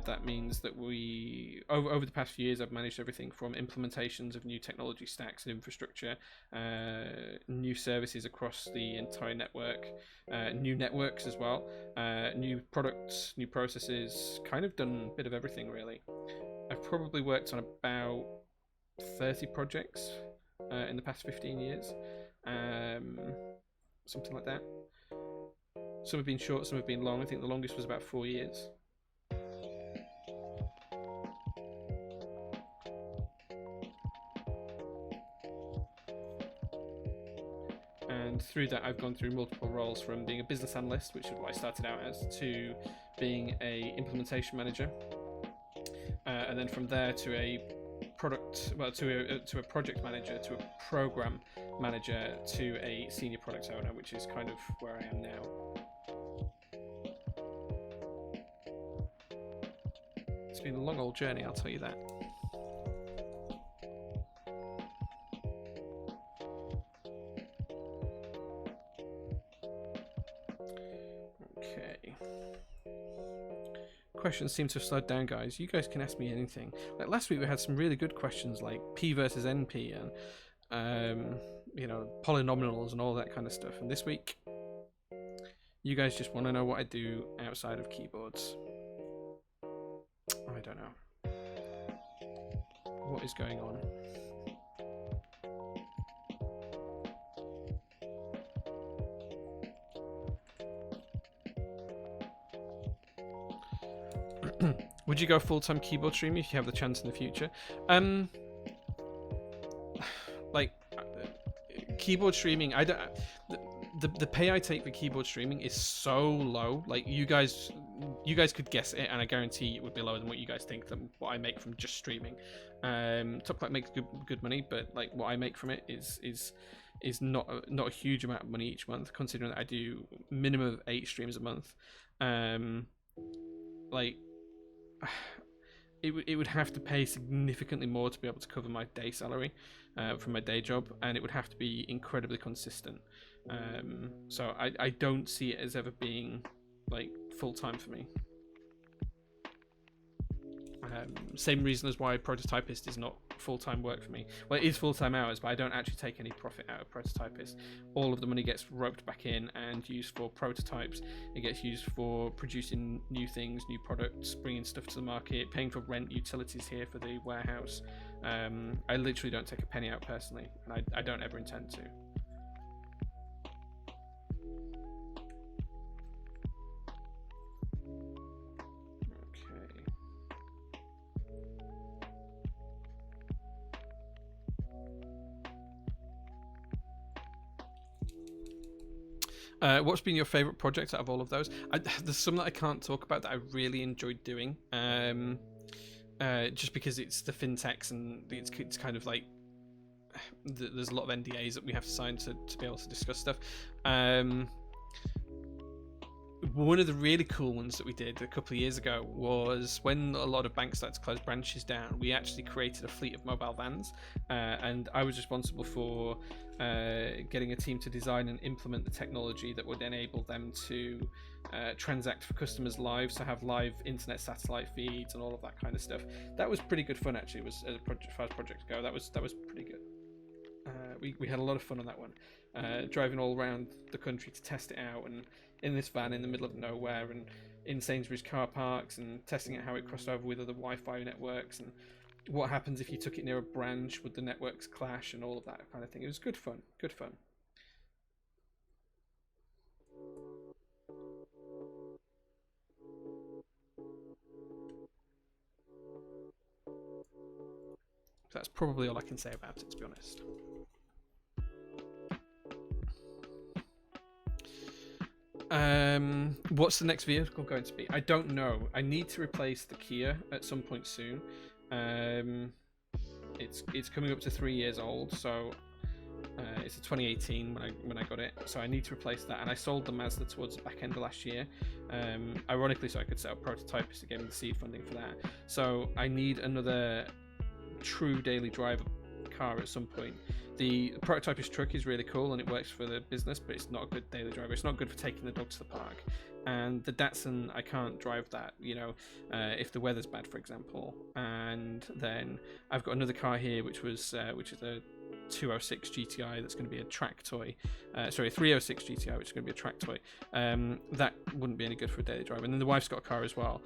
That means that we, over the past few years, I've managed everything from implementations of new technology stacks and infrastructure, new services across the entire network, new networks as well, new products, new processes, kind of done a bit of everything really. I've probably worked on about 30 projects in the past 15 years, something like that. Some have been short, some have been long. I think the longest was about 4 years. And through that, I've gone through multiple roles, from being a business analyst, which is what I started out as, to being a implementation manager, and then from there to a to a project manager, to a program manager, to a senior product owner, which is kind of where I am now. It's been a long old journey, I'll tell you that. Okay. Questions seem to have slowed down, guys. You guys can ask me anything. Like last week we had some really good questions like P versus NP and polynomials and all that kind of stuff. And this week you guys just want to know what I do outside of keyboards. I don't know. What is going on? Would you go full-time keyboard streaming if you have the chance in the future? Keyboard streaming, I don't. The pay I take for keyboard streaming is so low. Like you guys could guess it, and I guarantee it would be lower than what you guys think than what I make from just streaming. Top Clack makes good money, but like what I make from it is not a huge amount of money each month, considering that I do minimum of 8 streams a month. It would have to pay significantly more to be able to cover my day salary from my day job, and it would have to be incredibly consistent. So I don't see it as ever being like full-time for me. Same reason as why prototypist is not full-time work for me. Well, it is full-time hours, but I don't actually take any profit out of prototypist. All of the money gets roped back in and used for prototypes. It gets used for producing new things, new products, bringing stuff to the market, paying for rent, utilities here for the warehouse. I literally don't take a penny out personally, and I don't ever intend to. What's been your favorite project out of all of those? There's some that I can't talk about that I really enjoyed doing. Just because it's the fintechs and it's kind of like there's a lot of NDAs that we have to sign to be able to discuss stuff. One of the really cool ones that we did a couple of years ago was when a lot of banks started to close branches down, we actually created a fleet of mobile vans, and I was responsible for getting a team to design and implement the technology that would enable them to transact for customers live, so have live internet satellite feeds and all of that kind of stuff. That was pretty good fun, actually. It was as far as projects go, that was pretty good. We had a lot of fun on that one, driving all around the country to test it out, and in this van in the middle of nowhere, and in Sainsbury's car parks, and testing out how it crossed over with other Wi-Fi networks, and what happens if you took it near a branch, would the networks clash, and all of that kind of thing. It was good fun. That's probably all I can say about it, to be honest. What's the next vehicle going to be? I don't know. I need to replace the Kia at some point soon. It's coming up to 3 years old, so it's a 2018 when I got it. So I need to replace that, and I sold the Mazda towards the back end of last year. Ironically, so I could set up prototypes to get me the seed funding for that. So I need another true daily driver car at some point. The prototypist truck is really cool and it works for the business, but it's not a good daily driver. It's not good for taking the dog to the park. And the Datsun, I can't drive that, if the weather's bad, for example. And then I've got another car here, which is a 206 GTI that's going to be a track toy. 306 GTI, which is going to be a track toy. That wouldn't be any good for a daily driver. And then the wife's got a car as well,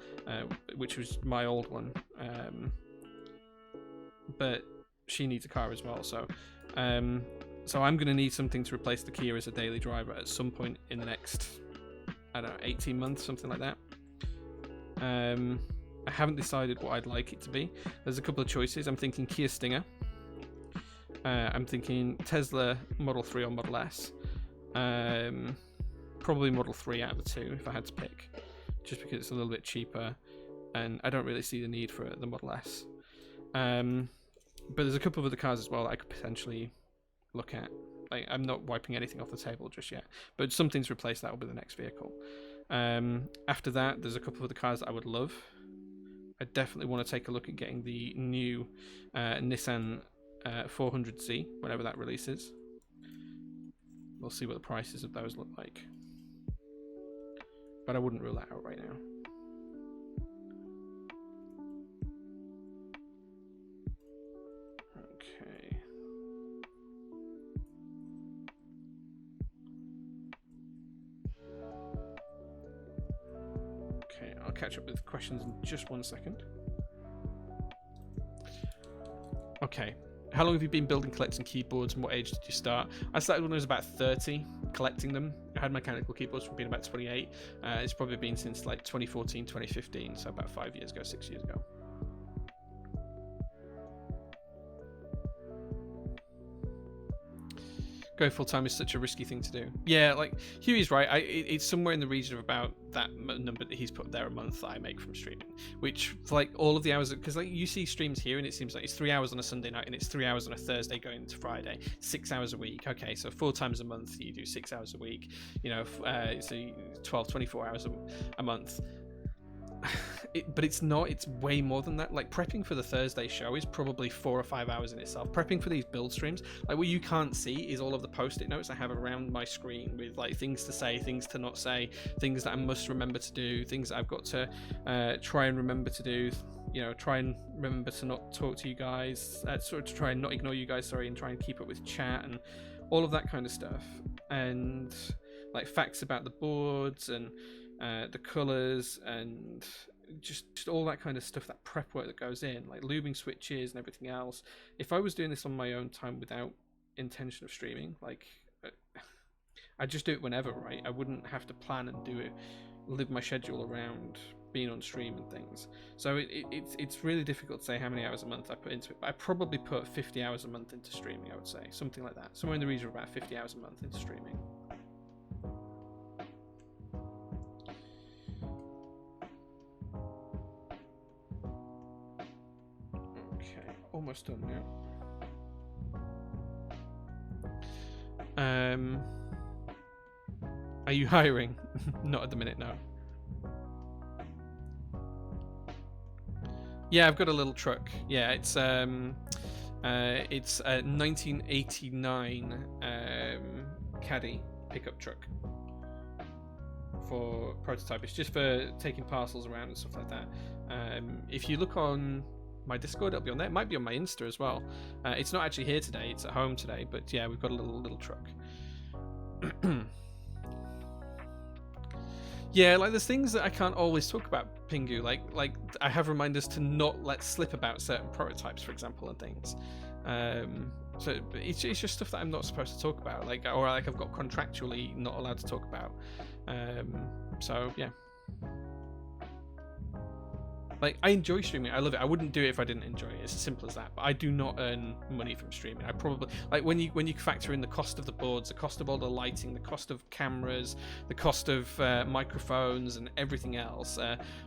which was my old one. But she needs a car as well, so I'm going to need something to replace the Kia as a daily driver at some point in the next, 18 months, something like that. I haven't decided what I'd like it to be. There's a couple of choices. I'm thinking Kia Stinger. I'm thinking Tesla Model 3 or Model S. Probably Model 3 out of the two if I had to pick, just because it's a little bit cheaper and I don't really see the need for the Model S. But there's a couple of other cars as well that I could potentially look at. Like, I'm not wiping anything off the table just yet, but something to replace that will be the next vehicle. After that, there's a couple of other cars that I would love. I definitely want to take a look at getting the new Nissan 400Z whenever that releases. We'll see what the prices of those look like, but I wouldn't rule that out right now. Okay, I'll catch up with questions in just 1 second. Okay, how long have you been collecting keyboards, and what age did you start? I started when I was about 30, collecting them. I had mechanical keyboards from being about 28. It's probably been since like 2014, 2015, so about 5 years ago, 6 years ago. Go full time is such a risky thing to do. Yeah, like Huey's right. It's somewhere in the region of about that number that he's put there a month that I make from streaming, which for like all of the hours, because like you see streams here and it seems like it's 3 hours on a Sunday night and it's 3 hours on a Thursday going into Friday, 6 hours a week. Okay, so 4 times a month you do 6 hours a week. So 12, 24 hours a month. But it's not, it's way more than that. Like prepping for the Thursday show is probably 4 or 5 hours in itself. Prepping for these build streams, like what you can't see is all of the post-it notes I have around my screen with like things to say, things to not say, things that I must remember to do, things that I've got to try and remember to do, try and remember to not talk to you guys, sort of to try and not ignore you guys, sorry, and try and keep up with chat and all of that kind of stuff. And like facts about the boards and the colors and just all that kind of stuff, that prep work that goes in, like lubing switches and everything else. If I was doing this on my own time without intention of streaming, like I'd just do it whenever, right? I wouldn't have to plan and do it, live my schedule around being on stream and things. So it's really difficult to say how many hours a month I put into it, but I probably put 50 hours a month into streaming, I would say, something like that, somewhere in the region of about 50 hours a month into streaming. almost done now. Are you hiring? Not at the minute, no. Yeah, I've got a little truck. Yeah, it's a 1989 Caddy pickup truck for prototype. It's just for taking parcels around and stuff like that. If you look on my Discord, it'll be on there. It might be on my Insta as well. It's not actually here today. It's at home today. But yeah, we've got a little truck. Yeah, like there's things that I can't always talk about, Pingu. Like I have reminders to not let slip about certain prototypes, for example, and things. So it's just stuff that I'm not supposed to talk about, or I've got contractually not allowed to talk about. So yeah. Like, I enjoy streaming. I love it. I wouldn't do it if I didn't enjoy it. It's as simple as that. But I do not earn money from streaming. I probably, like, when you factor in the cost of the boards, the cost of all the lighting, the cost of cameras, the cost of microphones and everything else,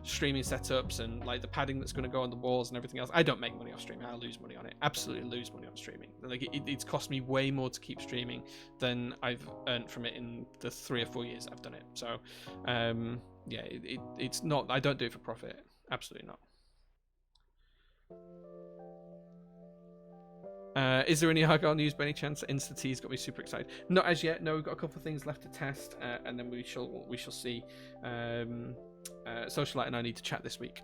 streaming setups and like the padding that's going to go on the walls and everything else, I don't make money off streaming. I lose money on it. Absolutely lose money on streaming. Like, it's cost me way more to keep streaming than I've earned from it in the 3 or 4 years I've done it. So, yeah, it's not. I don't do it for profit. Absolutely not. Is there any Argyle news by any chance? Insta-T's got me super excited. Not as yet. No, we've got a couple of things left to test, and then we shall see. Socialite and I need to chat this week.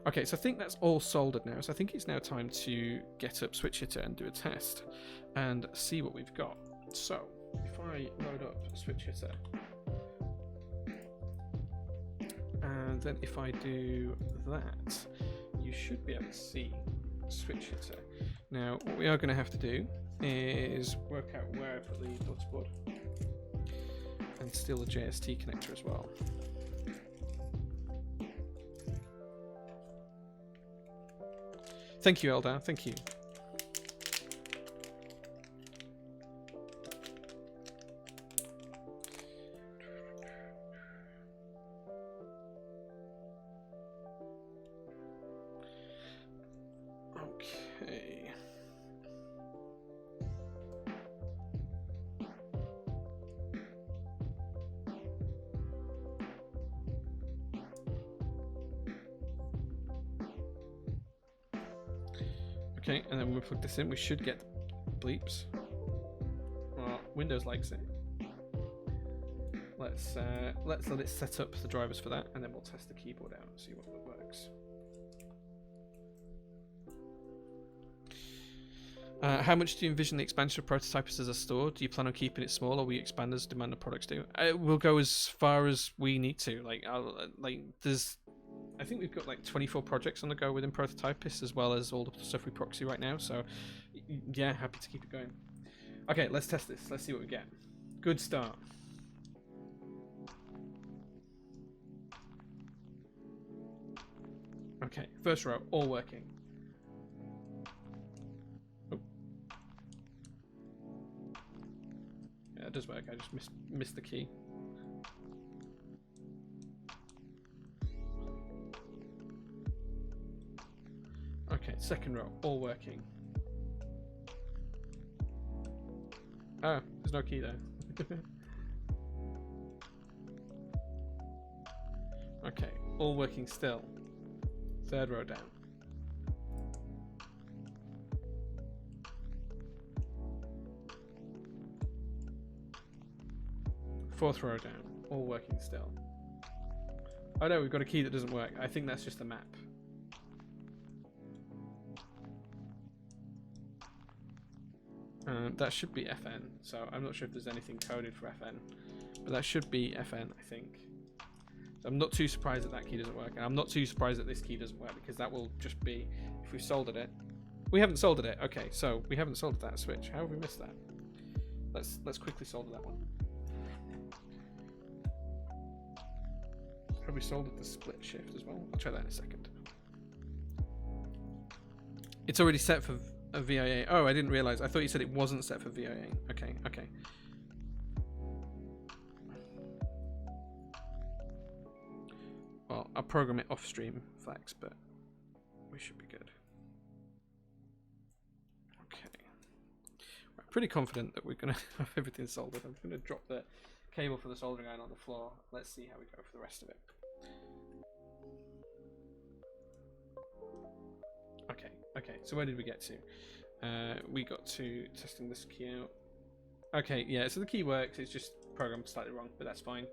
Okay, so I think that's all soldered now. So I think it's now time to get up Switch Hitter and do a test and see what we've got. So if I load up Switch Hitter. And then if I do that, you should be able to see Switch Hitter. Now, what we are going to have to do is work out where I put the daughter board and steal the JST connector as well. Thank you, Eldar. Thank you. Okay, and then when we plug this in, we should get bleeps. Well, Windows likes it. Let's let it set up the drivers for that, and then we'll test the keyboard out and see what works. How much do you envision the expansion of Prototypist as a store? Do you plan on keeping it small, or will you expand as demand of products do? We'll go as far as we need to. I think we've got like 24 projects on the go within Prototypist, as well as all the stuff we proxy right now. So, yeah, happy to keep it going. Okay, let's test this. Let's see what we get. Good start. Okay, first row, all working. Oh. Yeah, it does work. I just missed the key. Okay, second row, all working. Oh, there's no key there. Okay, all working still. Third row down. Fourth row down, all working still. Oh no, we've got a key that doesn't work. I think that's just the map. That should be FN, so I'm not sure if there's anything coded for FN, but that should be FN, I think. So I'm not too surprised that key doesn't work, and I'm not too surprised that this key doesn't work, because that will just be, if we've soldered it. We haven't soldered it. Okay, so we haven't soldered that switch. How have we missed that? Let's quickly solder that one. Have we soldered the split shift as well? I'll try that in a second. It's already set for a VIA. Oh, I didn't realize. I thought you said it wasn't set for VIA. Okay, okay. Well, I'll program it off stream, Flex, but we should be good. pretty confident that we're going to have everything soldered. I'm going to drop the cable for the soldering iron on the floor. Let's see how we go for the rest of it. Okay, so where did we get to? We got to testing this key out. Okay, yeah, so the key works, it's just programmed slightly wrong, but that's fine.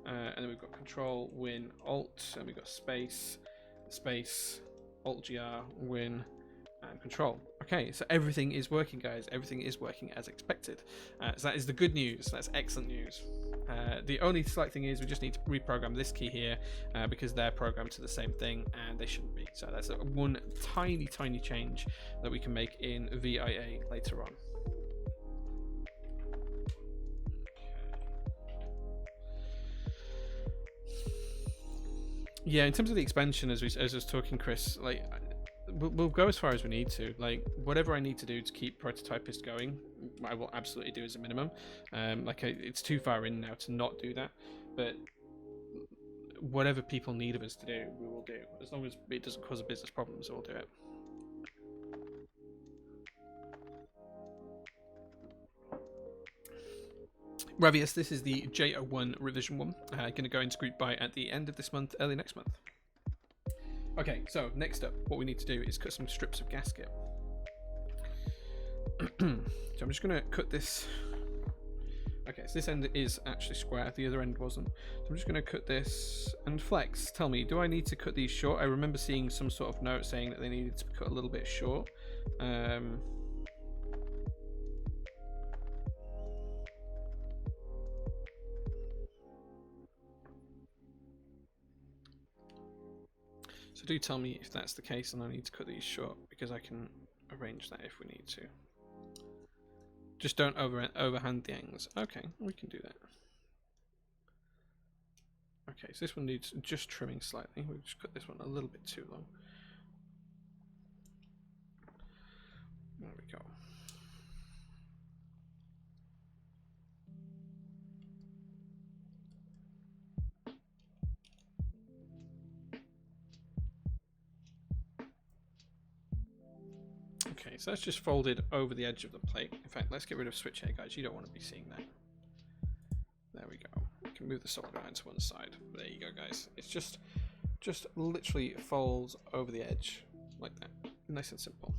And then we've got Control, Win, Alt, and we've got Space, Alt GR, Win, and Control. Okay, so everything is working, guys. Everything is working as expected. So that is the good news. That's excellent news. The only slight thing is we just need to reprogram this key here because they're programmed to the same thing and they shouldn't be. So that's one tiny change that we can make in VIA later on. Yeah, in terms of the expansion, as I was talking, Chris, like we'll go as far as we need to. Like whatever I need to do to keep Prototypist going, I will absolutely do as a minimum. It's too far in now to not do that, but whatever people need of us to do, we will do. As long as it doesn't cause a business problem, so we'll do it. Ravius, this is the J01 revision 1. Going to go into group buy at the end of this month, early next month. Okay, so next up, what we need to do is cut some strips of gasket. So I'm just going to cut this. Okay, so this end is actually square, the other end wasn't. So I'm just going to cut this. And Flex, tell me, do I need to cut these short? I remember seeing some sort of note saying that they needed to be cut a little bit short. So do tell me if that's the case and I need to cut these short, because I can arrange that if we need to. Just don't overhand the angles. Okay, we can do that. Okay, so this one needs just trimming slightly. We'll just cut this one a little bit too long. There we go. Okay, so that's just folded over the edge of the plate. In fact, let's get rid of switch here, guys. You don't want to be seeing that. There we go. We can move the solder iron to one side. There you go, guys. It's just literally folds over the edge like that. Nice and simple.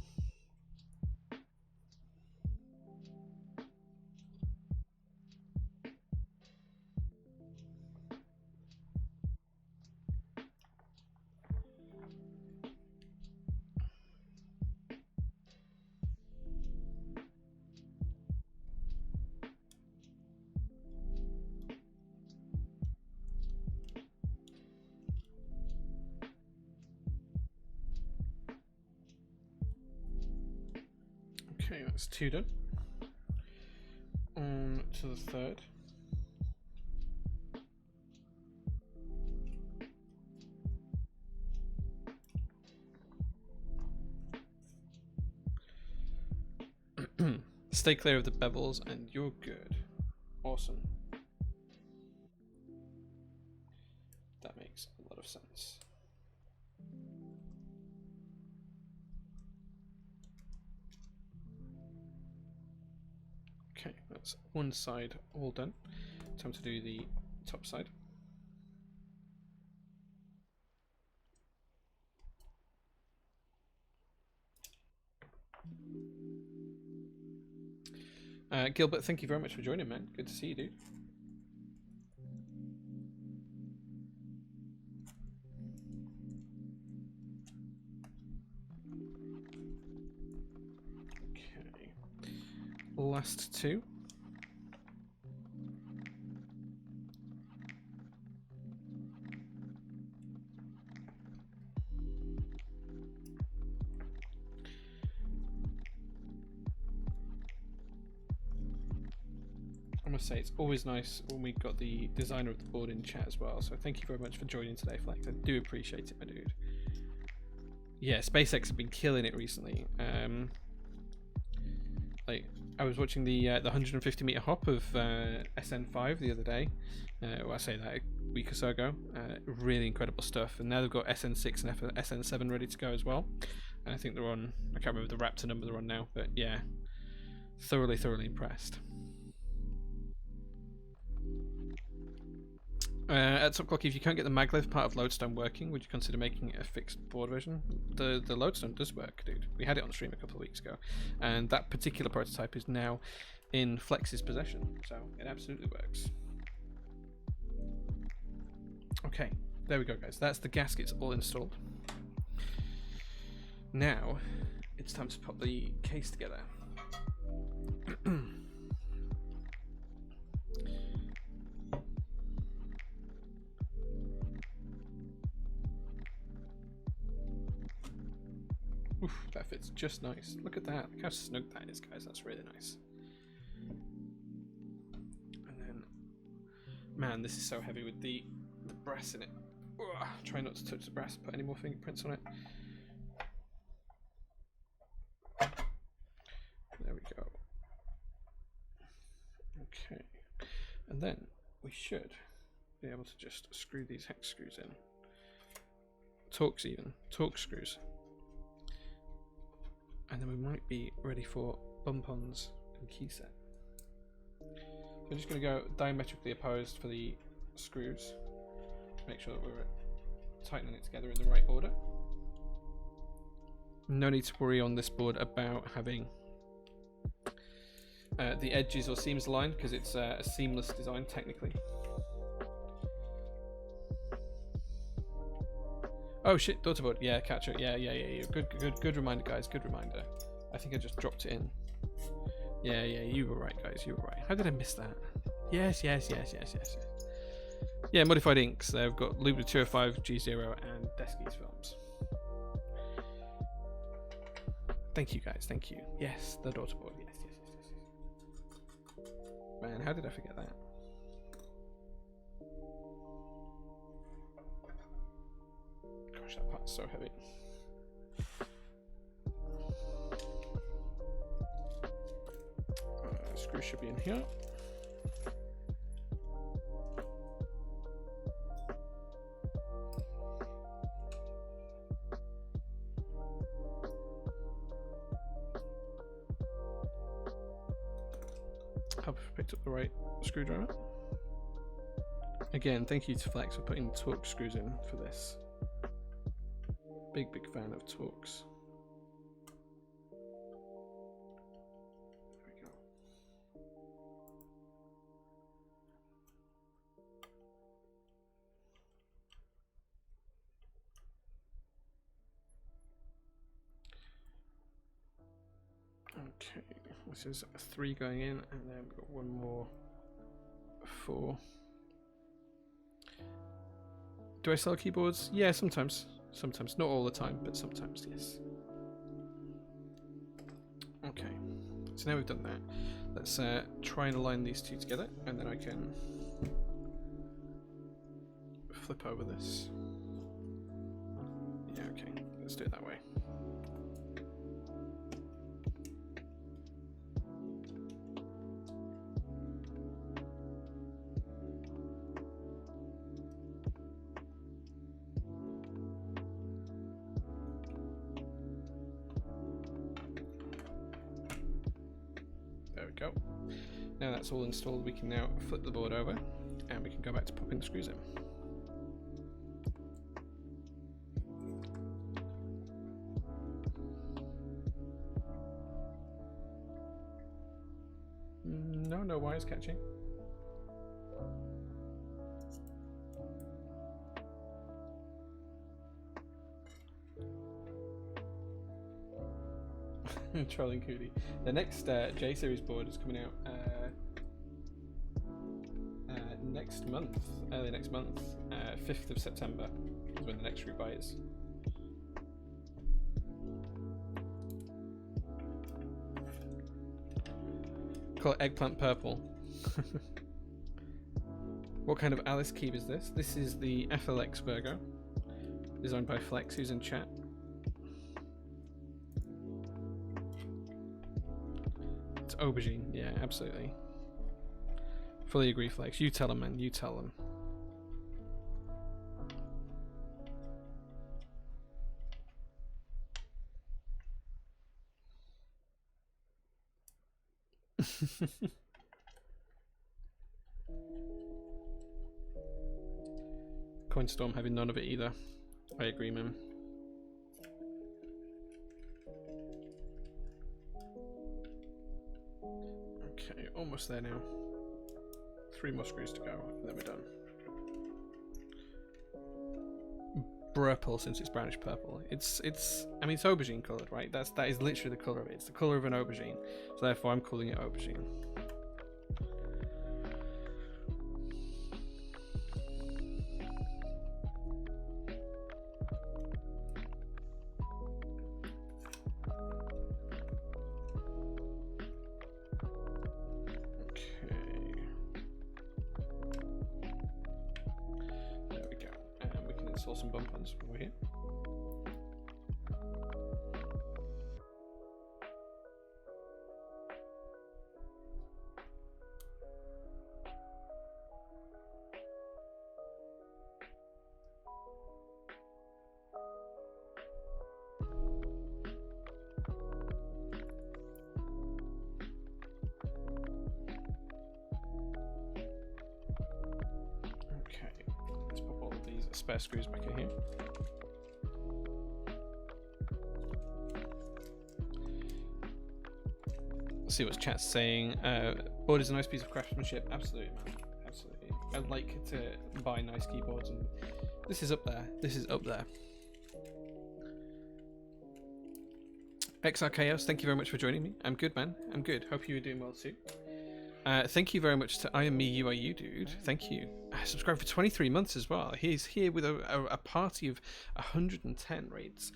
Okay, that's 2 done. On to the third. Stay clear of the bevels and you're good. Awesome. That makes a lot of sense. Okay, that's one side all done. Time to do the top side. Gilbert, thank you very much for joining, man. Good to see you, dude. Okay. Last two. I must say, it's always nice when we got the designer of the board in chat as well. So thank you very much for joining today, Flex. I do appreciate it, my dude. Yeah, SpaceX have been killing it recently. Like I was watching the 150 meter hop of SN5 the other day. Well, I say that a week or so ago. Really incredible stuff. And now they've got SN6 and SN7 ready to go as well. And I think they're on. I can't remember the Raptor number they're on now, but yeah. Thoroughly impressed. At Top Clock, if you can't get the maglev part of Lodestone working, would you consider making it a fixed board version? The Lodestone does work, dude. We had it on stream a couple of weeks ago, and that particular prototype is now in Flex's possession, so it absolutely works. Okay, there we go, guys. That's the gaskets all installed. Now, it's time to pop the case together. Oof, that fits just nice. Look at that. Look how snug that is, guys. That's really nice. And then, man, this is so heavy with the brass in it. Ugh, try not to touch the brass, put any more fingerprints on it. There we go. Okay. And then we should be able to just screw these hex screws in. Torx even. Torx screws. And then we might be ready for bump-ons and key set. So I'm just going to go diametrically opposed for the screws. Make sure that we're tightening it together in the right order. No need to worry on this board about having the edges or seams aligned, because it's a seamless design technically. Oh shit, daughterboard. Yeah, catcher. Yeah. Good reminder, guys. Good reminder. I think I just dropped it in. Yeah. You were right, guys. You were right. How did I miss that? Yes. Yeah, modified inks. They've got Lubra 205, G0, and Deskies films. Thank you, guys. Thank you. Yes, the daughterboard. Yes. Man, how did I forget that? Gosh, that part's so heavy. Screw should be in here. I've picked up the right screwdriver. Again, thank you to Flex for putting Torx screws in for this. Big fan of Torx. There we go. Okay, this is 3 going in, and then we've got one more 4. Do I sell keyboards? Yeah, sometimes. Not all the time, but sometimes, yes. Okay, so now we've done that. Let's try and align these two together, and then I can flip over this. Yeah, okay, let's do it that way. Go. Now that's all installed, we can now flip the board over and we can go back to popping the screws in. No wires catching. Trolling Cootie. The next J series board is coming out next month, early next month, 5th of September is when the next group buy is. Call it eggplant purple. What kind of Alice key is this? This is the FLX Virgo, designed by Flex, who's in chat. It's aubergine, yeah, absolutely. Fully agree, Flex. You tell them, man. You tell them. Coinstorm having none of it either. I agree, man. Okay, almost there now. 3 more screws to go, and then we're done. Purple, since it's brownish purple. It's I mean, it's aubergine coloured, right? That is literally the colour of it. It's the colour of an aubergine. So therefore I'm calling it aubergine. Some bump ons over here. Spare screws back in here. Let's see what chat's saying. Board is a nice piece of craftsmanship. Absolutely, man. Absolutely. I'd like to buy nice keyboards, and this is up there. This is up there. XR Chaos, thank you very much for joining me. I'm good, man. I'm good. Hope you are doing well too. Thank you very much to I Am Me, You Are You, dude. Thank you. Subscribed for 23 months as well. He's here with a party of 110 raiders,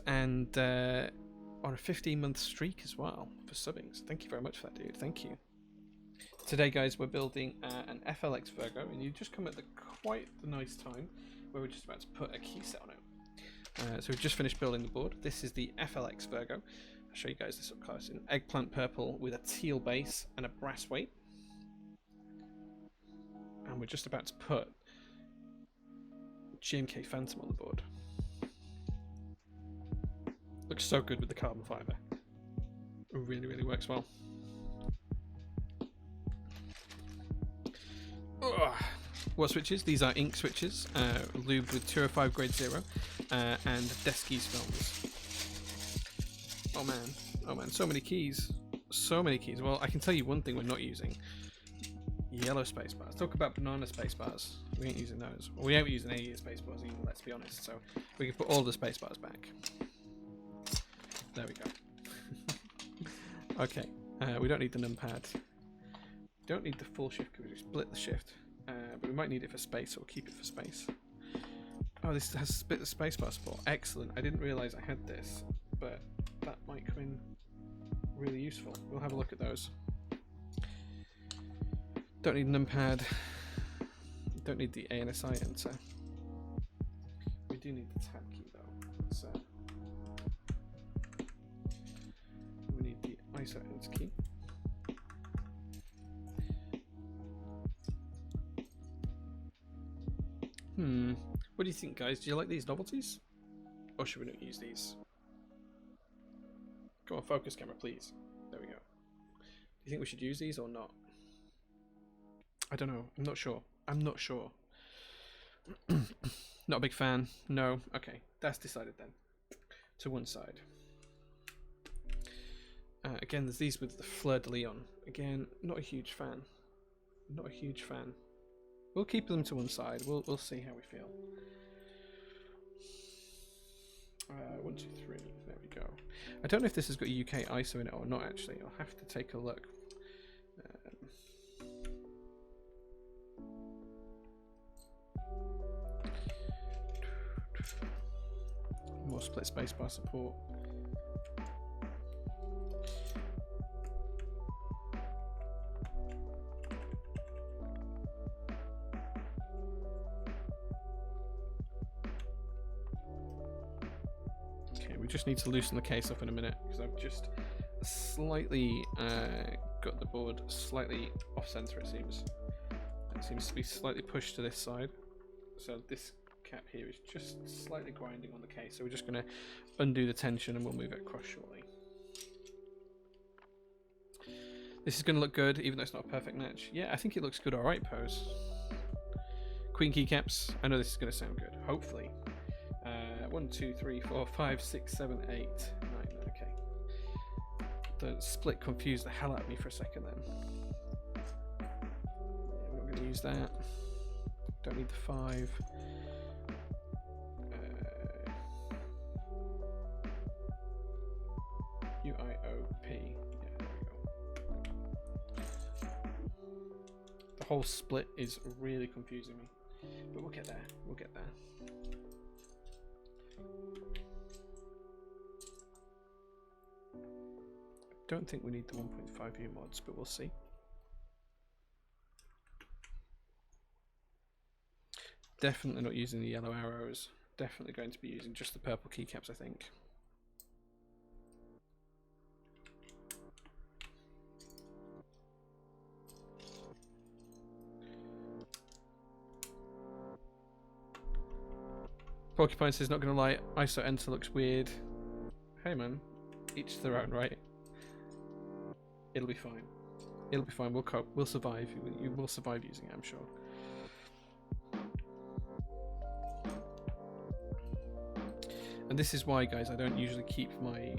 and on a 15-month streak as well for subbing. So thank you very much for that, dude. Thank you. Today, guys, we're building an FLX Virgo, and you just come at quite the nice time where we're just about to put a key set on it. So we've just finished building the board. This is the FLX Virgo. I'll show you guys this up close. In eggplant purple with a teal base and a brass weight. And we're just about to put GMK Phantom on the board. Looks so good with the carbon fibre. It really, really works well. Ugh. What switches? These are ink switches, lubed with 205 grade 0 and Deskey's films. Oh man, so many keys. So many keys. Well, I can tell you one thing we're not using. Yellow space bars. Talk about banana space bars. We ain't using those. Well, we ain't using any space bars even, let's be honest. So we can put all the space bars back. There we go. Okay, we don't need the numpad. Don't need the full shift because we split the shift. But we might need it for space, so we'll keep it for space. Oh, this has split the spacebar support. Excellent. I didn't realise I had this, but that might come in really useful. We'll have a look at those. Don't need numpad. Don't need the ANSI enter. We do need the tab key though. So we need the ISO enter key. What do you think, guys? Do you like these novelties? Or should we not use these? Come on, focus camera, please. There we go. Do you think we should use these or not? I don't know. I'm not sure. I'm not sure. Not a big fan. No. Okay, that's decided then. To one side. Again, there's these with the Fleur de Lyon. Again, not a huge fan. Not a huge fan. We'll keep them to one side. We'll see how we feel. 1, 2, 3. There we go. I don't know if this has got UK ISO in it or not. Actually, I'll have to take a look. More split spacebar support. Okay, we just need to loosen the case up in a minute because I've just slightly got the board slightly off center. It seems to be slightly pushed to this side, so this cap here is just slightly grinding on the case, so we're just going to undo the tension and we'll move it across shortly. This is going to look good, even though it's not a perfect match. Yeah, I think it looks good. All right, pose. Queen keycaps. I know this is going to sound good. Hopefully. 1, 2, 3, 4, 5, 6, 7, 8, 9. Okay. The split confused the hell out of me for a second then. Yeah, we're not going to use that. Don't need the 5. UIOP. Yeah, there we go. The whole split is really confusing me. But we'll get there. We'll get there. Don't think we need the 1.5U mods, but we'll see. Definitely not using the yellow arrows. Definitely going to be using just the purple keycaps, I think. Porcupine says, not gonna lie, ISO enter looks weird. Hey man, each their own, right? It'll be fine. It'll be fine. We'll cope. We'll survive. You will survive using it, I'm sure. And this is why, guys, I don't usually keep my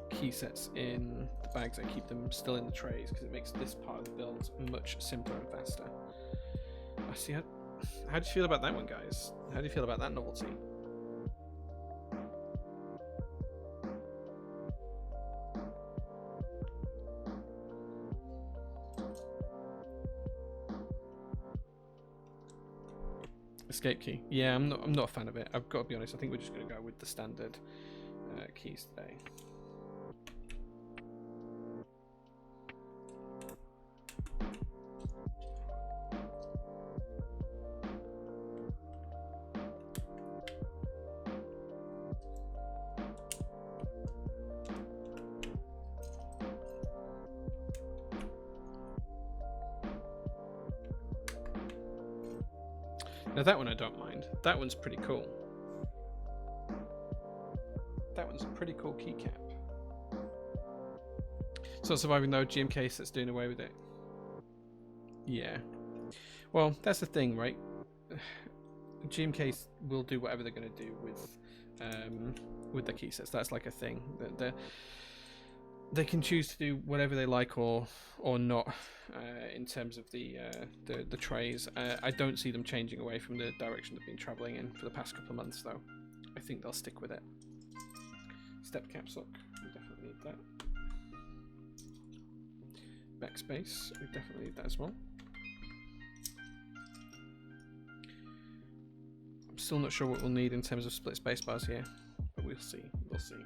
key sets in the bags. I keep them still in the trays because it makes this part of the build much simpler and faster. I see. How do you feel about that one, guys? How do you feel about that novelty? Escape key. Yeah, I'm not a fan of it. I've got to be honest. I think we're just going to go with the standard keys today. Now that one I don't mind. That one's pretty cool. That one's a pretty cool keycap. It's not surviving though. GMK that's doing away with it. Yeah. Well, that's the thing, right? GMK will do whatever they're going to do with the key sets. That's like a thing. They can choose to do whatever they like or not in terms of the trays. I don't see them changing away from the direction they've been travelling in for the past couple of months, though. I think they'll stick with it. Step caps look, we definitely need that. Backspace, we definitely need that as well. I'm still not sure what we'll need in terms of split space bars here, but we'll see. We'll see.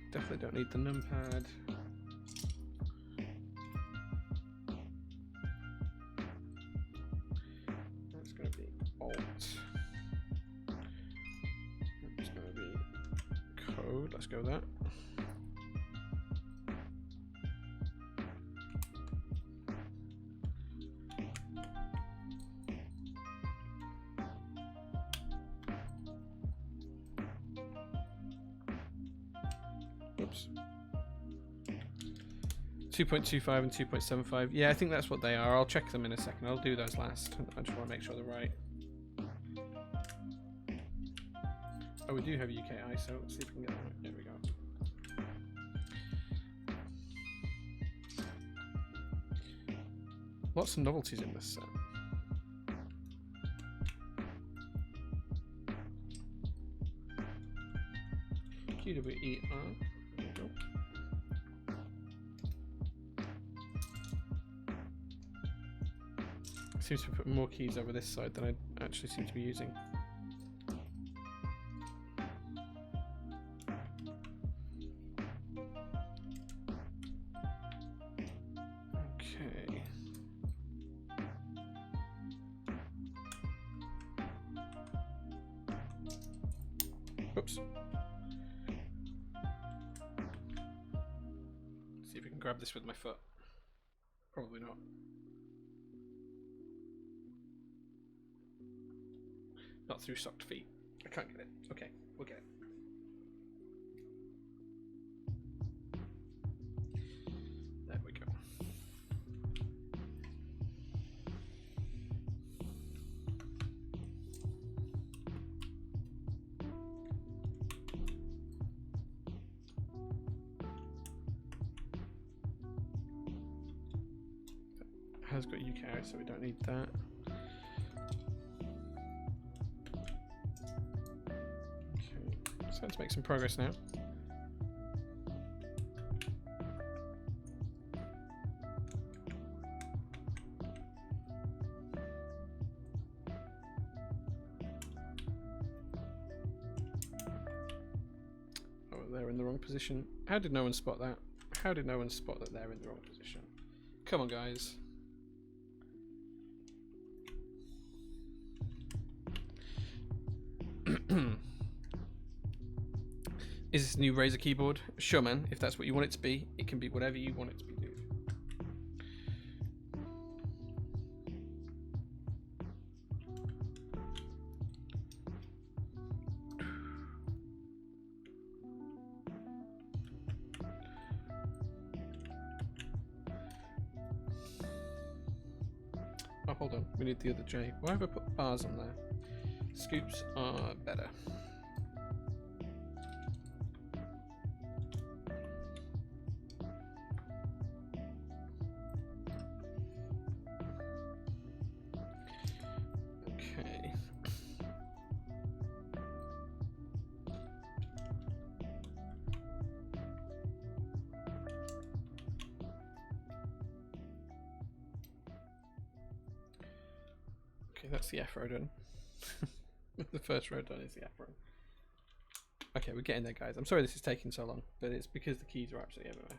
Definitely don't need the numpad. That's going to be Alt. That's going to be code. Let's go with that. Oops. 2.25 and 2.75. Yeah, I think that's what they are. I'll check them in a second. I'll do those last. I just want to make sure they're right. Oh, we do have UK ISO. Let's see if we can get that right. There we go. Lots of novelties in this set. QWER. There we go. Seems to put more keys over this side than I actually seem to be using. Okay. Oops. See if we can grab this with my foot. Probably not. Not through socked feet. I can't get it. Okay, we'll get it. has got UK, so we don't need that. Okay, so let's make some progress now. Oh, they're in the wrong position. How did no one spot that? How did no one spot that they're in the wrong position? Come on, guys. Is this a new Razer keyboard? Sure, man. If that's what you want it to be, it can be whatever you want it to be, dude. Oh, hold on. We need the other J. Why have I put bars on there? Scoops are better. Okay. Okay, that's the F row done. The first row done is the F row. Okay, we're getting there, guys. I'm sorry this is taking so long, but it's because the keys are absolutely everywhere.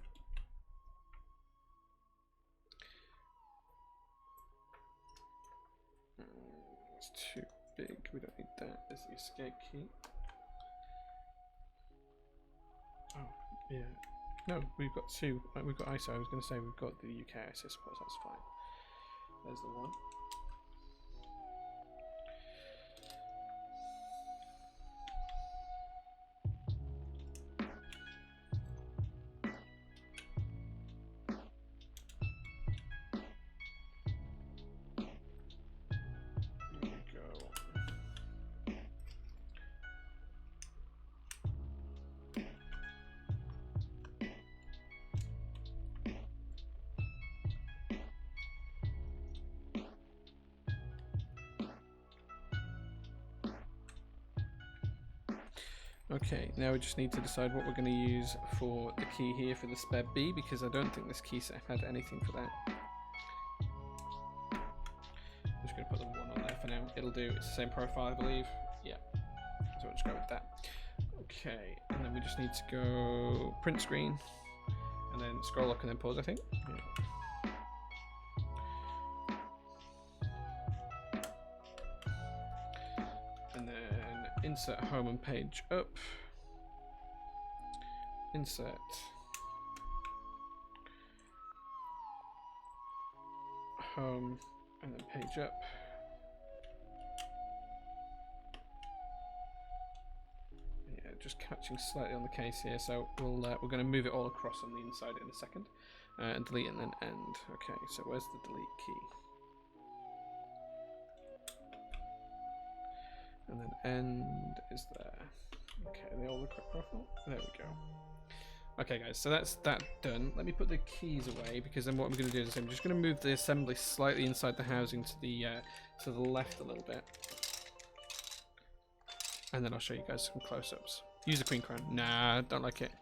It's too big. We don't need that. There's the escape key. Oh, yeah. No, we've got two. We've got ISO. I was going to say we've got the UK ISO support. That's fine. There's the one. Okay, now we just need to decide what we're going to use for the key here for the spare B, because I don't think this key set had anything for that. I'm just going to put the one on there for now. It'll do. It's the same profile, I believe. Yeah. So we'll just go with that. Okay, and then we just need to go print screen, and then scroll lock and then pause, I think. Yeah. Insert home and page up. Insert home and then page up. Yeah, just catching slightly on the case here, so we're going to move it all across on the inside in a second, and delete and then end. Okay, so where's the delete key? And then end is there. Okay, they all the correct profile. There we go. Okay, guys, so that's that done. Let me put the keys away, because then what I'm going to do is I'm just going to move the assembly slightly inside the housing to the left a little bit, and then I'll show you guys some close-ups. Use the queen crown. Nah, don't like it.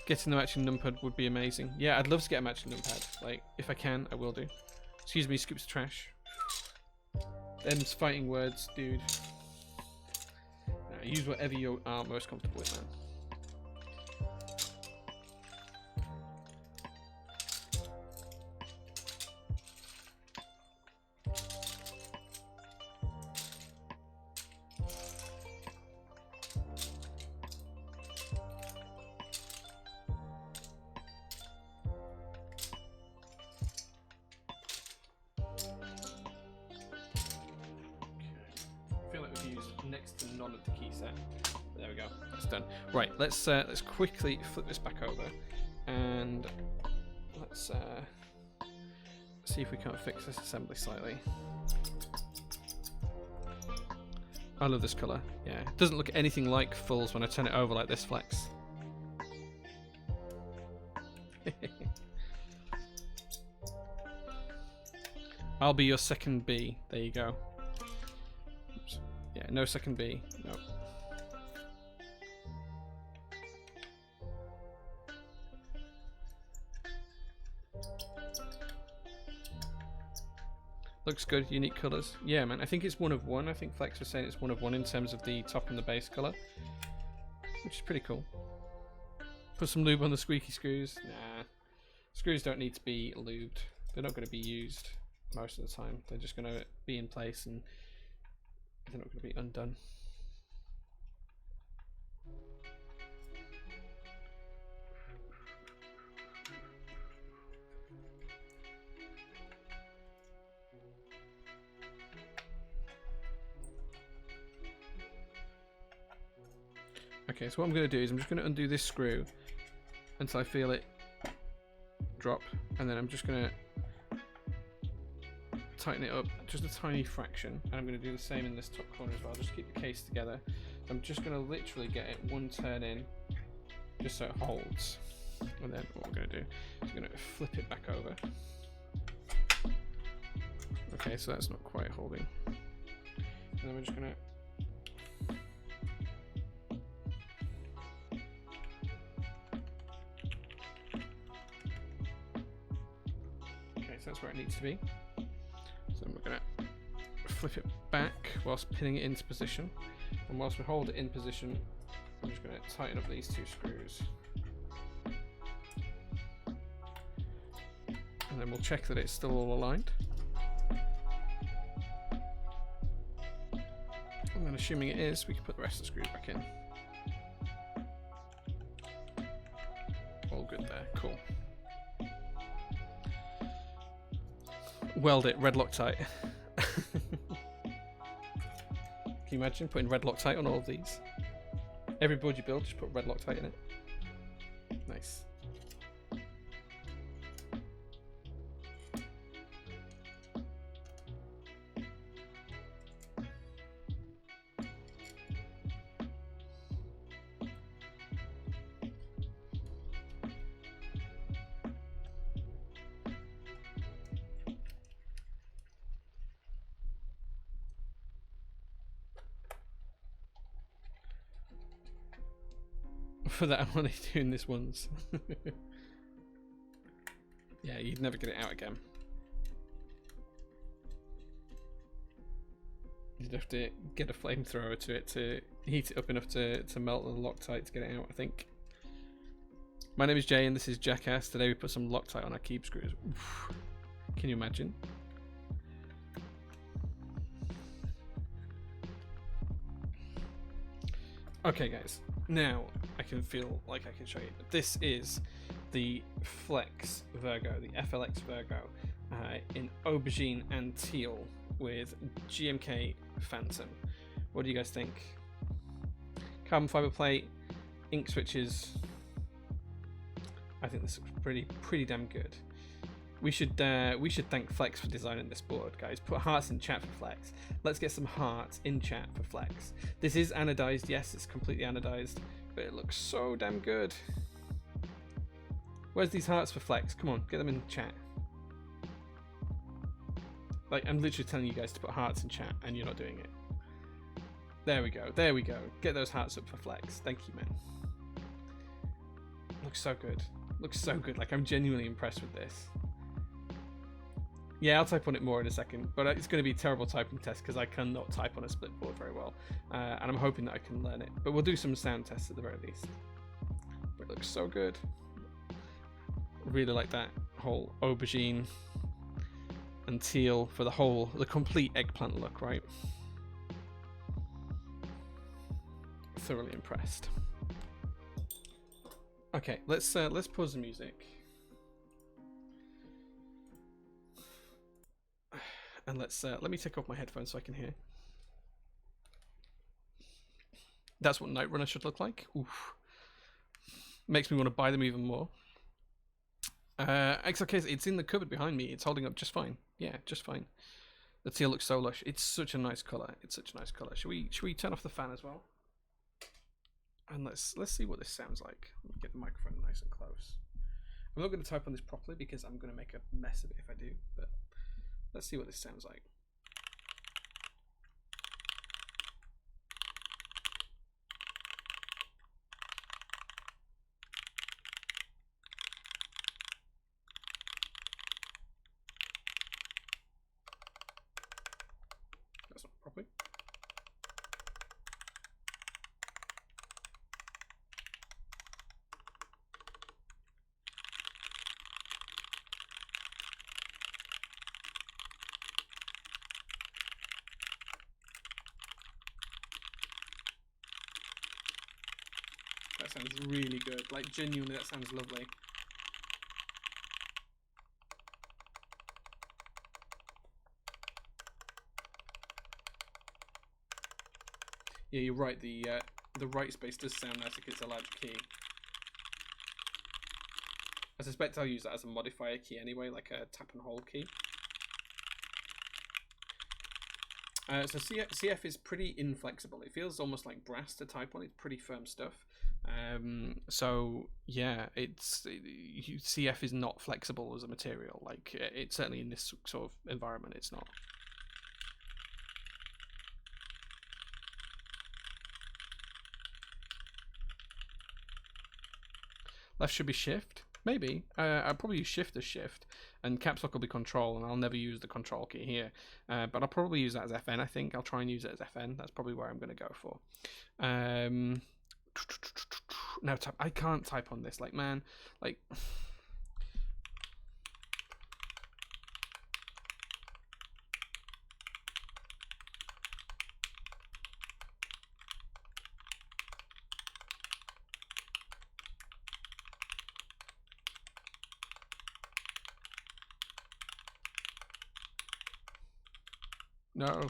Getting the matching numpad would be amazing. Yeah, I'd love to get a matching numpad. Like, if I can, I will do. Excuse me, scoops of trash. Them's fighting words, dude. Use whatever you are most comfortable with, man. Next to none of the key set. There we go. That's done. Right. Let's quickly flip this back over, and let's see if we can't fix this assembly slightly. I love this color. Yeah, it doesn't look anything like fulls when I turn it over like this, Flex. I'll be your second B. There you go. Oops. Yeah, no second B. No. Looks good, unique colours. Yeah, man, I think it's one of one. I think Flex was saying it's one of one in terms of the top and the base colour, which is pretty cool. Put some lube on the squeaky screws. Nah, screws don't need to be lubed. They're not going to be used most of the time. They're just going to be in place and they're not going to be undone. Okay, so what I'm going to do is I'm just going to undo this screw until I feel it drop, and then I'm just going to tighten it up just a tiny fraction, and I'm going to do the same in this top corner as well. Just keep the case together. I'm just going to literally get it one turn in just so it holds, and then what we're going to do is we're going to flip it back over. Okay, so that's not quite holding, and then we're just going to that's where it needs to be. So we're going to flip it back whilst pinning it into position, and whilst we hold it in position, I'm just going to tighten up these two screws, and then we'll check that it's still all aligned, and then assuming it is, we can put the rest of the screws back in. All good there, cool. Weld it, red Loctite. Can you imagine putting red Loctite on all of these? Every board you build, just put red Loctite in it. Nice. For that, I'm only doing this once. Yeah, you'd never get it out again. You'd have to get a flamethrower to it to heat it up enough to melt the Loctite to get it out, I think. My name is Jay and this is Jackass. Today we put some Loctite on our keep screws. Oof. Can you imagine? Okay guys, now I can feel like I can show you. This is the FLX Virgo, the FLX Virgo, in aubergine and teal with GMK Phantom. What do you guys think? Carbon fiber plate, ink switches. I think this looks pretty damn good. We should thank Flex for designing this board, guys. Put hearts in chat for Flex. Let's get some hearts in chat for Flex. This is anodized, yes, it's completely anodized, but it looks so damn good. Where's these hearts for Flex? Come on, get them in chat. Like, I'm literally telling you guys to put hearts in chat, and you're not doing it. There we go, there we go. Get those hearts up for Flex. Thank you, man. Looks so good. Looks so good. Like, I'm genuinely impressed with this. Yeah, I'll type on it more in a second, but it's going to be a terrible typing test because I cannot type on a split board very well, and I'm hoping that I can learn it. But we'll do some sound tests at the very least. But it looks so good. Really like that whole aubergine and teal for the complete eggplant look, right? Thoroughly impressed. Okay, let's pause the music. And let me take off my headphones so I can hear. That's what Night Runner should look like. Oof. Makes me want to buy them even more. It's okay, it's in the cupboard behind me. It's holding up just fine. Yeah, just fine. The teal looks so lush. It's such a nice color. It's such a nice color. Should we turn off the fan as well? And let's see what this sounds like. Let me get the microphone nice and close. I'm not going to type on this properly because I'm going to make a mess of it if I do, but Let's see what this sounds like. That's not properly. That sounds really good. Like, genuinely, that sounds lovely. Yeah, you're right. The right space does sound nice like it's a large key. I suspect I'll use that as a modifier key anyway, like a tap and hold key. So CF is pretty inflexible. It feels almost like brass to type on. It's pretty firm stuff. So yeah, CF is not flexible as a material. Like, it's certainly in this sort of environment, it's not. Left should be shift, maybe. I'll probably use shift as shift, and caps lock will be control, and I'll never use the control key here. But I'll probably use that as FN, I think. I'll try and use it as FN. That's probably where I'm going to go for. Now, I can't type on this. Like, man, like... No.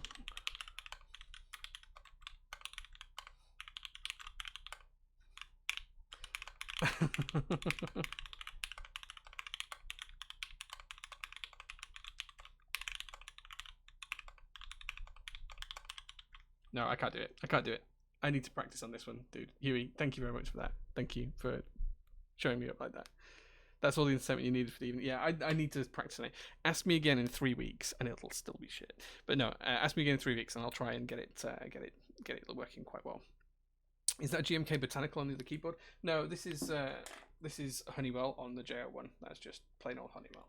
No, I can't do it. I can't do it. I need to practice on this one, dude. Huey, thank you very much for that. Thank you for showing me up like that. That's all the entertainment you needed for the evening. Yeah, I need to practice on it. Ask me again in 3 weeks, and it'll still be shit. But no, ask me again in 3 weeks, and I'll try and get it working quite well. Is that GMK Botanical on the other keyboard? No, this is Honeywell on the JO1. That's just plain old Honeywell.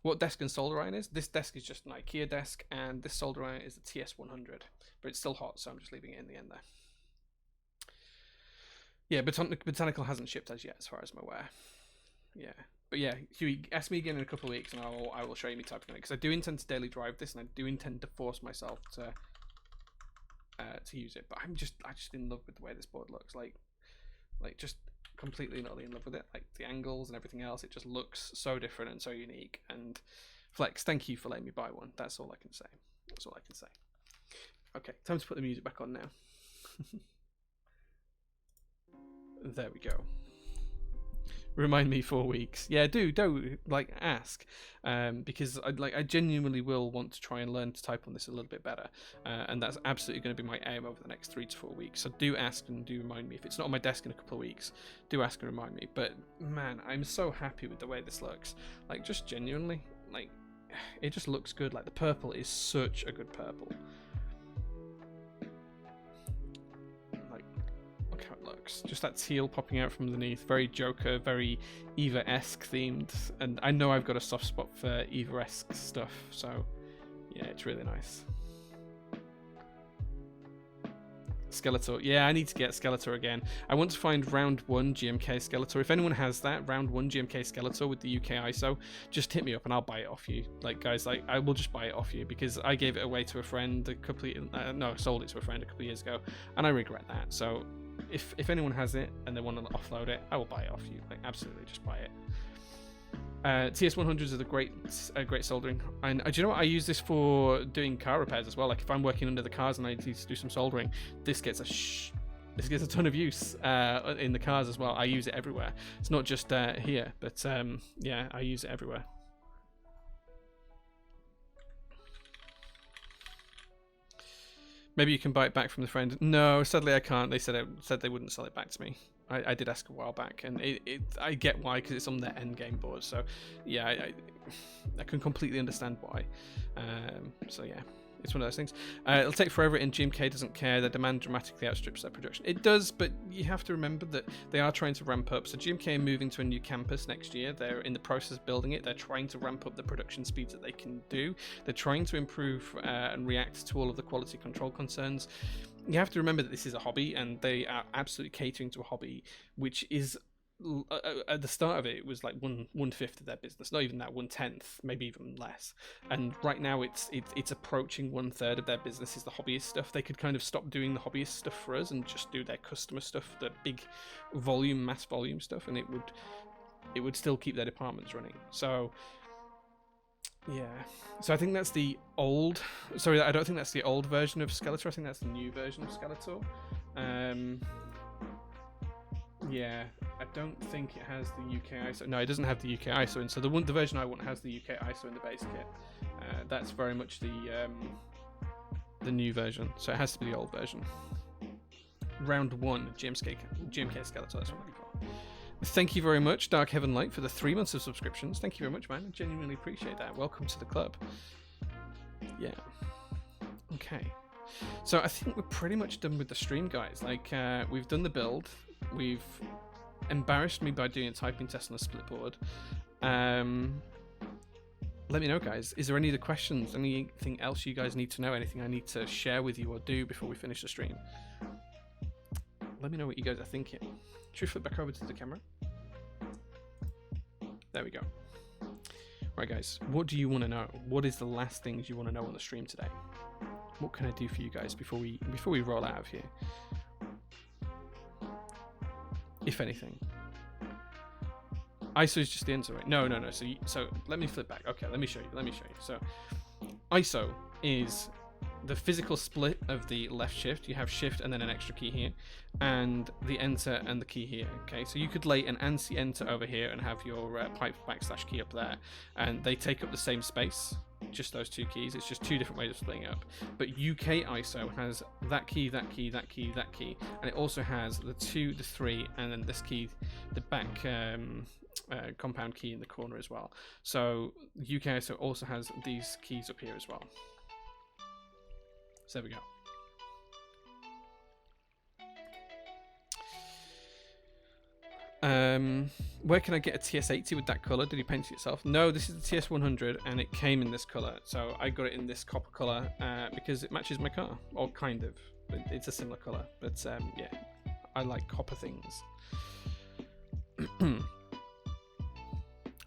What desk and solder iron is? This desk is just an IKEA desk, and this solder iron is the TS100, but it's still hot, so I'm just leaving it in the end there. Yeah, Botanical hasn't shipped as yet, as far as I'm aware. Yeah, but yeah, Huey, ask me again in a couple of weeks, and I will show you me typing on it, because I do intend to daily drive this, and I do intend to force myself to use it. But I'm just in love with the way this board looks. Like just completely and utterly in love with it. Like the angles and everything else, it just looks so different and so unique. And Flex, thank you for letting me buy one. That's all I can say. That's all I can say. Okay, time to put the music back on now. There we go. Remind me 4 weeks. Yeah, do like ask, because I genuinely will want to try and learn to type on this a little bit better, and that's absolutely going to be my aim over the next 3 to 4 weeks. So do ask and do remind me. If it's not on my desk in a couple of weeks, do ask and remind me. But man, I'm so happy with the way this looks. Like, just genuinely, like, it just looks good. Like, the purple is such a good purple. How it looks, just that teal popping out from underneath, very Joker, very Eva-esque themed, and I know I've got a soft spot for Eva-esque stuff, so yeah, it's really nice. Skeletor, yeah, I need to get Skeletor again. I want to find round 1 GMK Skeletor. If anyone has that round 1 GMK Skeletor with the UK ISO, just hit me up and I'll buy it off you. Like, guys, like, I will just buy it off you, because I gave it away to a friend a couple of, no, I sold it to a friend a couple of years ago, and I regret that. So if anyone has it and they want to offload it, I will buy it off you. Like, absolutely, just buy it. TS100s are the great soldering, and do you know what? I use this for doing car repairs as well. Like, if I'm working under the cars and I need to do some soldering, this gets a ton of use in the cars as well. I use it everywhere. It's not just here, but yeah, I use it everywhere. Maybe you can buy it back from the friend. No, sadly I can't. They said they wouldn't sell it back to me. I did ask a while back, and I get why, because it's on their end game board. So yeah, I can completely understand why. So yeah, it's one of those things. It'll take forever, and GMK doesn't care. Their demand dramatically outstrips their production. It does, but you have to remember that they are trying to ramp up. So GMK are moving to a new campus next year. They're in the process of building it. They're trying to ramp up the production speeds that they can do. They're trying to improve and react to all of the quality control concerns. You have to remember that this is a hobby, and they are absolutely catering to a hobby, which is at the start of it was like 1/5 of their business, not even that, 1/10, maybe even less. And right now it's approaching 1/3 of their business is the hobbyist stuff. They could kind of stop doing the hobbyist stuff for us and just do their customer stuff, the big volume, mass volume stuff, and it would still keep their departments running. So yeah, so I think that's the old. Sorry, I don't think that's the old version of Skeletor. I think that's the new version of Skeletor. Yeah, I don't think it has the UK ISO. No, it doesn't have the UK ISO in. So the version I want has the UK ISO in the base kit. That's very much the new version. So it has to be the old version. Round 1, GMK Skeletor. That's what I'm looking for. Thank you very much, Dark Heaven Light, for the 3 months of subscriptions. Thank you very much, man. I genuinely appreciate that. Welcome to the club. Yeah. Okay. So I think we're pretty much done with the stream, guys. Like, we've done the build. We've embarrassed me by doing a typing test on a split board. Let me know, guys. Is there any other questions? Anything else you guys need to know? Anything I need to share with you or do before we finish the stream? Let me know what you guys are thinking. Should we flip back over to the camera? There we go. Right, guys. What do you want to know? What is the last things you want to know on the stream today? What can I do for you guys before we roll out of here? If anything. ISO is just the answer, right? No. So let me flip back. Okay, let me show you. So ISO is the physical split of the left shift. You have shift and then an extra key here, and the enter and the key here. Okay, so you could lay an ANSI enter over here and have your pipe / key up there, and they take up the same space. Just those 2 keys. It's just 2 different ways of splitting up. But UK ISO has that key, that key, that key, that key, and it also has the 2, the 3, and then this key, the back compound key in the corner as well. So UK ISO also has these keys up here as well. So there we go. Where can I get a TS80 with that color? Did you paint it yourself? No, this is the TS100 and it came in this color. So I got it in this copper color because it matches my car, or kind of. It's a similar color, but yeah, I like copper things.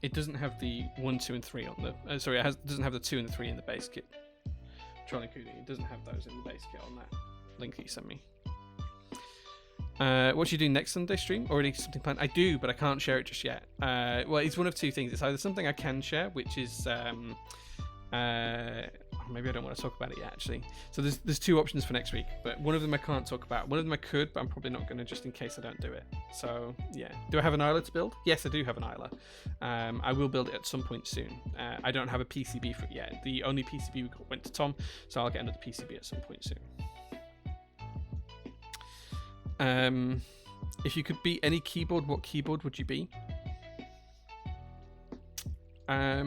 It doesn't have the 1, 2, and 3 on the. Sorry, it doesn't have the 2 and the 3 in the base kit. It doesn't have those in the base kit on that link that you sent me. What should you do next Sunday stream? Already something planned? I do, but I can't share it just yet. Well, it's one of 2 things. It's either something I can share, which is maybe I don't want to talk about it yet, actually. So there's 2 options for next week, but one of them I can't talk about. One of them I could, but I'm probably not going to, just in case I don't do it. So yeah. Do I have an Isla to build? Yes, I do have an Isla. I will build it at some point soon. I don't have a PCB for it yet. The only PCB we got went to Tom, so I'll get another PCB at some point soon. If you could be any keyboard, what keyboard would you be? I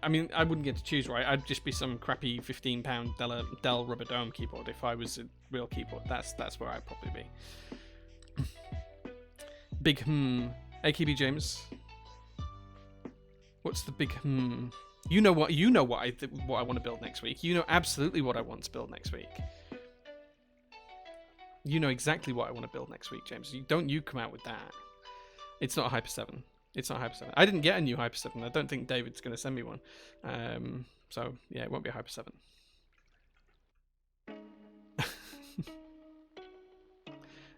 mean, I wouldn't get to choose, right? I'd just be some crappy £15 Dell Rubber Dome keyboard if I was a real keyboard. That's where I'd probably be. Big AKB James. What's the big You know what I want to build next week. You know absolutely what I want to build next week. You know exactly what I want to build next week, James. Don't you come out with that. It's not a Hyper 7. It's not a Hyper 7. I didn't get a new Hyper 7. I don't think David's going to send me one. So, yeah, it won't be a Hyper 7.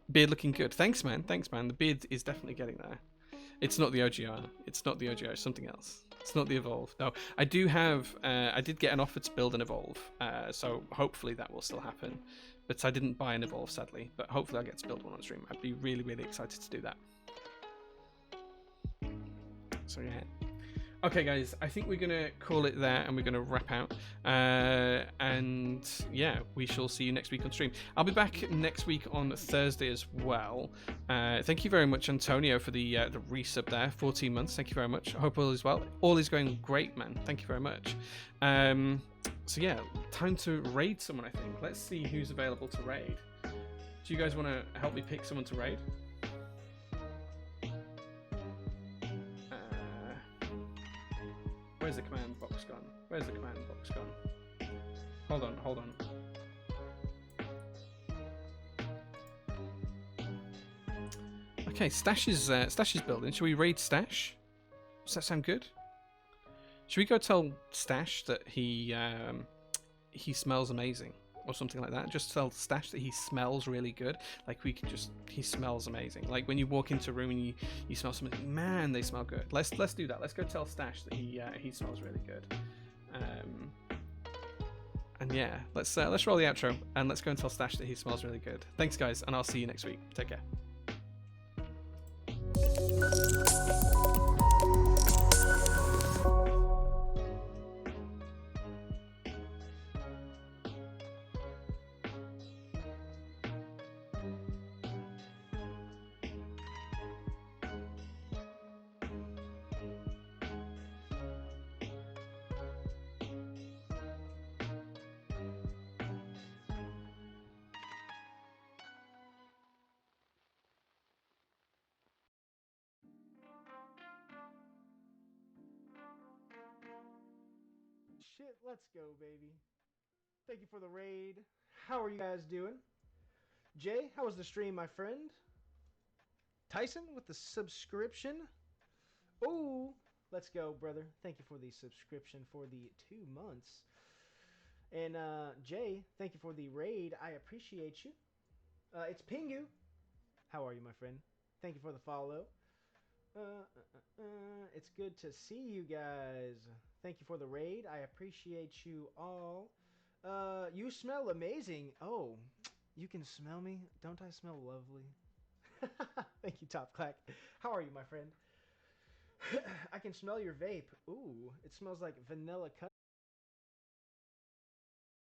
Beard looking good. Thanks, man. The beard is definitely getting there. It's not the OGR. It's something else. It's not the Evolve. No, I do have... I did get an offer to build an Evolve. So hopefully that will still happen. But I didn't buy an Evolve, sadly. But hopefully I'll get to build one on stream. I'd be really, really excited to do that. So yeah. Okay, guys, I think we're gonna call it there, and we're gonna wrap out. And yeah, we shall see you next week on stream. I'll be back next week on Thursday as well. Thank you very much, Antonio, for the resub there. 14 months. Thank you very much. I hope all is well. All is going great, man. Thank you very much. So yeah, time to raid someone. I think. Let's see who's available to raid. Do you guys want to help me pick someone to raid? Where's the command box gone? Where's the command box gone? Hold on, hold on. Okay, Stash is building. Should we raid Stash? Does that sound good? Should we go tell Stash that he smells amazing or something like that? Just tell Stash that he smells really good. Like he smells amazing. Like when you walk into a room and you smell something, man, they smell good. Let's do that. Let's go tell Stash that he smells really good. And yeah, let's roll the outro and let's go and tell Stash that he smells really good. Thanks, guys, and I'll see you next week. Take care. Shit, let's go, baby. Thank you for the raid. How are you guys doing? Jay, how was the stream, my friend? Tyson with the subscription. Oh, let's go, brother. Thank you for the subscription for the 2 months. And Jay, thank you for the raid. I appreciate you. It's Pingu. How are you, my friend? Thank you for the follow. It's good to see you guys. Thank you for the raid. I appreciate you all. You smell amazing. Oh, you can smell me? Don't I smell lovely? Thank you, Top Clack. How are you, my friend? I can smell your vape. Ooh, it smells like vanilla cut.